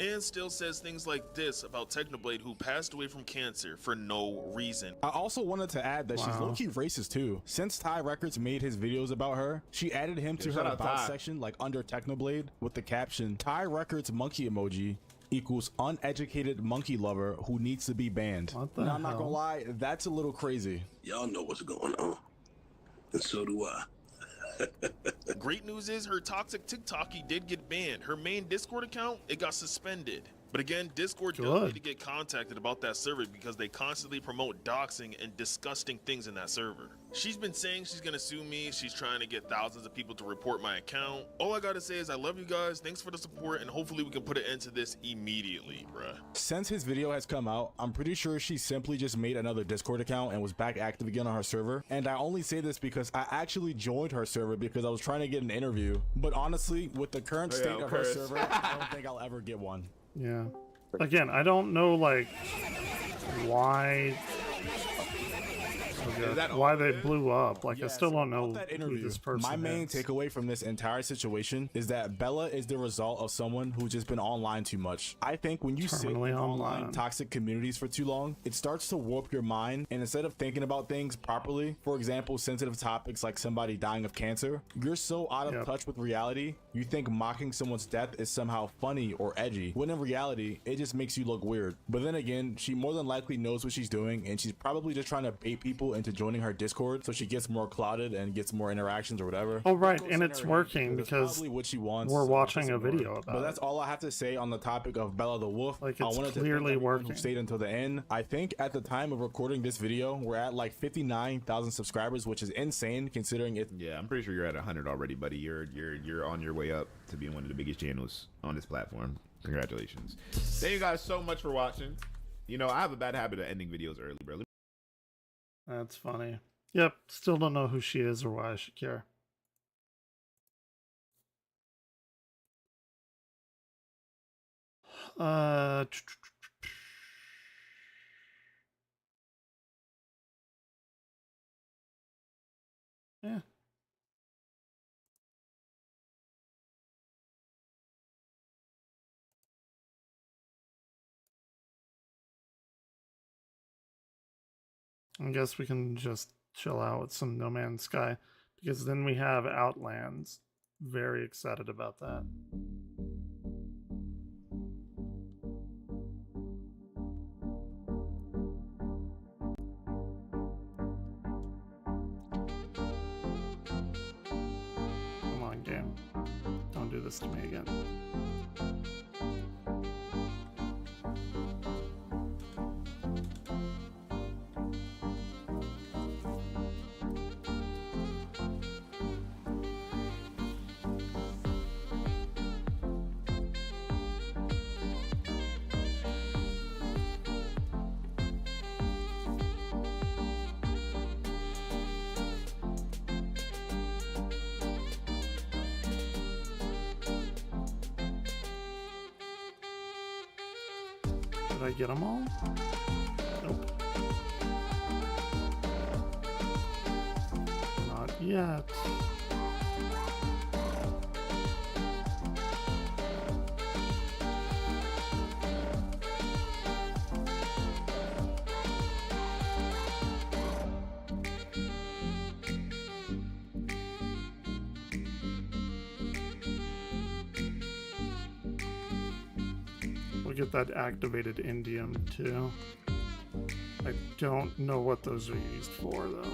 Speaker 12: and still says things like this about Technoblade, who passed away from cancer for no reason.
Speaker 24: I also wanted to add that she's
Speaker 1: Wow.
Speaker 24: low-key racist too. Since Ty Records made his videos about her, she added him to her
Speaker 8: shout out
Speaker 24: about
Speaker 8: Ty.
Speaker 24: section like under Technoblade with the caption, Ty Records monkey emoji equals uneducated monkey lover who needs to be banned.
Speaker 1: What the
Speaker 24: Now, I'm not gonna
Speaker 1: hell?
Speaker 24: lie, that's a little crazy.
Speaker 14: Y'all know what's going on, and so do I.
Speaker 12: Great news is her toxic TikToky did get banned. Her main Discord account, it got suspended. But again, Discord does
Speaker 1: Good.
Speaker 12: need to get contacted about that server because they constantly promote doxing and disgusting things in that server. She's been saying she's gonna sue me. She's trying to get thousands of people to report my account. All I gotta say is I love you guys. Thanks for the support, and hopefully we can put an end to this immediately, bruh.
Speaker 24: Since his video has come out, I'm pretty sure she simply just made another Discord account and was back active again on her server. And I only say this because I actually joined her server because I was trying to get an interview. But honestly, with the current state of her
Speaker 8: Chris.
Speaker 24: server, I don't think I'll ever get one.
Speaker 1: Yeah. Again, I don't know like why idea
Speaker 24: that
Speaker 1: why
Speaker 24: all
Speaker 1: they
Speaker 24: it is?
Speaker 1: blew up. Like, I
Speaker 24: Yeah,
Speaker 1: still
Speaker 24: so
Speaker 1: don't know
Speaker 24: about that
Speaker 1: who
Speaker 24: interview,
Speaker 1: this person
Speaker 24: my main
Speaker 1: is.
Speaker 24: takeaway from this entire situation is that Bella is the result of someone who's just been online too much. I think when you sit in
Speaker 1: Terminally
Speaker 24: online
Speaker 1: online.
Speaker 24: toxic communities for too long, it starts to warp your mind, and instead of thinking about things properly, for example, sensitive topics like somebody dying of cancer, you're so out of touch with reality, you think mocking someone's death is somehow funny or edgy, when in reality, it just makes you look weird. But then again, she more than likely knows what she's doing, and she's probably just trying to bait people into joining her Discord so she gets more clouded and gets more interactions or whatever.
Speaker 1: Oh, right, and it's working
Speaker 24: That's
Speaker 1: because
Speaker 24: probably what she wants,
Speaker 1: we're
Speaker 24: so
Speaker 1: watching
Speaker 24: just
Speaker 1: a
Speaker 24: ignore
Speaker 1: video
Speaker 24: it.
Speaker 1: about
Speaker 24: But
Speaker 1: it.
Speaker 24: that's all I have to say on the topic of Bella the Wolf.
Speaker 1: Like,
Speaker 24: I
Speaker 1: it's
Speaker 24: wanted
Speaker 1: clearly
Speaker 24: to thank everyone
Speaker 1: working.
Speaker 24: who stayed until the end. I think at the time of recording this video, we're at like 59,000 subscribers, which is insane considering it.
Speaker 8: Yeah, I'm pretty sure you're at 100 already, buddy. You're on your way up to being one of the biggest channels on this platform. Congratulations. Thank you guys so much for watching. You know, I have a bad habit of ending videos early, bro.
Speaker 1: That's funny. Yep, still don't know who she is or why I should care. Uh, yeah. I guess we can just chill out with some No Man's Sky, because then we have Outlands. Very excited about that. Come on, game. Don't do this to me again. Did I get them all? Nope. Not yet. We'll get that activated indium too. I don't know what those are used for though.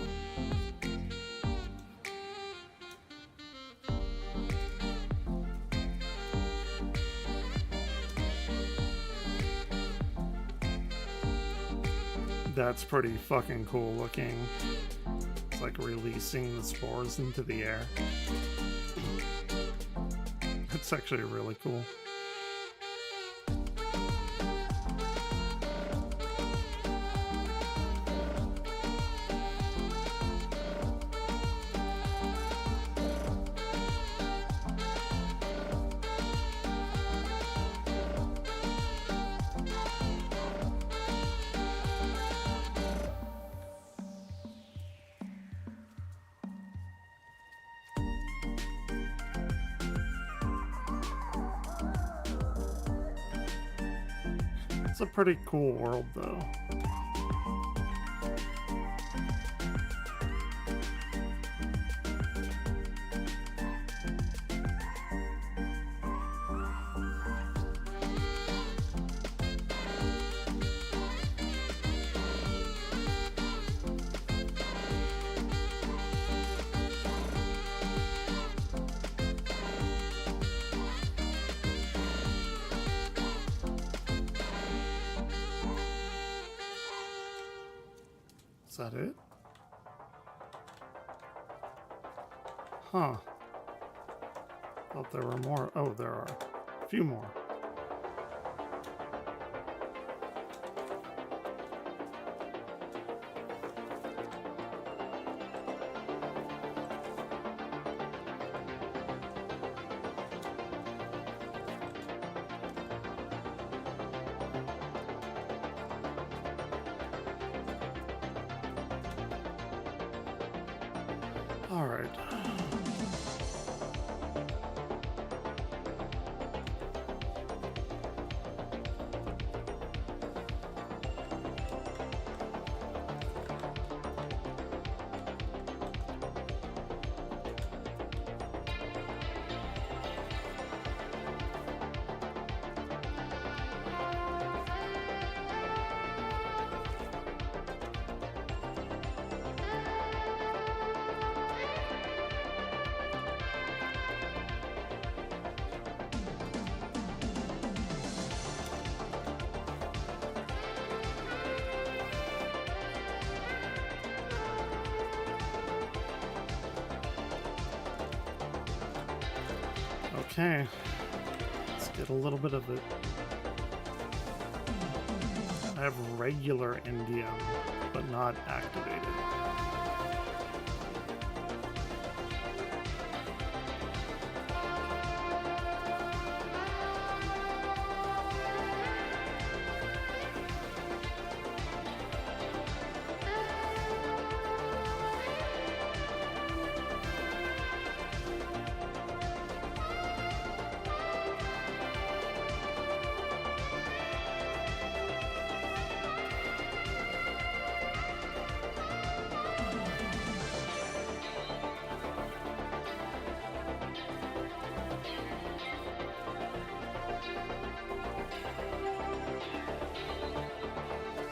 Speaker 1: That's pretty fucking cool looking. It's like releasing the spores into the air. That's actually really cool. It's a pretty cool world, though. Is that it? Huh. Thought there were more. Oh, there are a few more. All right. Okay, let's get a little bit of it. I have regular Indium, but not activated.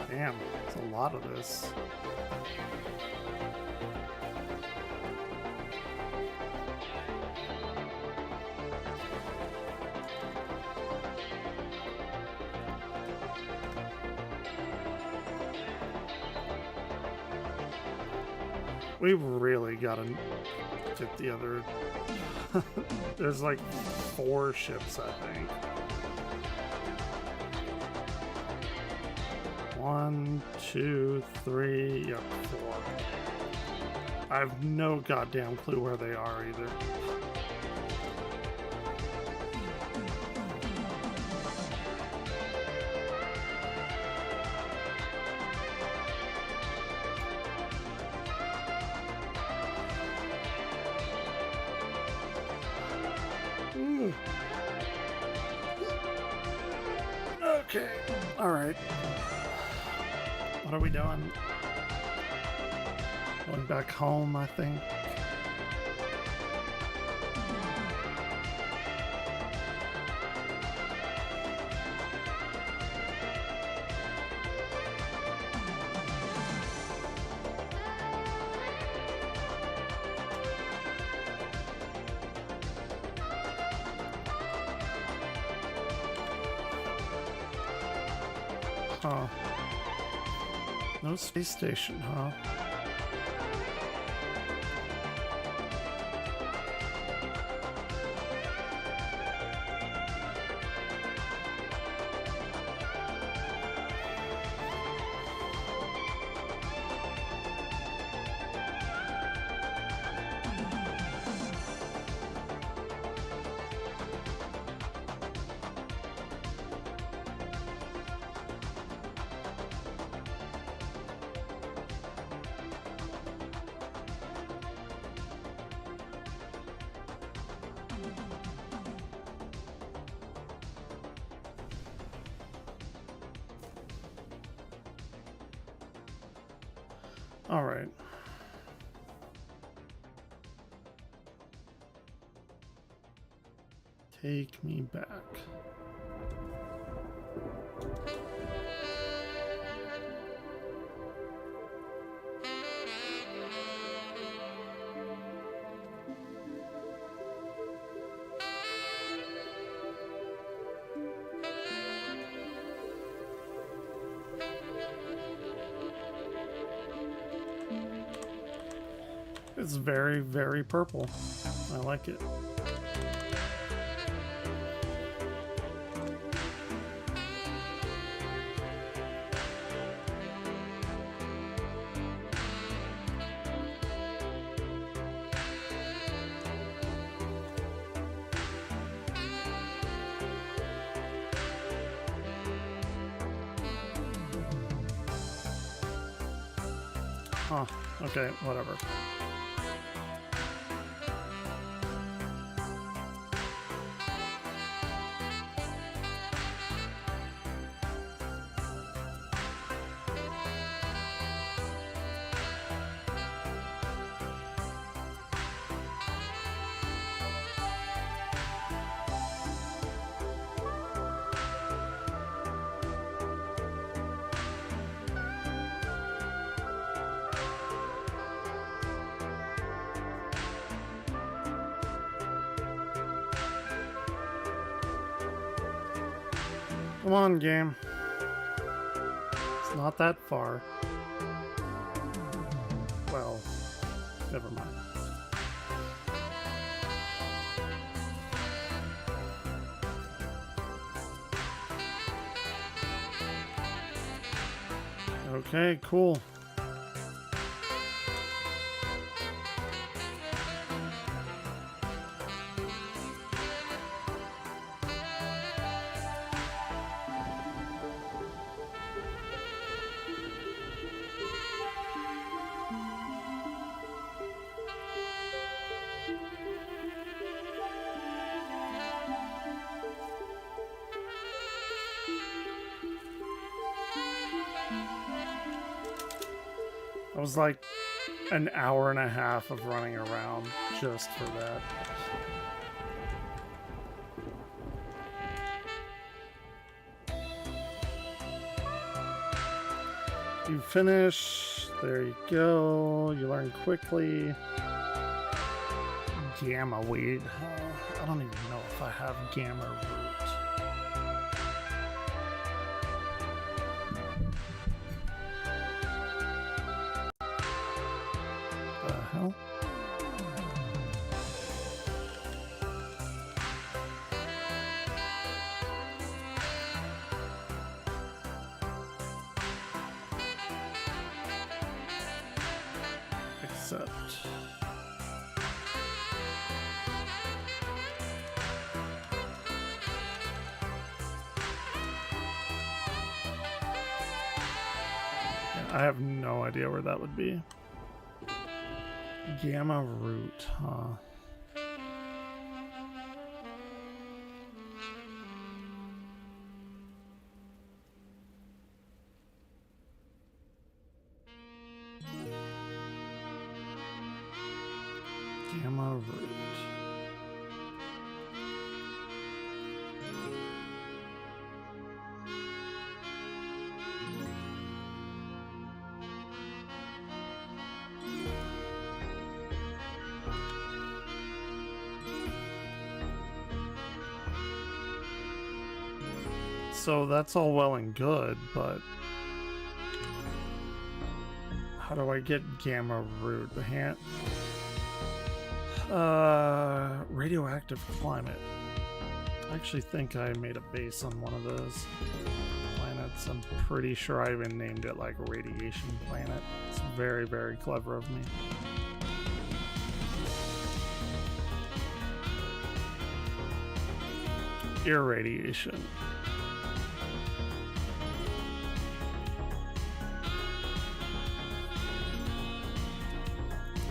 Speaker 1: Damn, it's a lot of this. We really gotta get the other... There's like 4 ships, I think. 1, 2, 3, yep, 4. I have no goddamn clue where they are either. Ooh. Okay, alright. What are we doing? Going back home, I think. Huh. No space station, huh? All right. Take me back. It's very, very purple. I like it. Huh. Okay, whatever. Come on, game. It's not that far. Well, never mind. Okay, cool. That was like an hour and a half of running around just for that. You finish. There you go. You learn quickly. Gamma weed. I don't even know if I have gamma root. The hell? Except I have no idea where that would be. Gamma root, huh? Gamma root. So that's all well and good, but how do I get gamma root? The hand. Radioactive climate. I actually think I made a base on one of those planets. I'm pretty sure I even named it like radiation planet. It's very, very clever of me. Irradiation.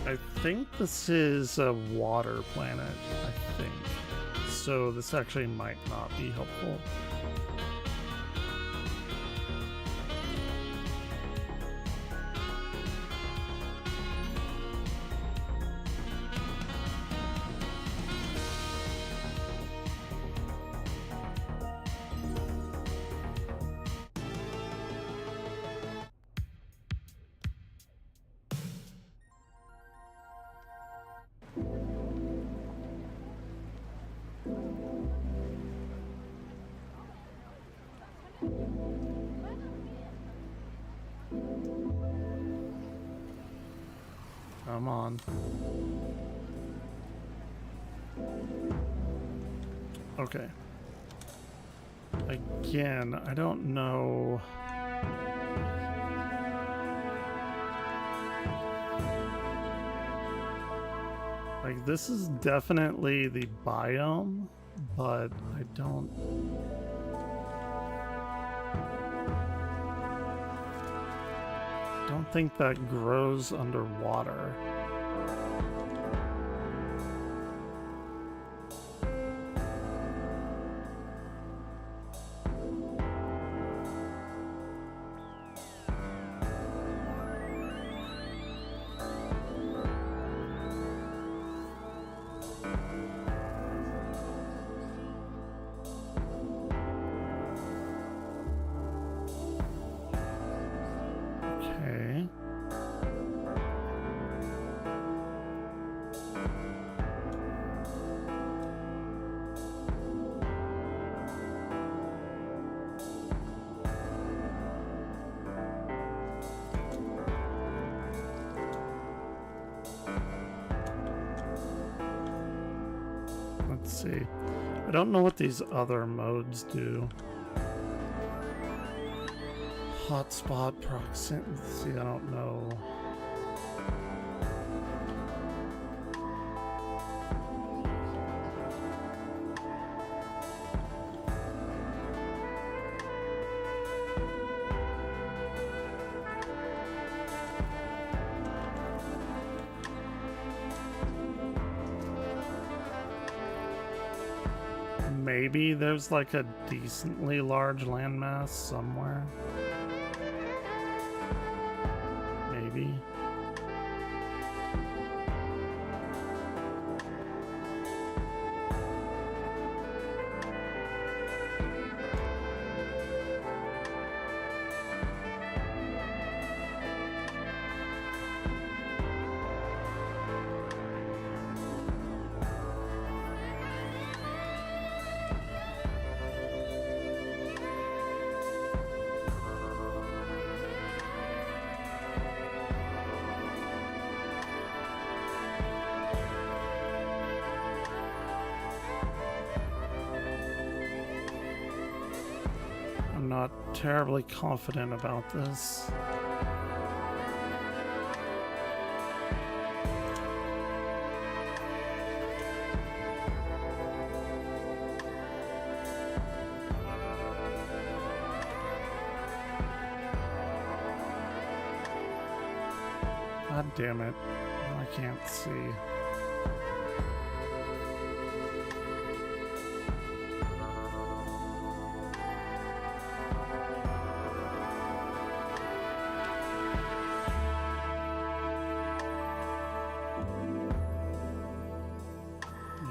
Speaker 1: I think this is a water planet, I think. So this actually might not be helpful. Come on. Okay. Again, I don't know. Like, this is definitely the biome, but I don't think that grows underwater. Let's see. I don't know what these other modes do. Hotspot proximity. I don't know. Maybe there's like a decently large landmass somewhere. Maybe. I'm not terribly confident about this. God damn it. I can't see.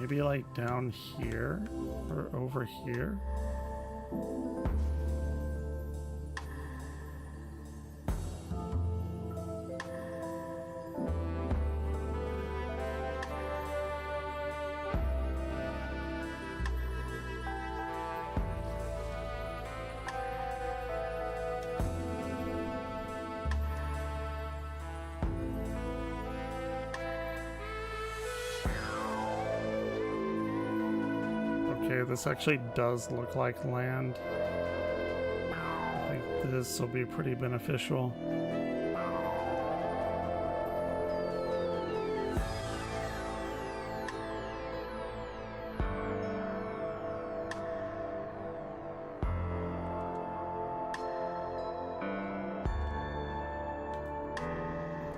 Speaker 1: Maybe like down here or over here. Okay, this actually does look like land. I think this will be pretty beneficial.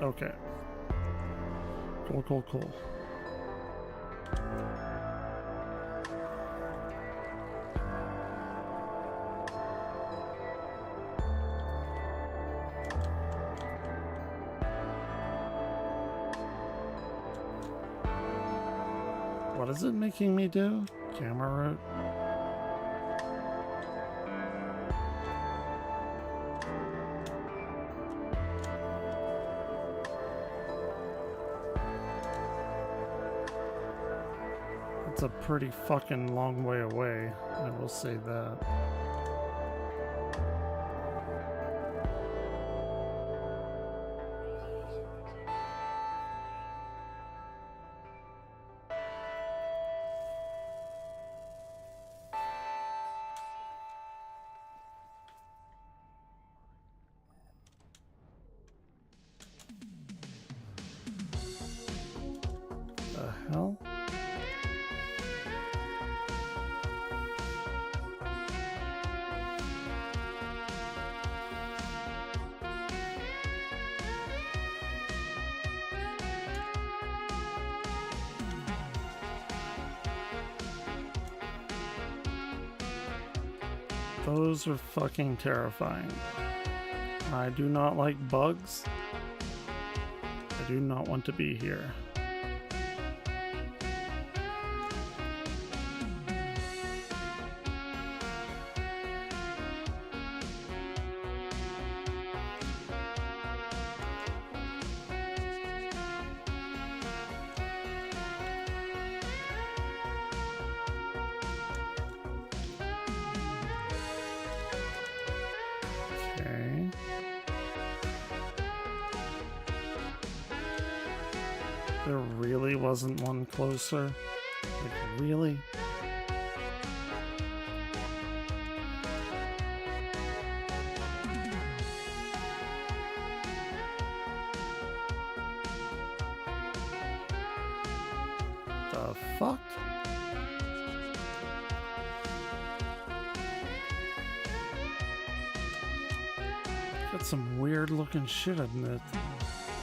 Speaker 1: Okay. Cool. What is it making me do? Camera route? It's a pretty fucking long way away, I will say that. The hell? Those are fucking terrifying. I do not like bugs. I do not want to be here. Okay. There really wasn't one closer. Like really? The fuck? Got some weird looking shit in it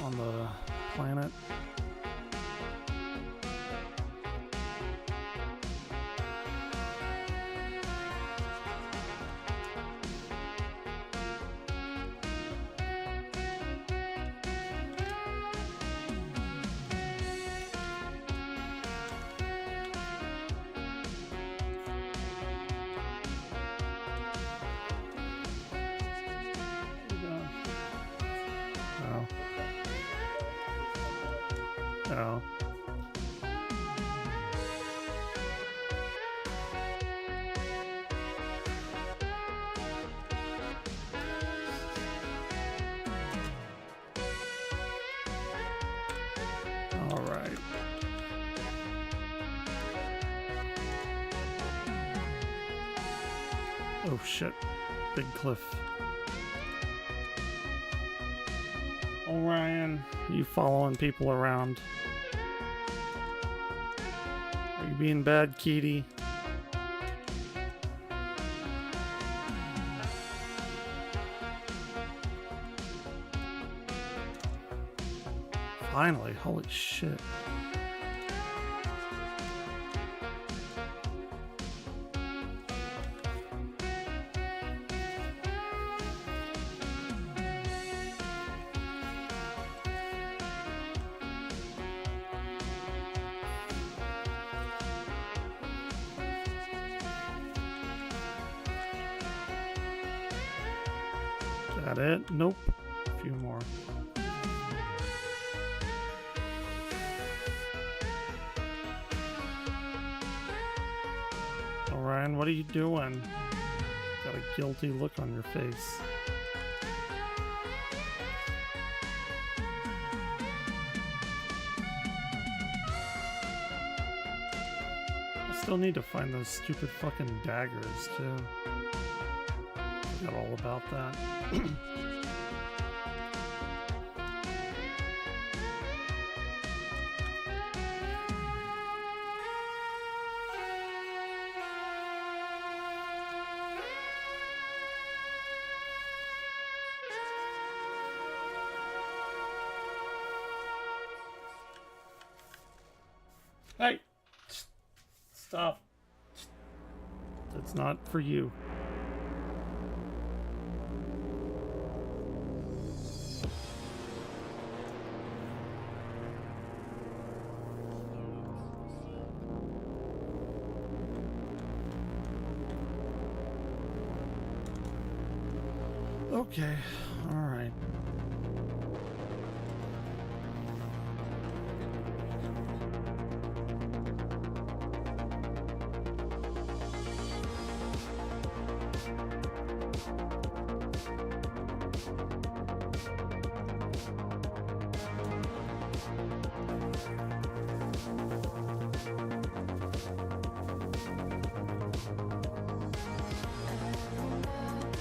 Speaker 1: on the planet. Oh. All right. Oh shit. Big cliff. Orion, you following people around? Are you being bad, Kitty? Finally, holy shit. That it? Nope. A few more. Orion, what are you doing? Got a guilty look on your face. I still need to find those stupid fucking daggers, too. Forgot all about that. Hey! Stop. That's not for you. Okay, all right.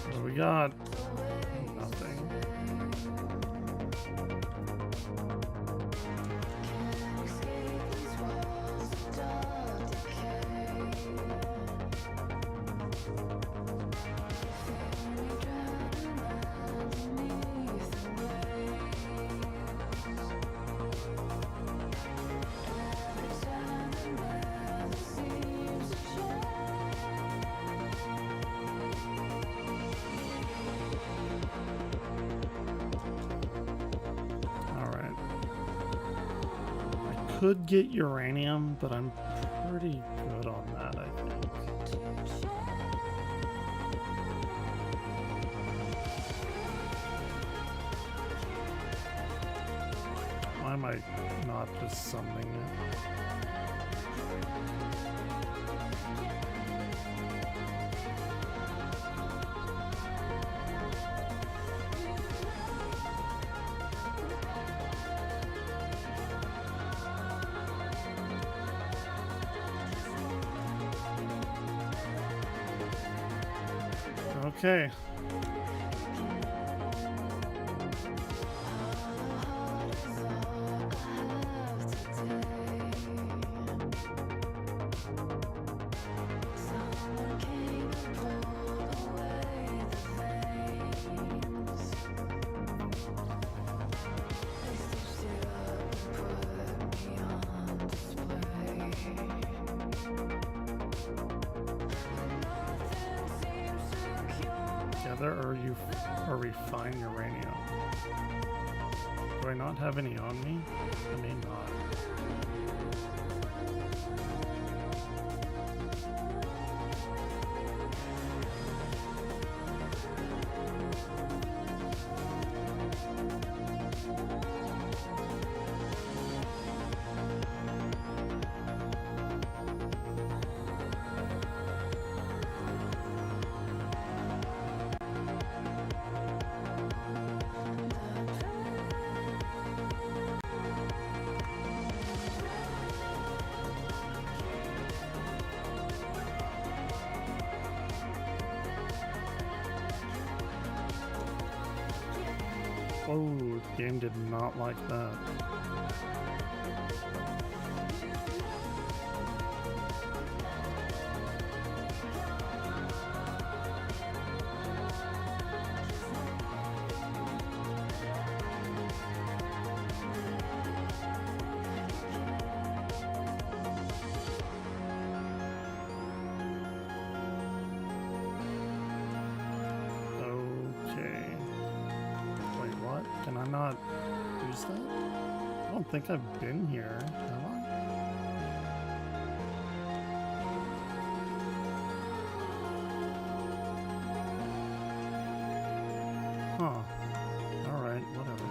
Speaker 1: What do we got? Nothing. Could get uranium, but I'm pretty good on that, I think. Why am I not just summoning it? Okay. Gather or refine uranium. Do I not have any on me? I may not. Oh, the game did not like that. Okay. Wait, what? Can I not use that? I don't think I've been here, have I? Huh. Alright, whatever.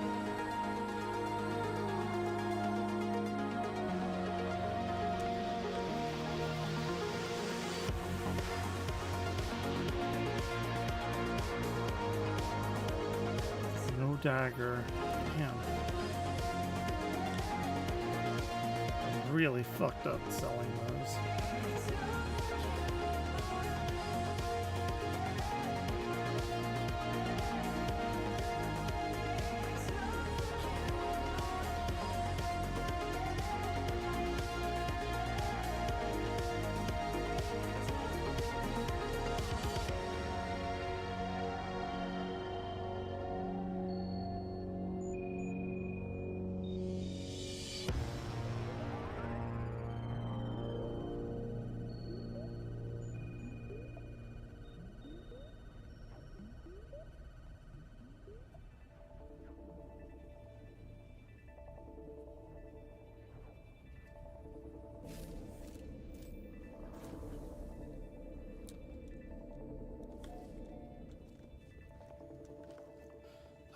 Speaker 1: No dagger. Damn. I'm really fucked up selling those.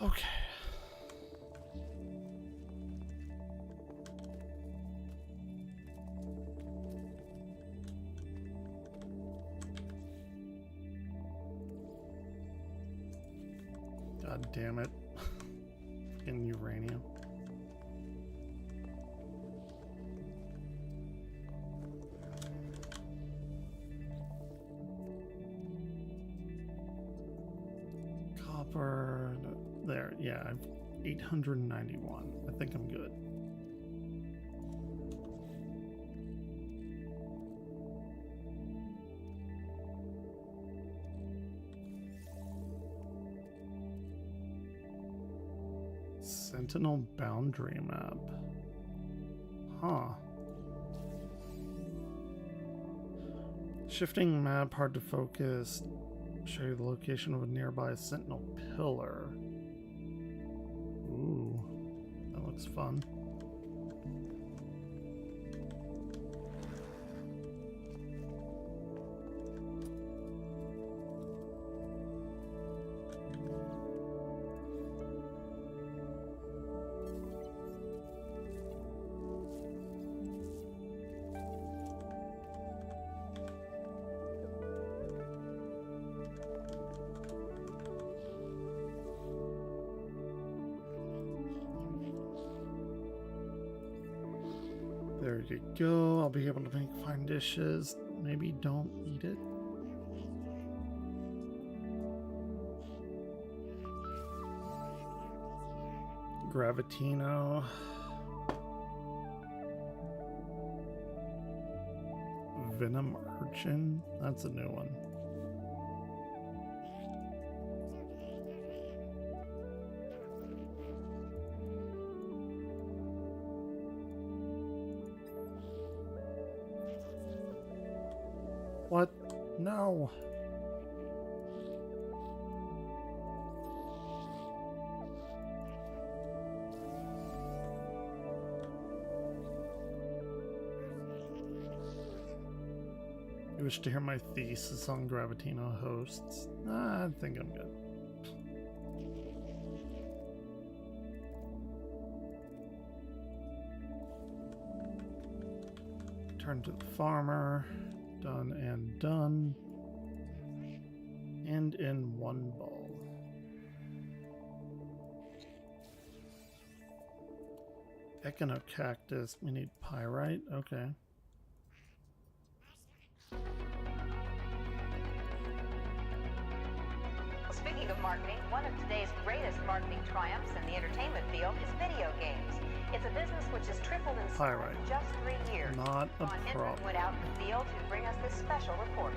Speaker 1: Okay. God damn it. In uranium. Copper. There, yeah, I've 891. I think I'm good. Sentinel boundary map. Huh. Shifting map, hard to focus. Show you the location of a nearby sentinel pillar. Ooh, that looks fun. There you go. I'll be able to make fine dishes. Maybe don't eat it. Gravitino. Venom Urchin? That's a new one. What? No. You wish to hear my thesis on Gravitino hosts? I think I'm good. Turn to the farmer. Done and done. And in one ball. Echinocactus. We need pyrite. Okay.
Speaker 15: Speaking of marketing, one of today's greatest marketing triumphs in the entertainment field is video games. It's a business which has tripled in size in just 3 years.
Speaker 1: Not a
Speaker 15: Ron Inman
Speaker 1: problem.
Speaker 15: went out in the field to bring us this special report.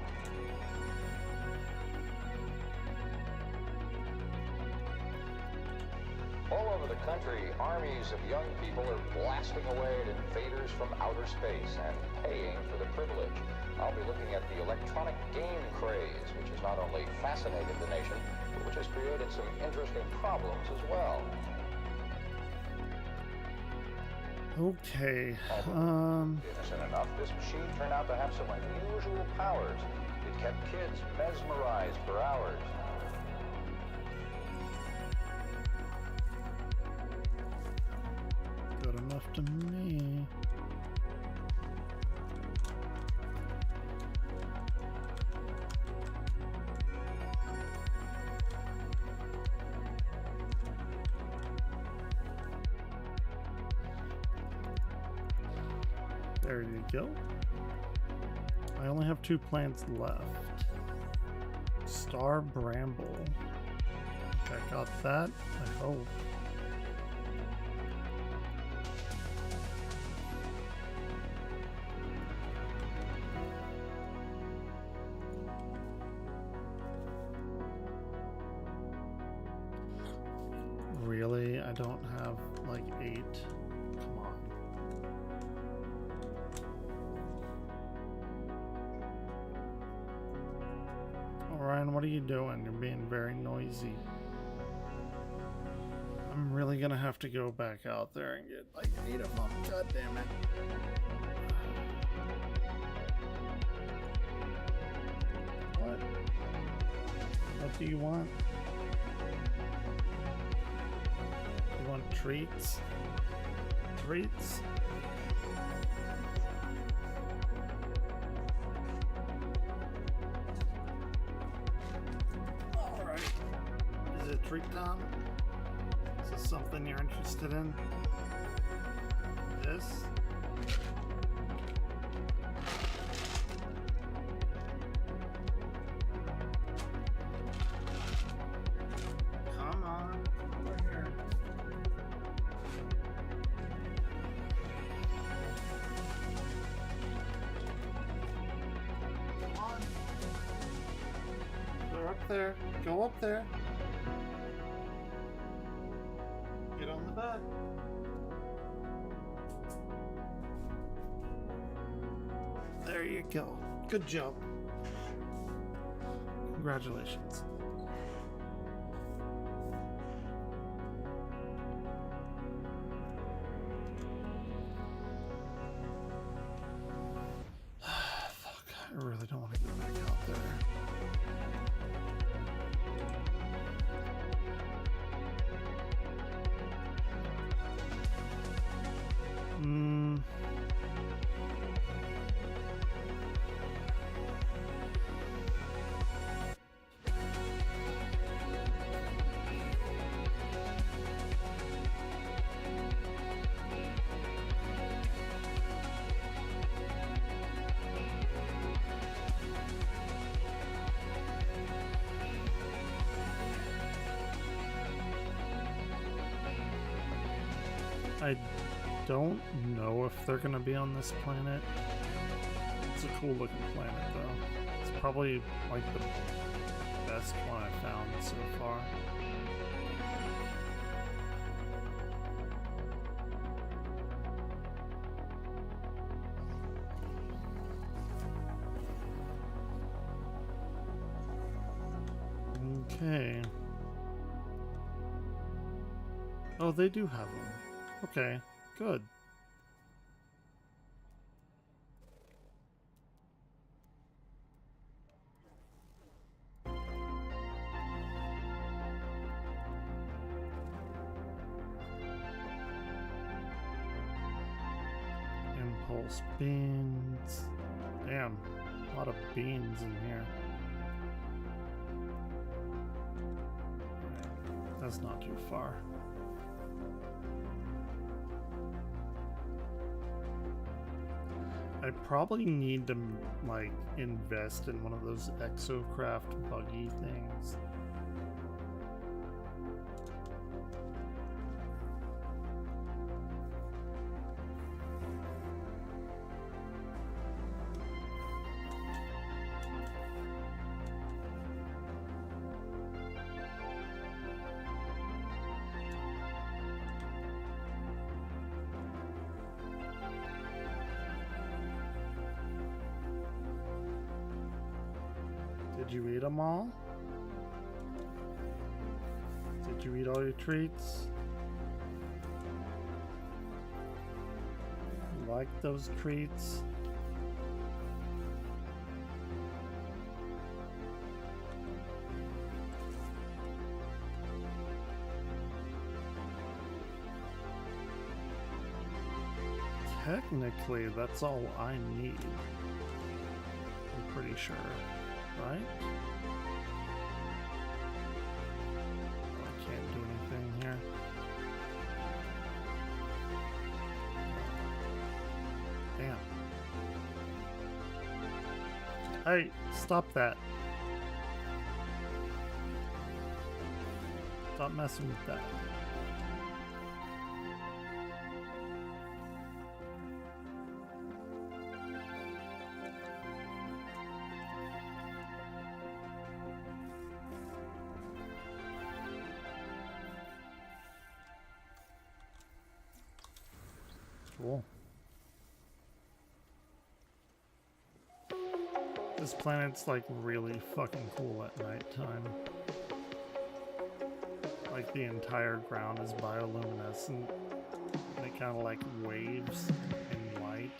Speaker 16: All over the country, armies of young people are blasting away at invaders from outer space and paying for the privilege. I'll be looking at the electronic game craze, which has not only fascinated the nation, but which has created some interesting problems as well.
Speaker 1: Okay.
Speaker 16: Innocent enough, this machine turned out to have some unusual powers. It kept kids mesmerized for hours.
Speaker 1: Good enough to me. There you go. I only have 2 plants left. Star Bramble. Okay, got that. I hope. Really? I don't have like 8. Come on. Ryan, what are you doing? You're being very noisy. I'm really gonna have to go back out there and get like 8 of them. God damn it. What? What do you want? You want treats? Treats? Alright. Is it treat time? Is this something you're interested in? This? Come on, over here. Come on. They're up there. Go up there. Get on the bed. There you go. Good job. Congratulations. Fuck, I really don't want to go back out there. I don't know if they're gonna be on this planet. It's a cool looking planet though. It's probably like the best one I've found so far. Okay. Oh, they do have them. Okay, good. Impulse beans. Damn, a lot of beans in here. That's not too far. I probably need to like invest in one of those exocraft buggy things. Did you eat them all? Did you eat all your treats? You like those treats? Technically, that's all I need. I'm pretty sure. Right? I can't do anything here. Damn. Hey, stop that. Stop messing with that. Cool. This planet's like really fucking cool at nighttime. Like the entire ground is bioluminescent and it kind of like waves in light.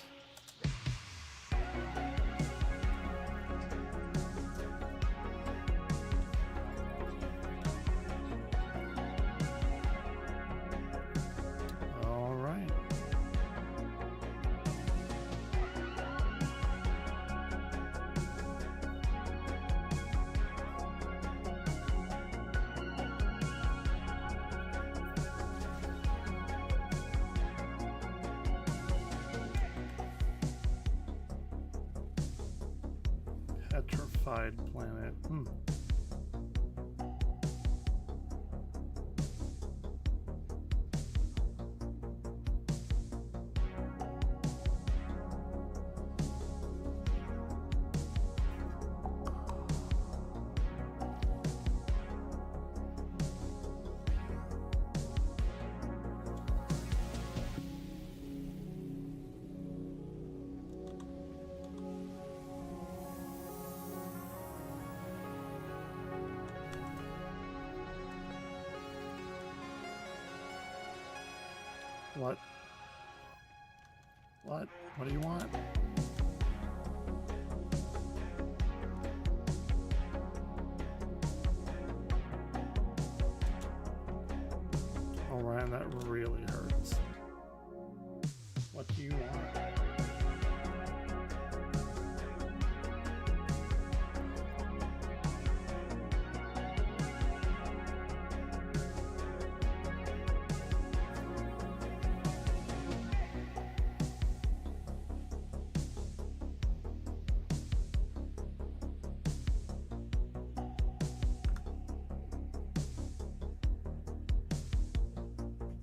Speaker 1: Petrified planet. What? What? What do you want? Oh man, that really hurts. What do you want?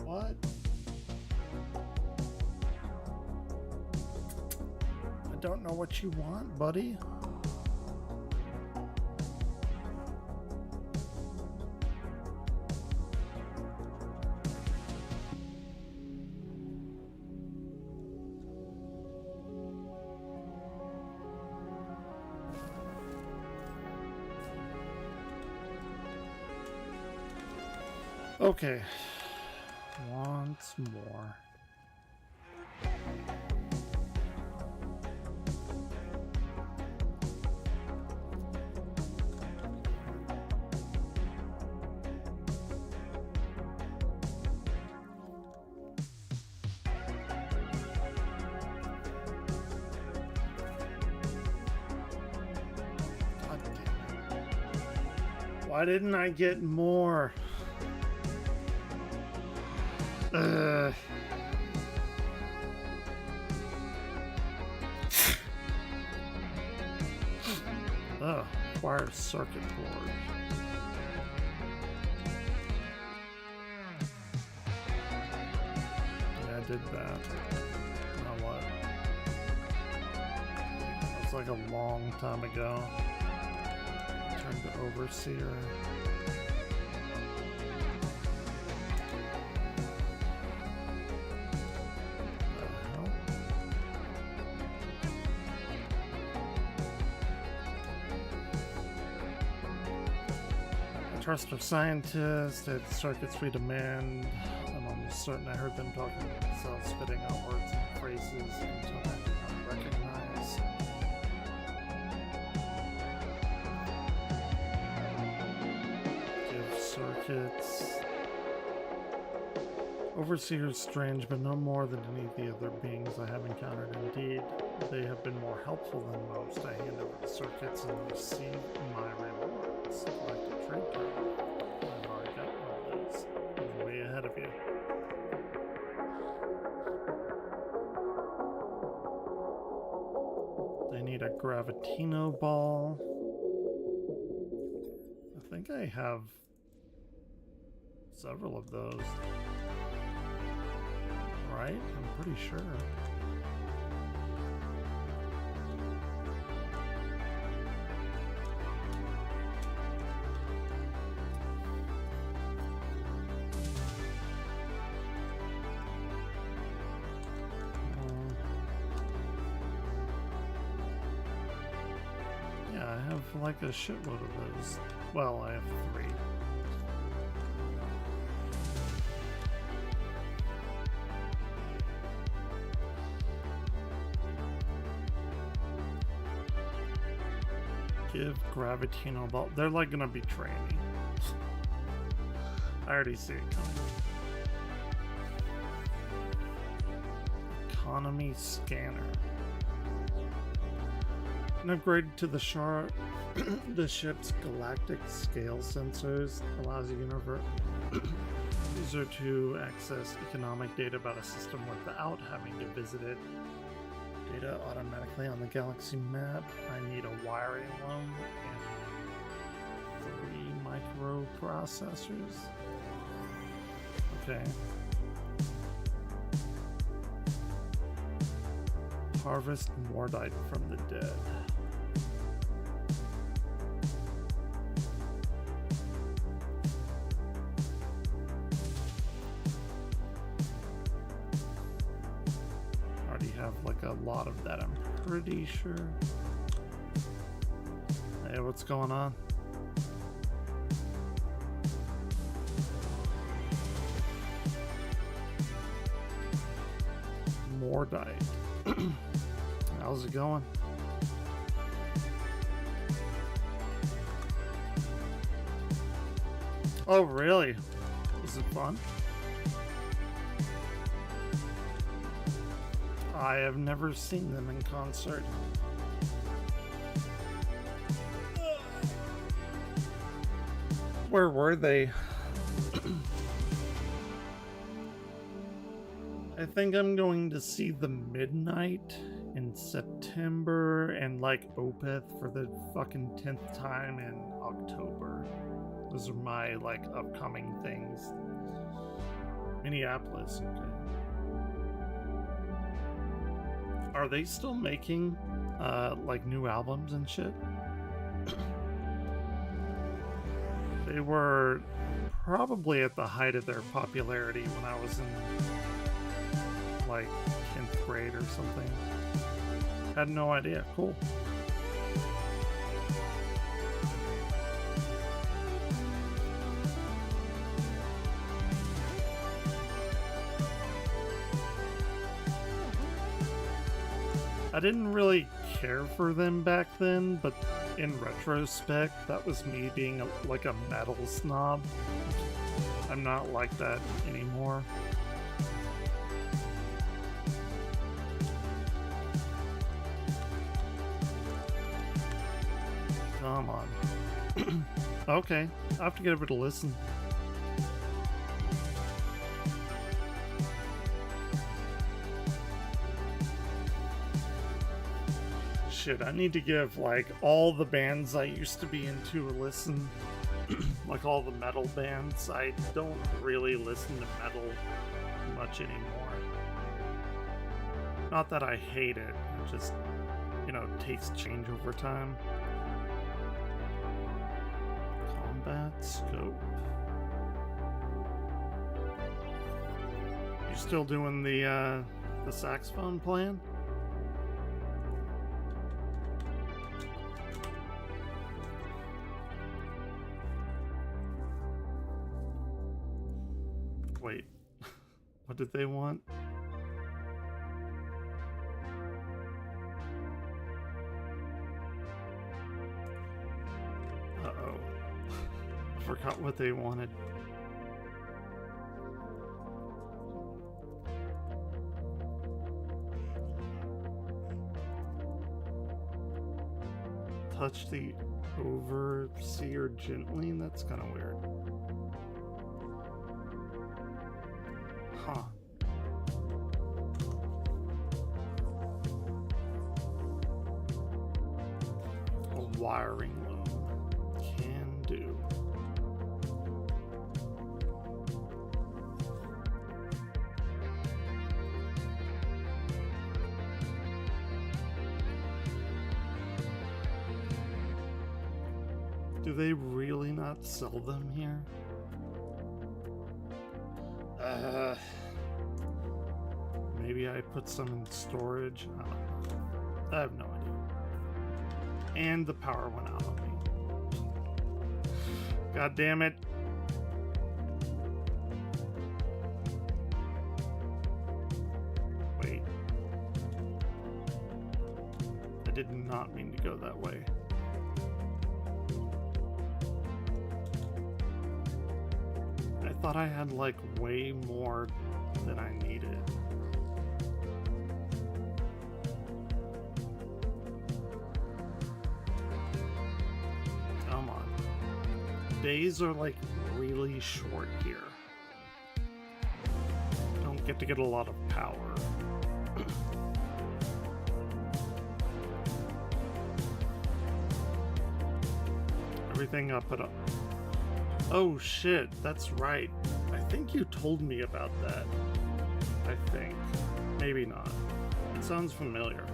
Speaker 1: What? don't know what you want, buddy. Okay, once more. God damn it. Why didn't I get more? Oh, acquire circuit board. Yeah, I did that. Now what? That's like a long time ago. Turned to overseer. Trust of scientists, at circuits we demand. I'm almost certain I heard them talking to themselves, spitting out words and phrases until I did not recognize. Give circuits. Overseers strange, but no more than any of the other beings I have encountered. Indeed, they have been more helpful than most. I hand over the circuits and receive my rewards. Collect a trade card. I've already got one of those. I'm way ahead of you. They need a Gravitino ball. I think I have several of those. Right? I'm pretty sure. Yeah, I have like a shitload of those. Well, I have 3. Give Gravitino ball. They're like gonna betray me. I already see it coming. Economy scanner. An upgrade to the the ship's galactic scale sensors allows a user to access economic data about a system without having to visit it. Data automatically on the galaxy map. I need a wiring loan and 3 microprocessors. Okay. Harvest Mordite from the dead. Have like a lot of that, I'm pretty sure. Hey, what's going on? Mordite. How's it going? Oh, really? Is it fun? I have never seen them in concert. Where were they? I think I'm going to see the Midnight in September and like Opeth for the fucking 10th time in October. Those are my like upcoming things. Minneapolis, okay. Are they still making like new albums and shit? They were probably at the height of their popularity when I was in like 10th grade or something. Had no idea. Cool. I didn't really care for them back then, but in retrospect, that was me being like a metal snob. I'm not like that anymore. Come on. Okay, I have to give it a listen. Shit, I need to give like all the bands I used to be into a listen. Like all the metal bands. I don't really listen to metal much anymore. Not that I hate it, just, you know, tastes change over time. Combat scope. You still doing the saxophone playing? Wait, what did they want? Uh-oh. I forgot what they wanted. Touch the overseer gently? That's kind of weird. Huh. A wiring loom. Can do. Do they really not sell them here? Maybe I put some in storage. I don't know. I have no idea. And the power went out on me. God damn it. Wait. I did not mean to go that way. I thought I had like way more than I needed. Come on. Days are like really short here. Don't get to get a lot of power. Everything up and up. Oh shit, that's right. I think you told me about that. I think. Maybe not. It sounds familiar.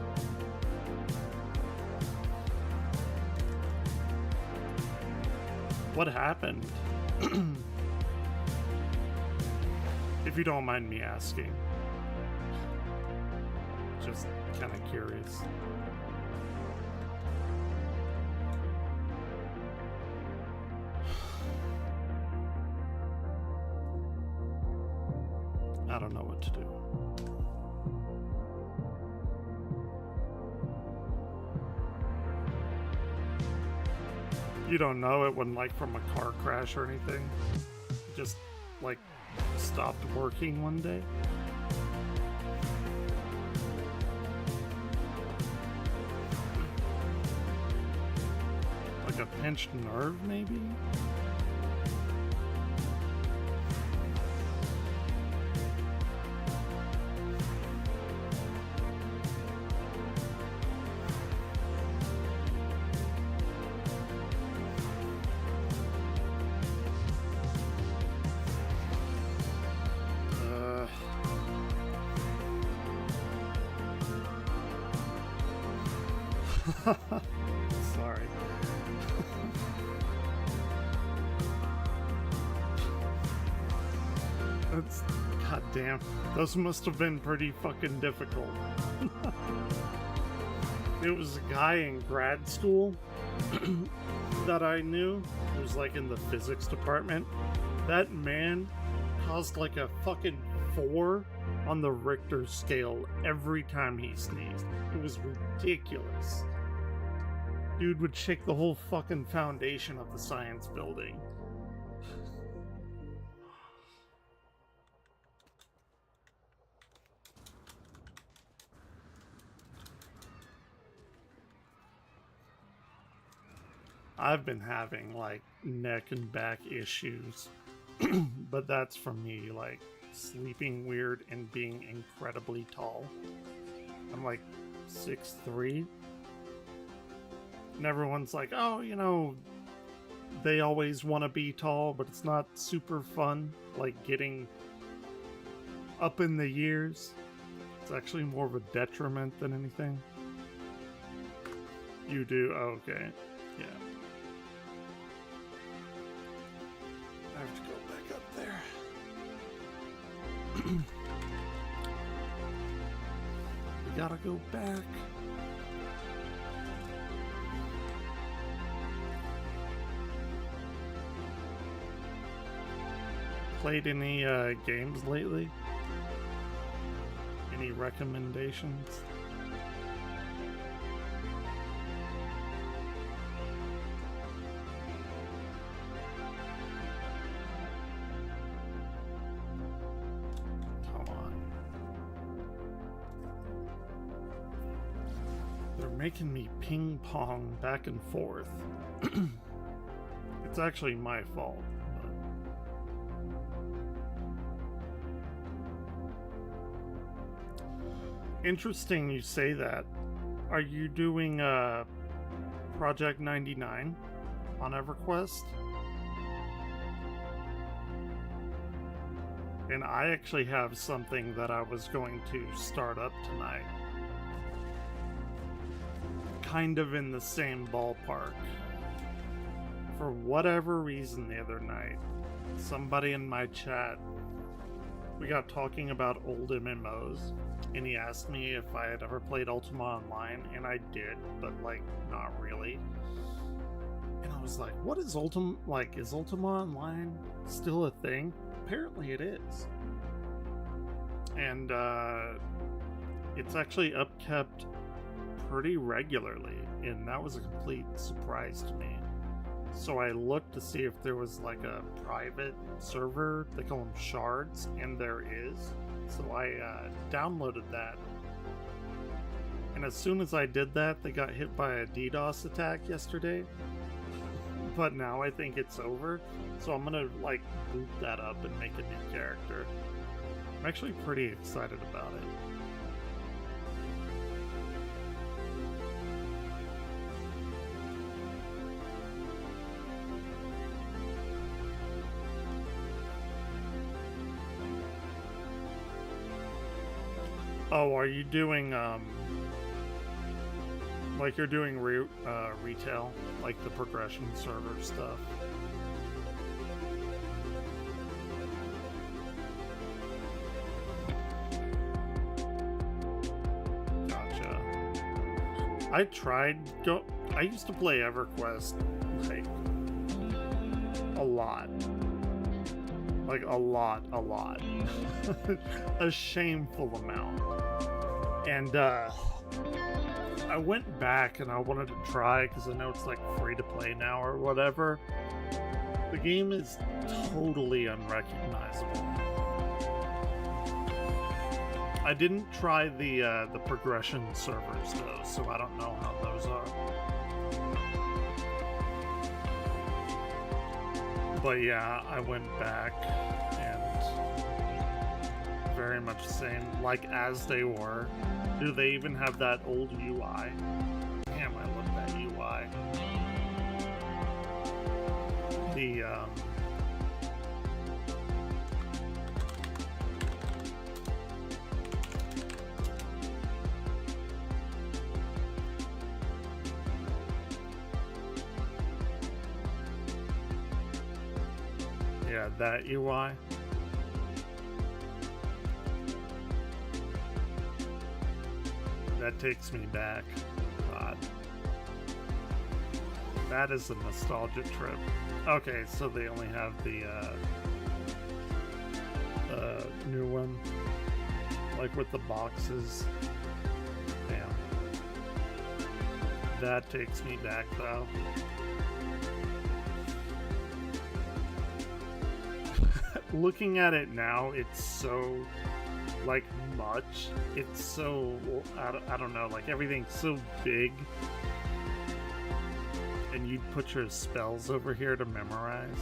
Speaker 1: What happened? If you don't mind me asking. Just kind of curious. I don't know what to do. You don't know it wasn't like from a car crash or anything? It just like stopped working one day? Like a pinched nerve maybe? Sorry. That's goddamn. Those must have been pretty fucking difficult. It was a guy in grad school that I knew, who was like in the physics department. That man caused like a fucking 4 on the Richter scale every time he sneezed. It was ridiculous. Dude would shake the whole fucking foundation of the science building. I've been having like neck and back issues, but that's from me like sleeping weird and being incredibly tall. I'm like 6'3", and everyone's like, oh, you know, they always want to be tall, but it's not super fun, like getting up in the years. It's actually more of a detriment than anything. You do? Oh, okay. Yeah. I have to go back up there. We gotta go back. Played any games lately? Any recommendations? Making me ping pong back and forth. It's actually my fault. But... Interesting you say that. Are you doing Project 99 on EverQuest? And I actually have something that I was going to start up tonight. Kind of in the same ballpark. For whatever reason the other night, somebody in my chat, we got talking about old MMOs, and he asked me if I had ever played Ultima Online, and I did, but like not really. And I was like, what is Ultima, like, is Ultima Online still a thing? Apparently it is. And it's actually upkept pretty regularly, and that was a complete surprise to me. So I looked to see if there was like a private server, they call them shards, and there is. So I downloaded that, and as soon as I did that, they got hit by a DDoS attack yesterday. But now I think it's over, so I'm gonna like boot that up and make a new character. I'm actually pretty excited about it. Oh, are you doing, like you're doing retail, like the progression server stuff? Gotcha. I used to play EverQuest, like, a lot. Like, a lot. A shameful amount. And, I went back and I wanted to try, because I know it's, like, free to play now or whatever. The game is totally unrecognizable. I didn't try the progression servers, though, so I don't know how those are. But yeah, I went back, and very much the same, like as they were. Do they even have that old UI? Damn, I love that UI. The, Yeah, that UI. That takes me back. God. That is a nostalgia trip. Okay, so they only have the new one. Like with the boxes. Damn. That takes me back though. Looking at it now, it's so like much. It's so I don't know, like everything's so big. And you'd put your spells over here to memorize.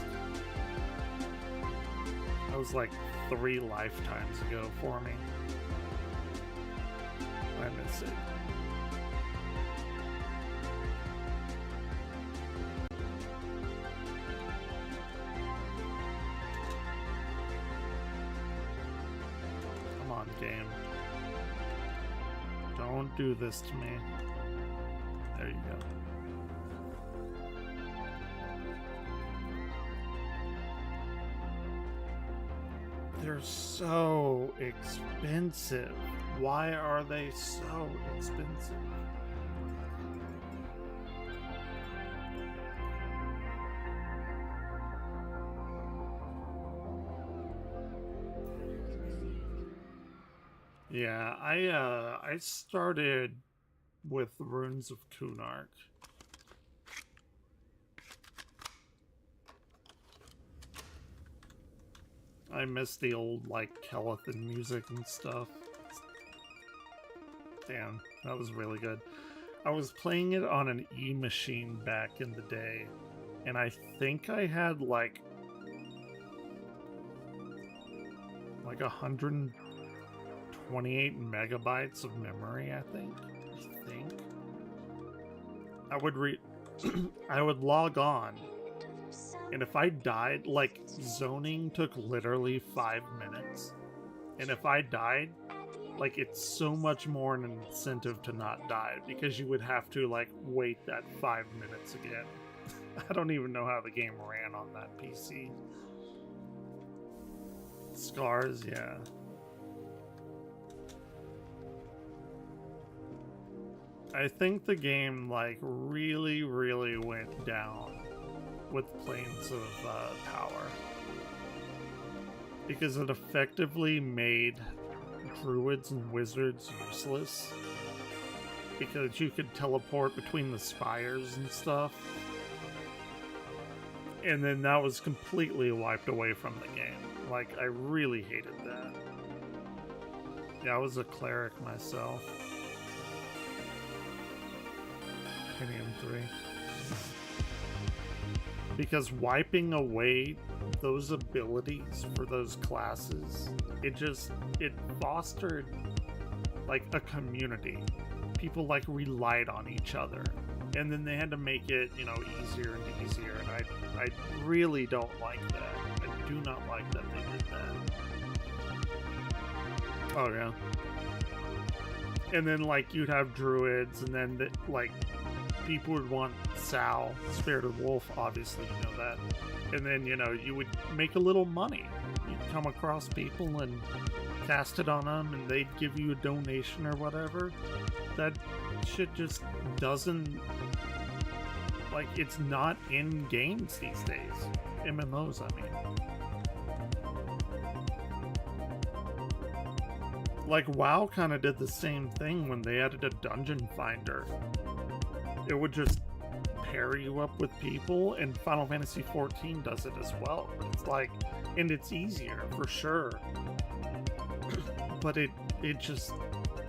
Speaker 1: That was like 3 lifetimes ago for me. I miss it. Come on, game. Don't do this to me. There you go. They're so expensive. Why are they so expensive? Yeah, I started with Runes of Kunark. I miss the old, like, Kelethan music and stuff. Damn, that was really good. I was playing it on an E-machine back in the day, and I think I had, like 128 megabytes of memory, I think. I would I would log on, and if I died, like, zoning took literally 5 minutes. And if I died, like, it's so much more an incentive to not die, because you would have to, like, wait that 5 minutes again. I don't even know how the game ran on that PC. Scars, yeah. I think the game, like, really, really went down with Plains of Power, because it effectively made druids and wizards useless, because you could teleport between the spires and stuff, and then that was completely wiped away from the game. Like, I really hated that. Yeah, I was a cleric myself. Pentium 3. Because wiping away those abilities for those classes, it fostered, like, a community. People, like, relied on each other. And then they had to make it, you know, easier and easier. And I really don't like that. I do not like that they did that. Oh, yeah. And then, like, you'd have druids, and then, like, people would want Sal, Spirit of the Wolf, obviously, you know that. And then, you know, you would make a little money. You'd come across people and cast it on them, and they'd give you a donation or whatever. That shit just doesn't... Like, it's not in games these days. MMOs, I mean. Like, WoW kind of did the same thing when they added a dungeon finder. It would just pair you up with people, and Final Fantasy XIV does it as well. It's like, and it's easier for sure, but it just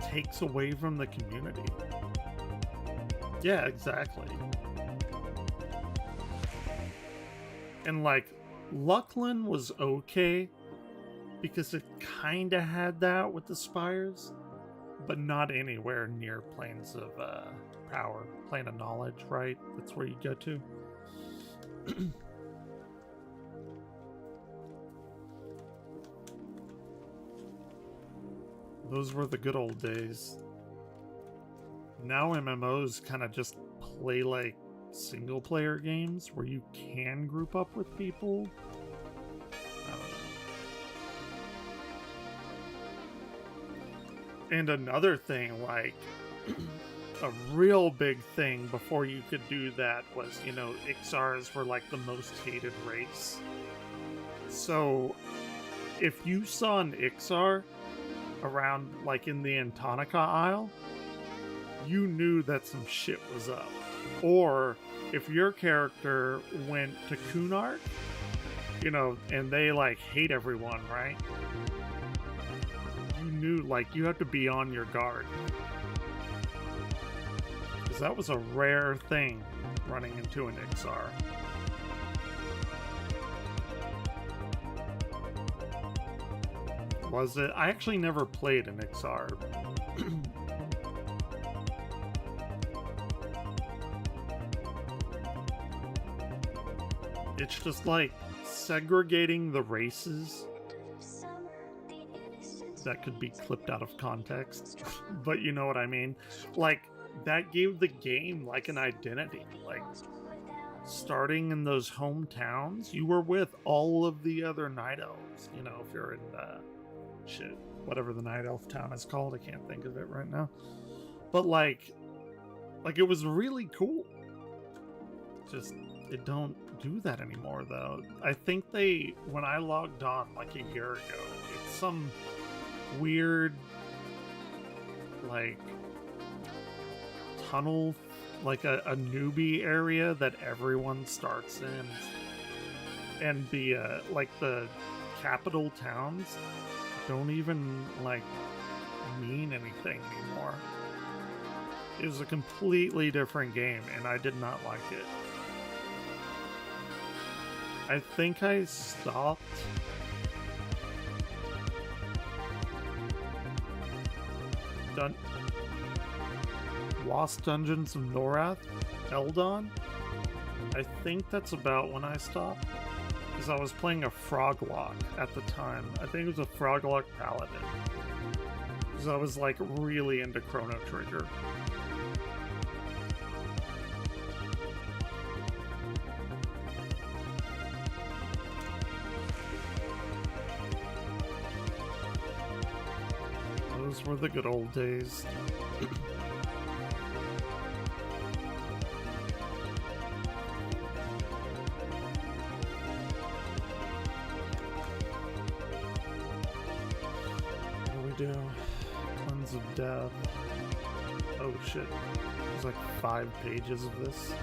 Speaker 1: takes away from the community. Yeah, exactly. And, like, Luckland was okay because it kind of had that with the spires, but not anywhere near Plains of Power. Plane of Knowledge, right? That's where you go to. Those were the good old days. Now MMOs kind of just play like single player games where you can group up with people, And another thing, like, a real big thing before you could do that was, you know, Ixars were like the most hated race. So, if you saw an Ixar around, like, in the Antonica Isle, you knew that some shit was up. Or, if your character went to Cunard, you know, and they, like, hate everyone, right? You knew, like, you had to be on your guard. Because that was a rare thing, running into an Ixar. Was it? I actually never played an Ixar. It's just like segregating the races that could be clipped out of context. But you know what I mean? Like, that gave the game like an identity. Like, starting in those hometowns, you were with all of the other night elves. You know, if you're in shit, whatever the night elf town is called, I can't think of it right now. But like it was really cool. Just, it don't do that anymore though. I think when I logged on like a year ago, it's some weird like tunnel, like a newbie area that everyone starts in, and the like the capital towns don't even like mean anything anymore. It was a completely different game and I did not like it. I think I stopped Lost Dungeons of Norath, Eldon. I think that's about when I stopped. Because I was playing a Froglock at the time. I think it was a Froglock Paladin. Because I was like really into Chrono Trigger. Those were the good old days. Do Cleanse of Death. Oh shit. There's like 5 pages of this.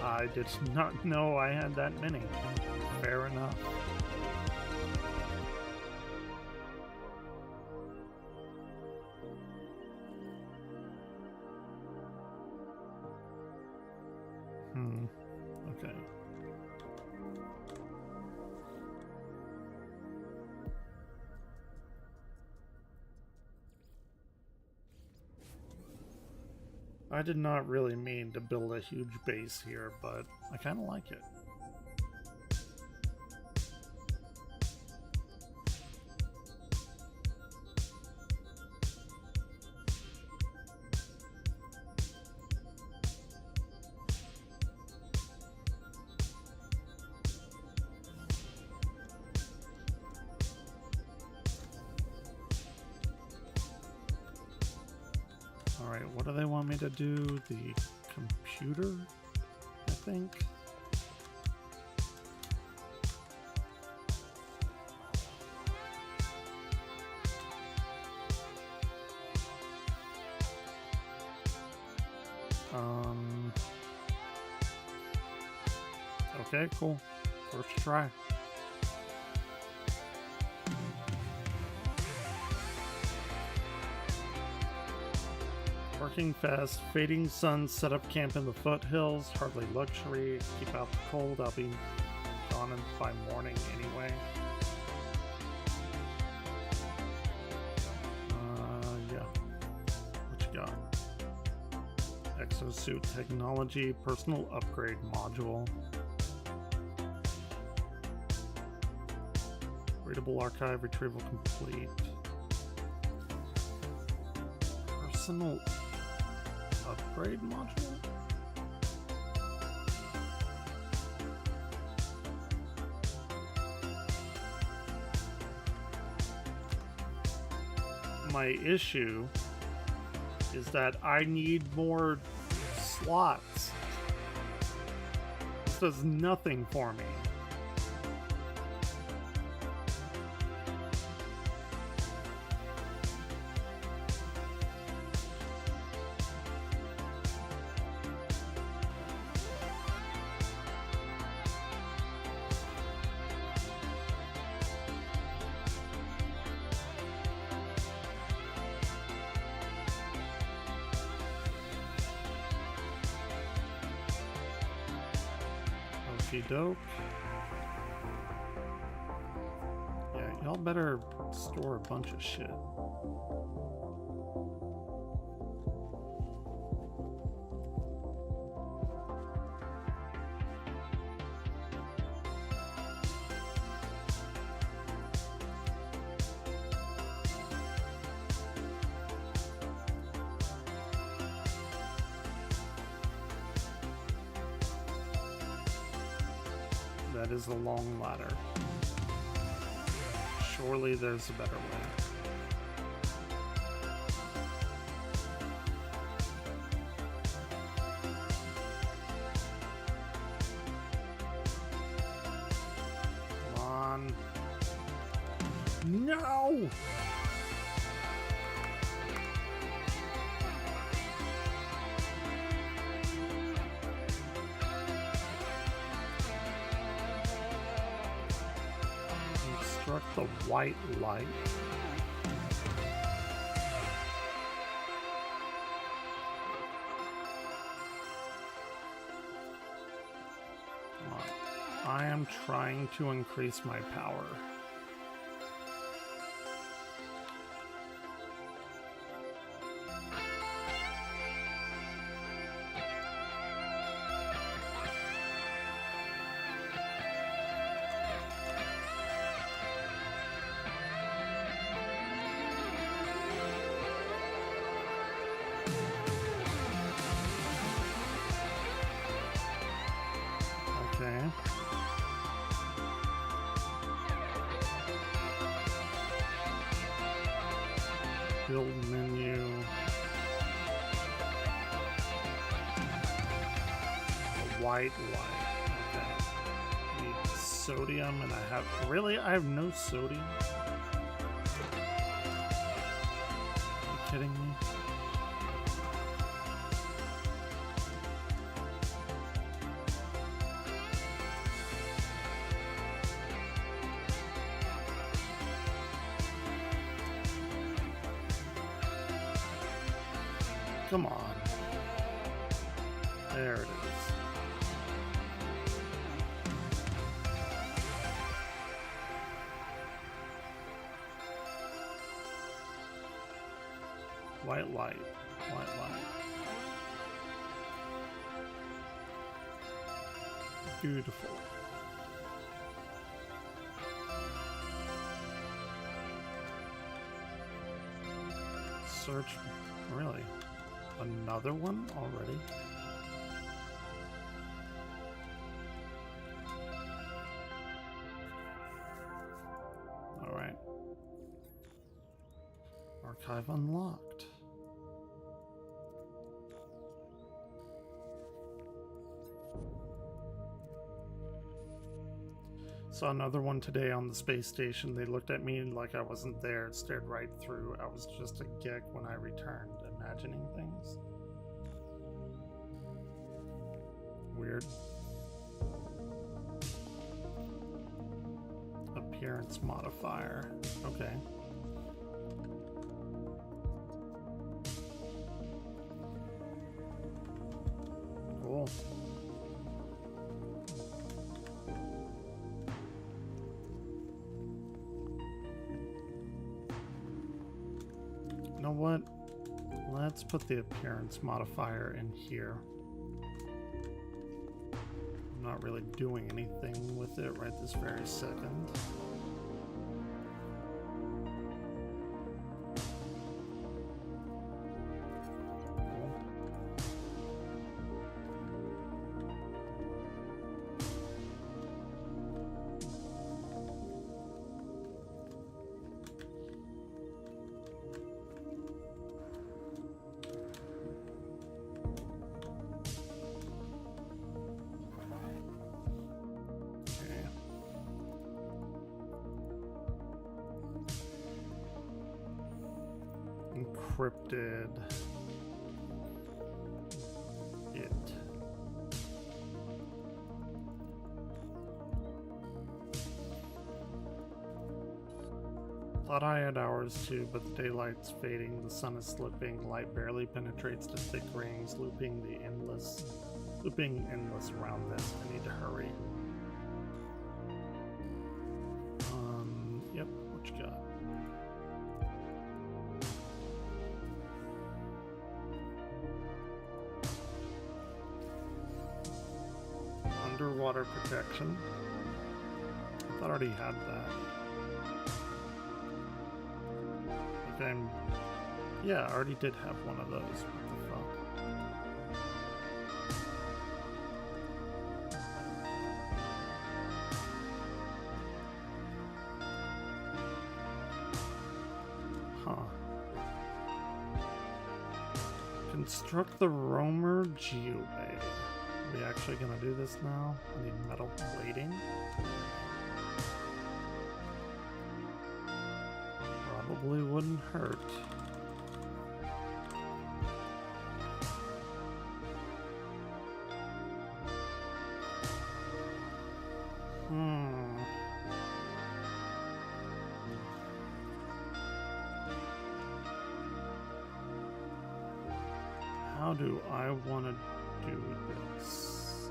Speaker 1: I did not know I had that many. Fair enough. Okay. I did not really mean to build a huge base here, but I kind of like it. Alright, what do they want me to do? The computer, I think? Okay, cool. First try. Working fast, fading sun, set up camp in the foothills, hardly luxury, keep out the cold, I'll be gone by morning anyway. Yeah. What you got? Exosuit technology, personal upgrade module. Readable archive, retrieval complete. Personal upgrade module? My issue is that I need more slots. This does nothing for me. Dope. Yeah, y'all better store a bunch of shit. That is a long ladder. Surely there's a better way. Come on. No! The white light. Come on. I am trying to increase my power. Build menu. A white light. Okay. Need sodium and I have... Really? I have no sodium? Are you kidding me? Come on. There it is. White light. White light. Beautiful. Search. Really? Another one already? All right. Archive unlocked. Saw another one today on the space station. They looked at me like I wasn't there. It stared right through. I was just a geek when I returned, imagining things. Weird. Appearance modifier. Okay. Cool. You know what? Let's put the appearance modifier in here. I'm not really doing anything with it right this very second. encrypted. It. Thought I had hours too, but the daylight's fading, the sun is slipping, light barely penetrates the thick rings, looping endless around this. I need to hurry. Yep, what you got? Underwater protection. I thought I already had that. Yeah, I already did have one of those. What the fuck? Huh. Construct the roamer geobay. Are we actually gonna do this now? I need metal plating. Probably wouldn't hurt. How do I want to do this?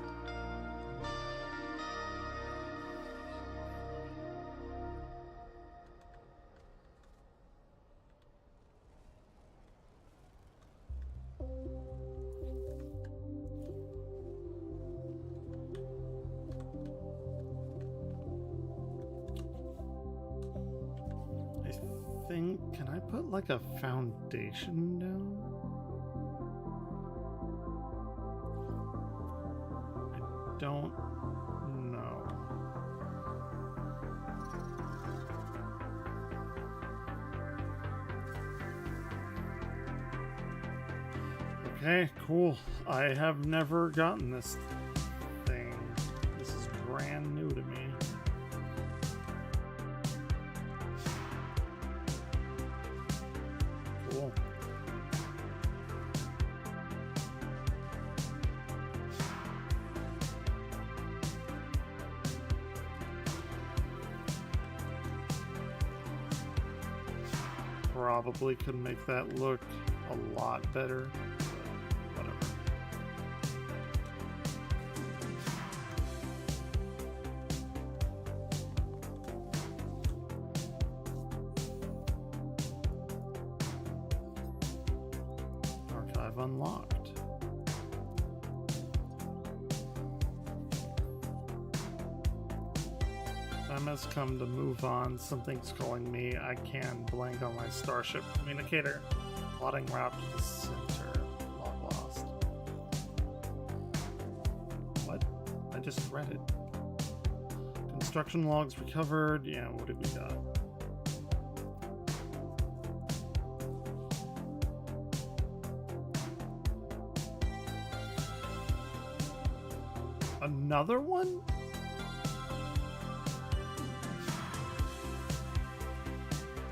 Speaker 1: I think, can I put like a foundation down? I don't know. Okay, cool. I have never gotten this thing. This is brand new to me. Cool. Probably could make that look a lot better. But whatever. Archive unlocked. Time has come to move on. Something's calling me. I can blank on my starship communicator. Plotting route to the center. Log lost. What? I just read it. Construction logs recovered. Yeah, what do we got? Another one?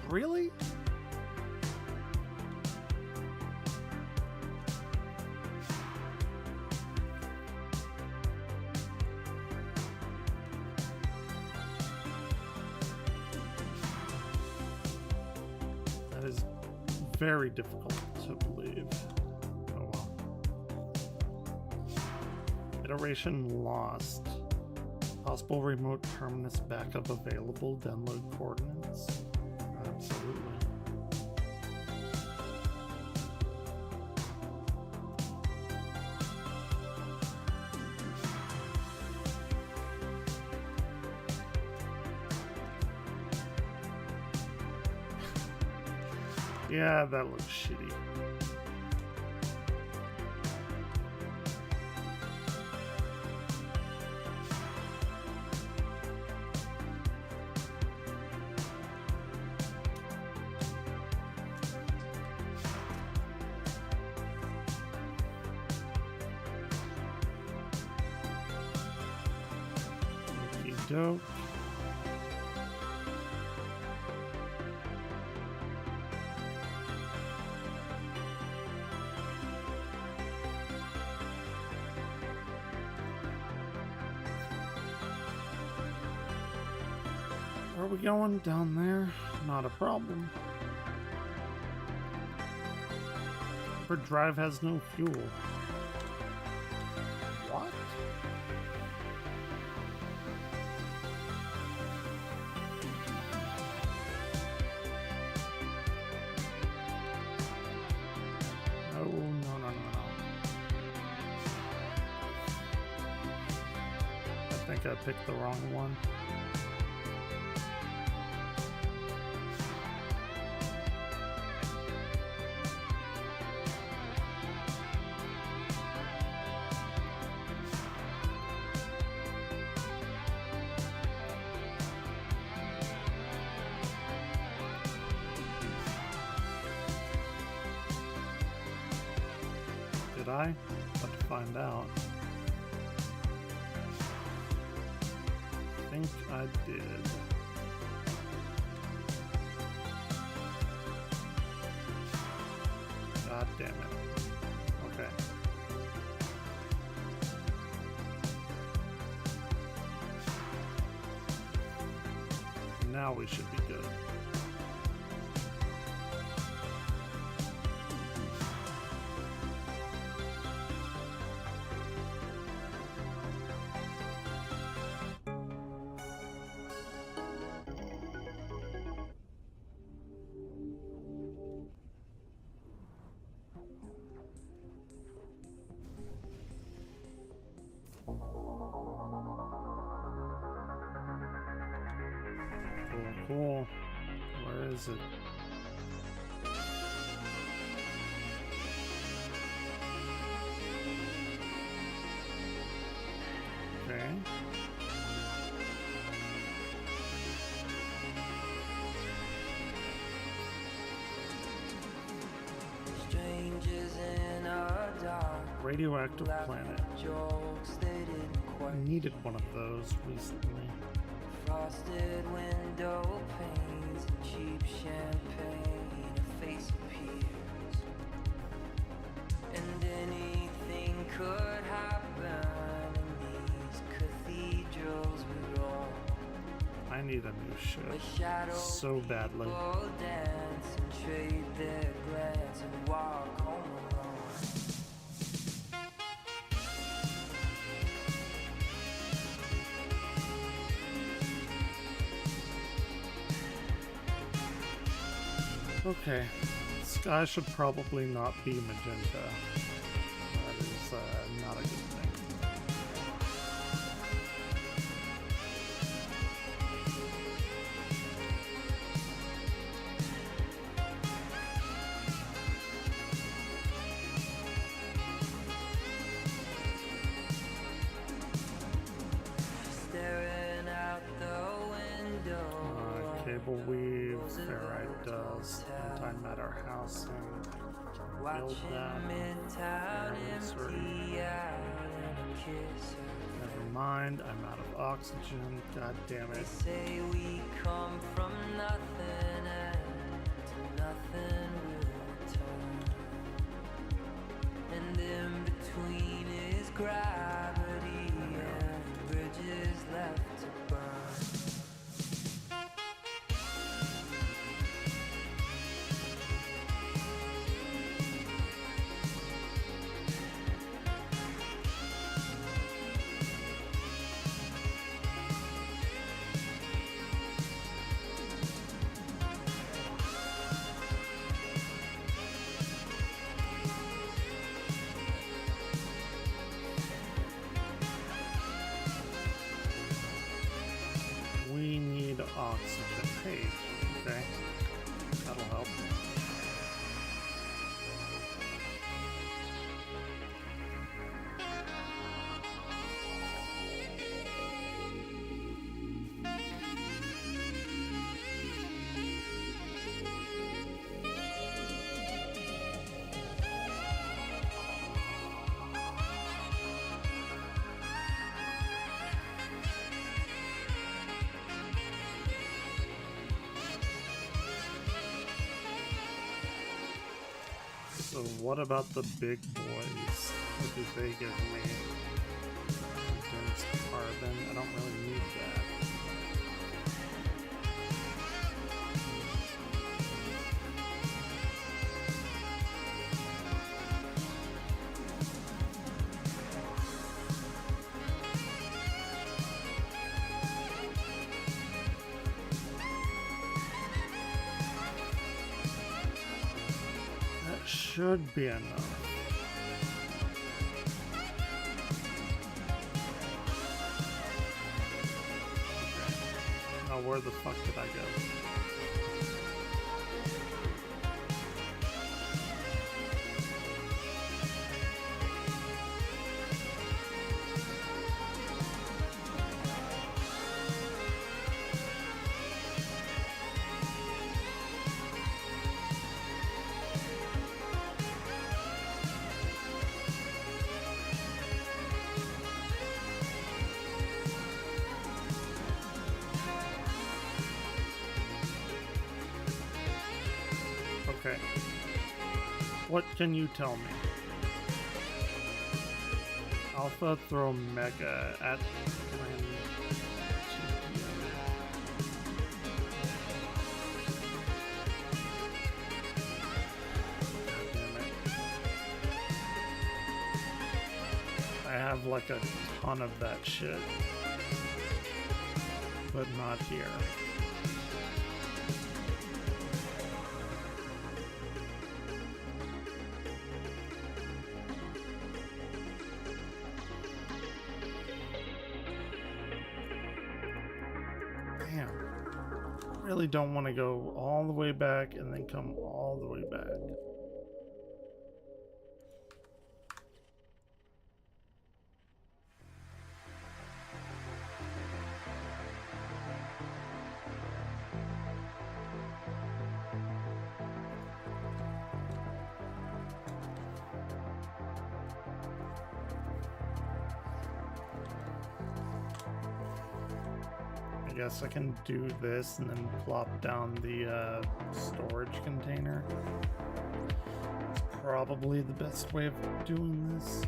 Speaker 1: Really? That is very difficult to believe. Oh well. Iteration lost. Possible remote terminus backup available. Download coordinates. Absolutely. Yeah, that looks shitty. Dope. Where are we going? Down there? Not a problem. Our drive has no fuel. What? No, no, no, no, no. I think I picked the wrong one. Did I? Have to find out. I think I did. God damn it. Okay. Now we should be good. Cool. Where is it? Okay. Radioactive planet. I needed one of those recently.
Speaker 6: Frosted window panes and cheap champagne, a face appears, and anything could happen in these cathedrals we roll.
Speaker 1: I need a new ship so badly.
Speaker 6: Dance and trade their glance and walk home alone.
Speaker 1: Okay, sky should probably not be magenta. That is not a good thing.
Speaker 6: Staring out the window.
Speaker 1: Cable weave, ferrite dust, antimatter housing. Build that. Never mind, I'm out of oxygen. God damn it.
Speaker 6: They say we come from nothing and to nothing return. And in between is gravity and bridges left to burn.
Speaker 1: We need oxygen. Hey, okay. That'll help. So what about the big boys? What do they give me? Dense carbon. I don't really need that. should be enough. Now where the fuck did I go? Okay. What can you tell me? Alpha throw Mega at playin. I have like a ton of that shit, but not here. Damn. I really don't want to go all the way back and then come all the way back. I guess I can do this and then plop down the storage container. It's probably the best way of doing this.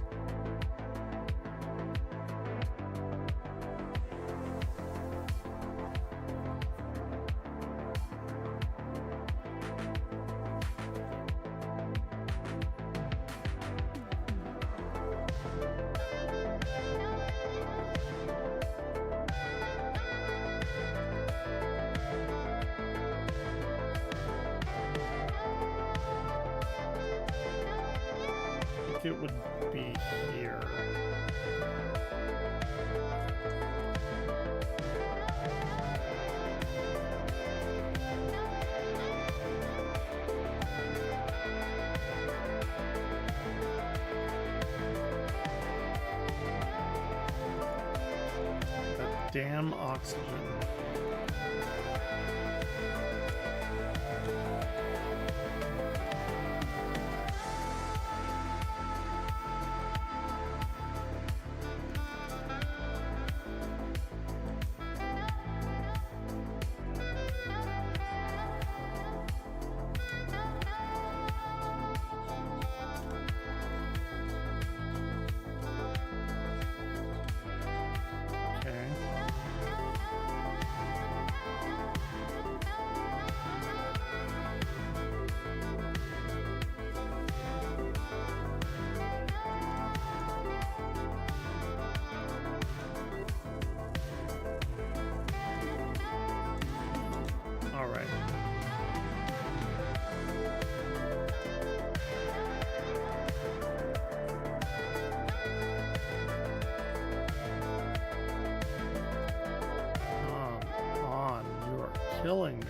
Speaker 1: It would be here. That damn oxygen. Killing me.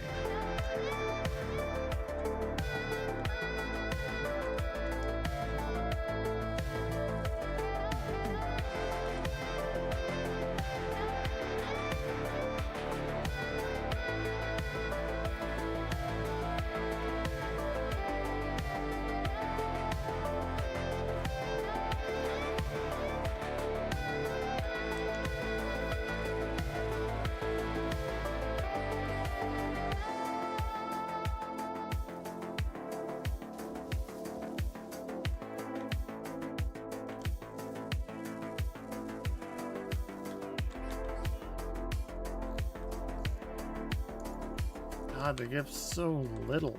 Speaker 1: God, they give so little.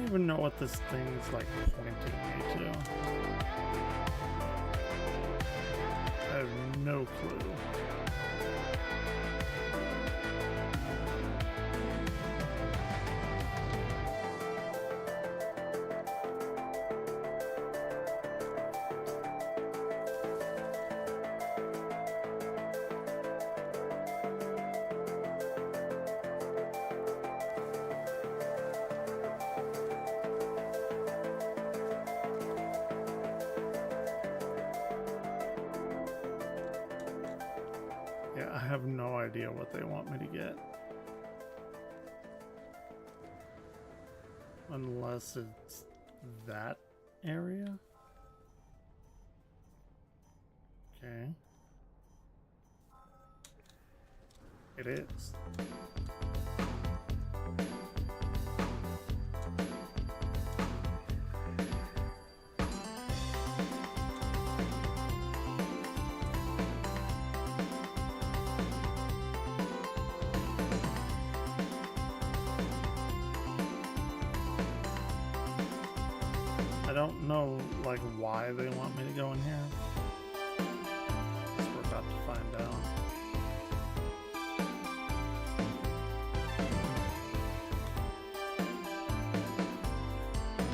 Speaker 1: even know what this thing's like pointing me to. I have no clue. Yeah, I have no idea what they want me to get. Unless it's that area. Okay. It is. I don't know, like, why they want me to go in here. Guess we're about to find out.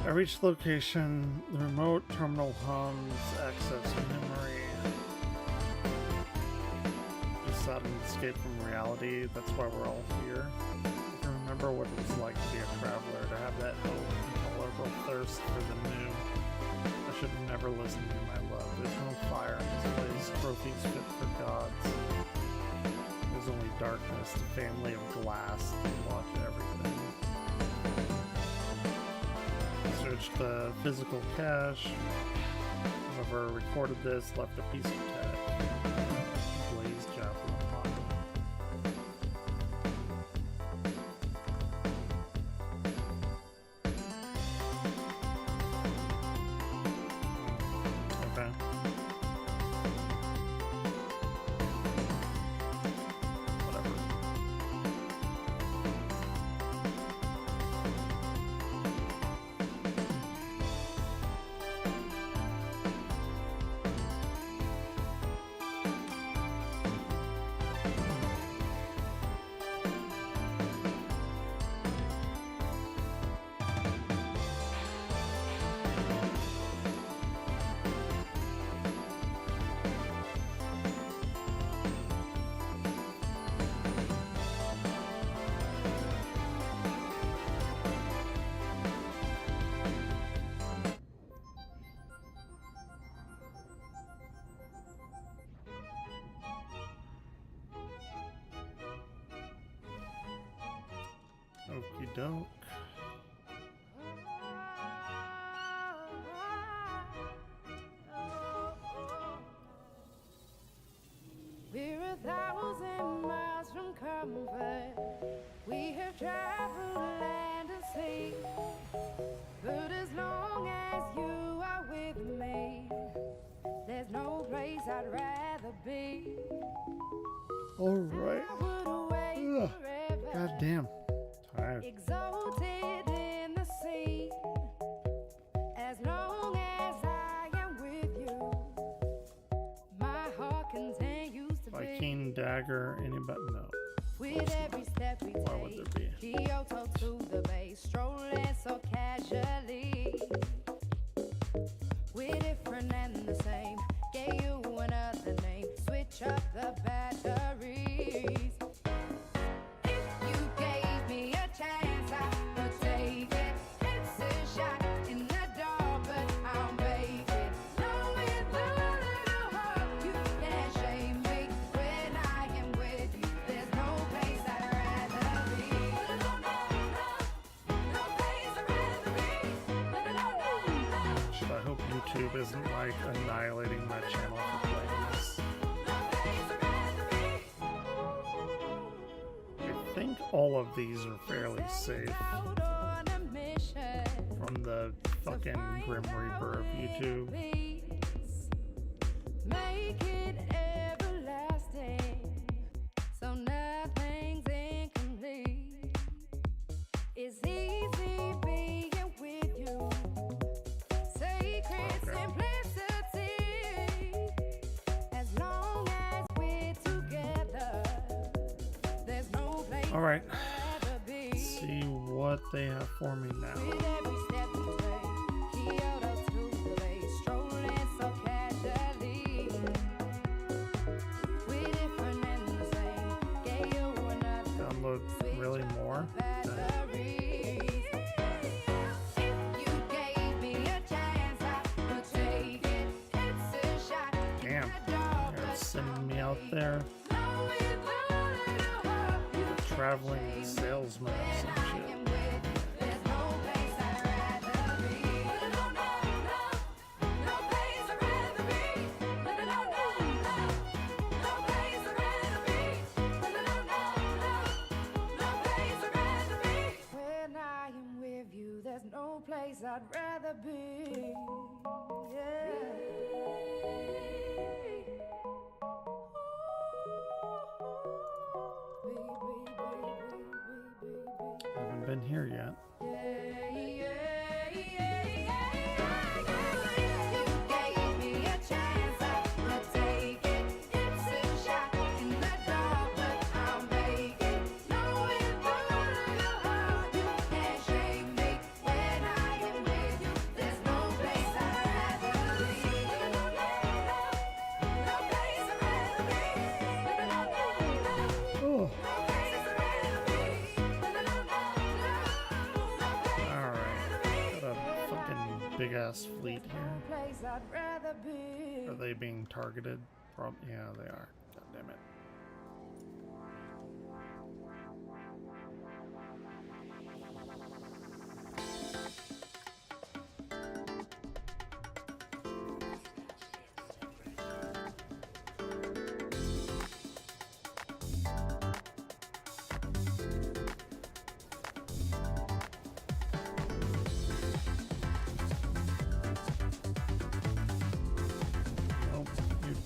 Speaker 1: At each location, the remote terminal hums access memory. Just out an escape from reality. That's why we're all here. I can remember what it was like to be a traveler, to have that hope. Thirst for the new. I should have never listened to my love. There's no fire in this place. Trophies fit for gods. There's only darkness. A family of glass to watch everything. Search the physical cache. Whoever recorded this left a piece of tech. Blaze javelin model. Okie doke.
Speaker 10: We're 1,000 miles from comfort. We have traveled land and sea. But as long as you are with me, there's no place I'd rather be.
Speaker 1: Alright. God damn. Tired.
Speaker 10: Exalted in the sea. As long as I am with you, my heart continues to beat.
Speaker 1: Viking dagger, anybody? No.
Speaker 10: With every step we
Speaker 1: Why would there
Speaker 10: take,
Speaker 1: be?
Speaker 10: Kyoto to the bay, strolling so casually. We're different and the same. Gave you another name. Switch up the batteries. If you gave me a chance, I would take it. It's a shot in the dark, but I'll make it. No, with a little heart, you can't shame me. When I am with you, there's no place I'd rather be. No place I'd rather be.
Speaker 1: Should I hope YouTube isn't like annihilating my channel for playing this? I think all of these are fairly safe from the fucking Grim Reaper of YouTube.
Speaker 10: Make it everlasting, so nothing's incomplete. It's easy being with
Speaker 1: All right. Let's see what they have for me now. Download really more? Damn, they're sending me out there. Traveling salesman or some shit.
Speaker 10: When I am with you, there's no place I'd rather be.
Speaker 1: Haven't been here yet. Big ass fleet here. Are they being targeted? Yeah, they are. God damn it.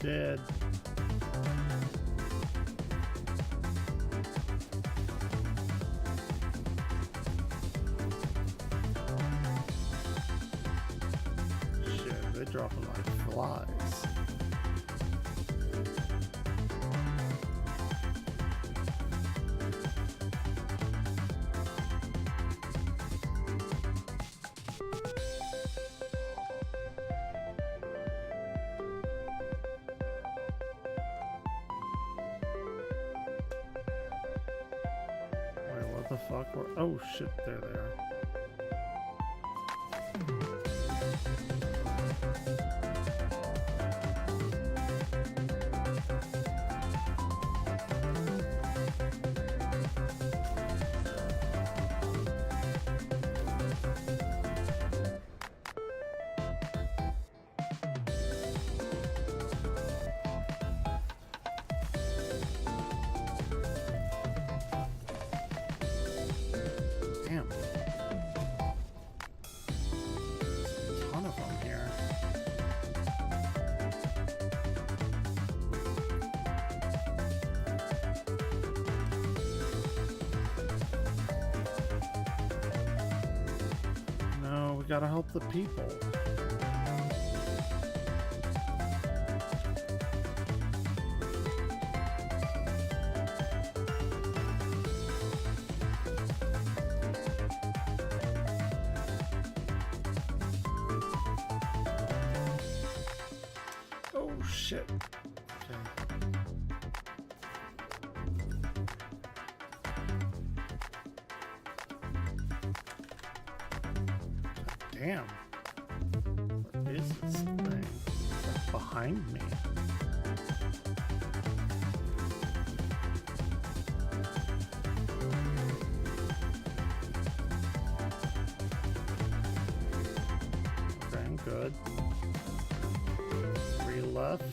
Speaker 1: Dead. Shit, they're dropping like flies. The fuck? Oh shit, there they are. Gotta help the people. Oh shit. Damn. What is this thing? It's behind me. Okay, good. 3 left.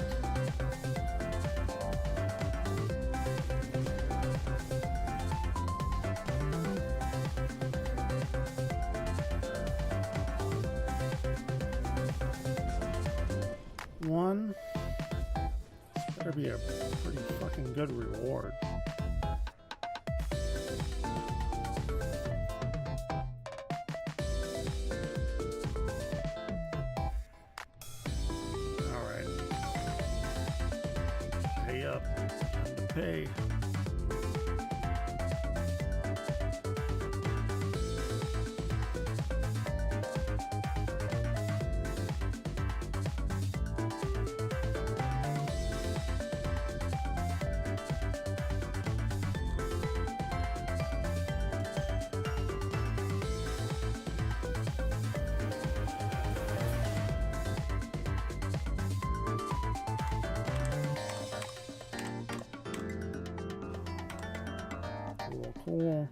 Speaker 1: One. This better be a pretty fucking good reward. Alright. Pay up. Time to pay. Cool.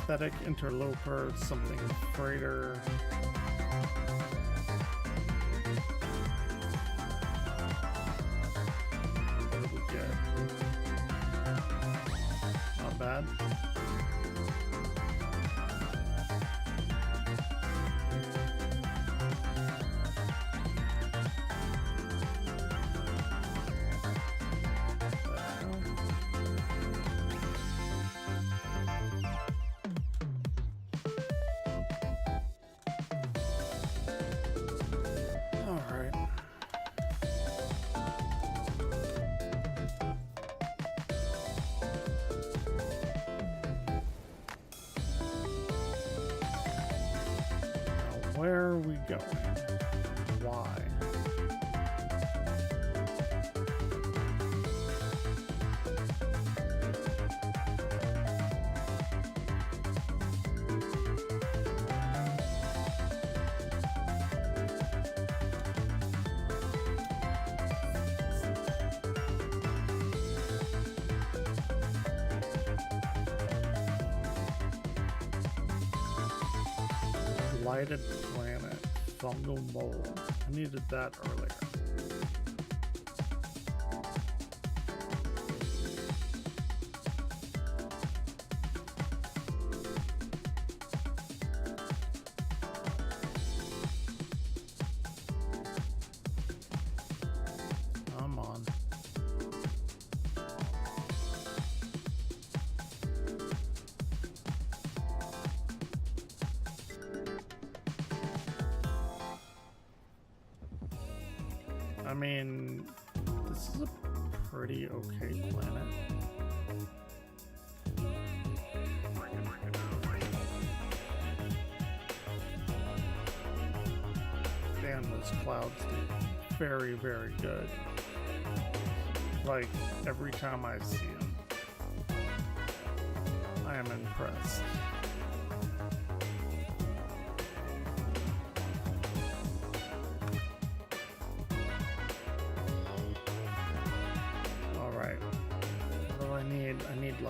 Speaker 1: Pathetic interloper, something freighter. What did we get? Not bad. Where are we going? Why? Lighted planet, fungal mold. I needed that earlier. Come on. I mean, this is a pretty okay planet. Damn, those clouds do very, very good. Like, every time I see them, I am impressed. I need like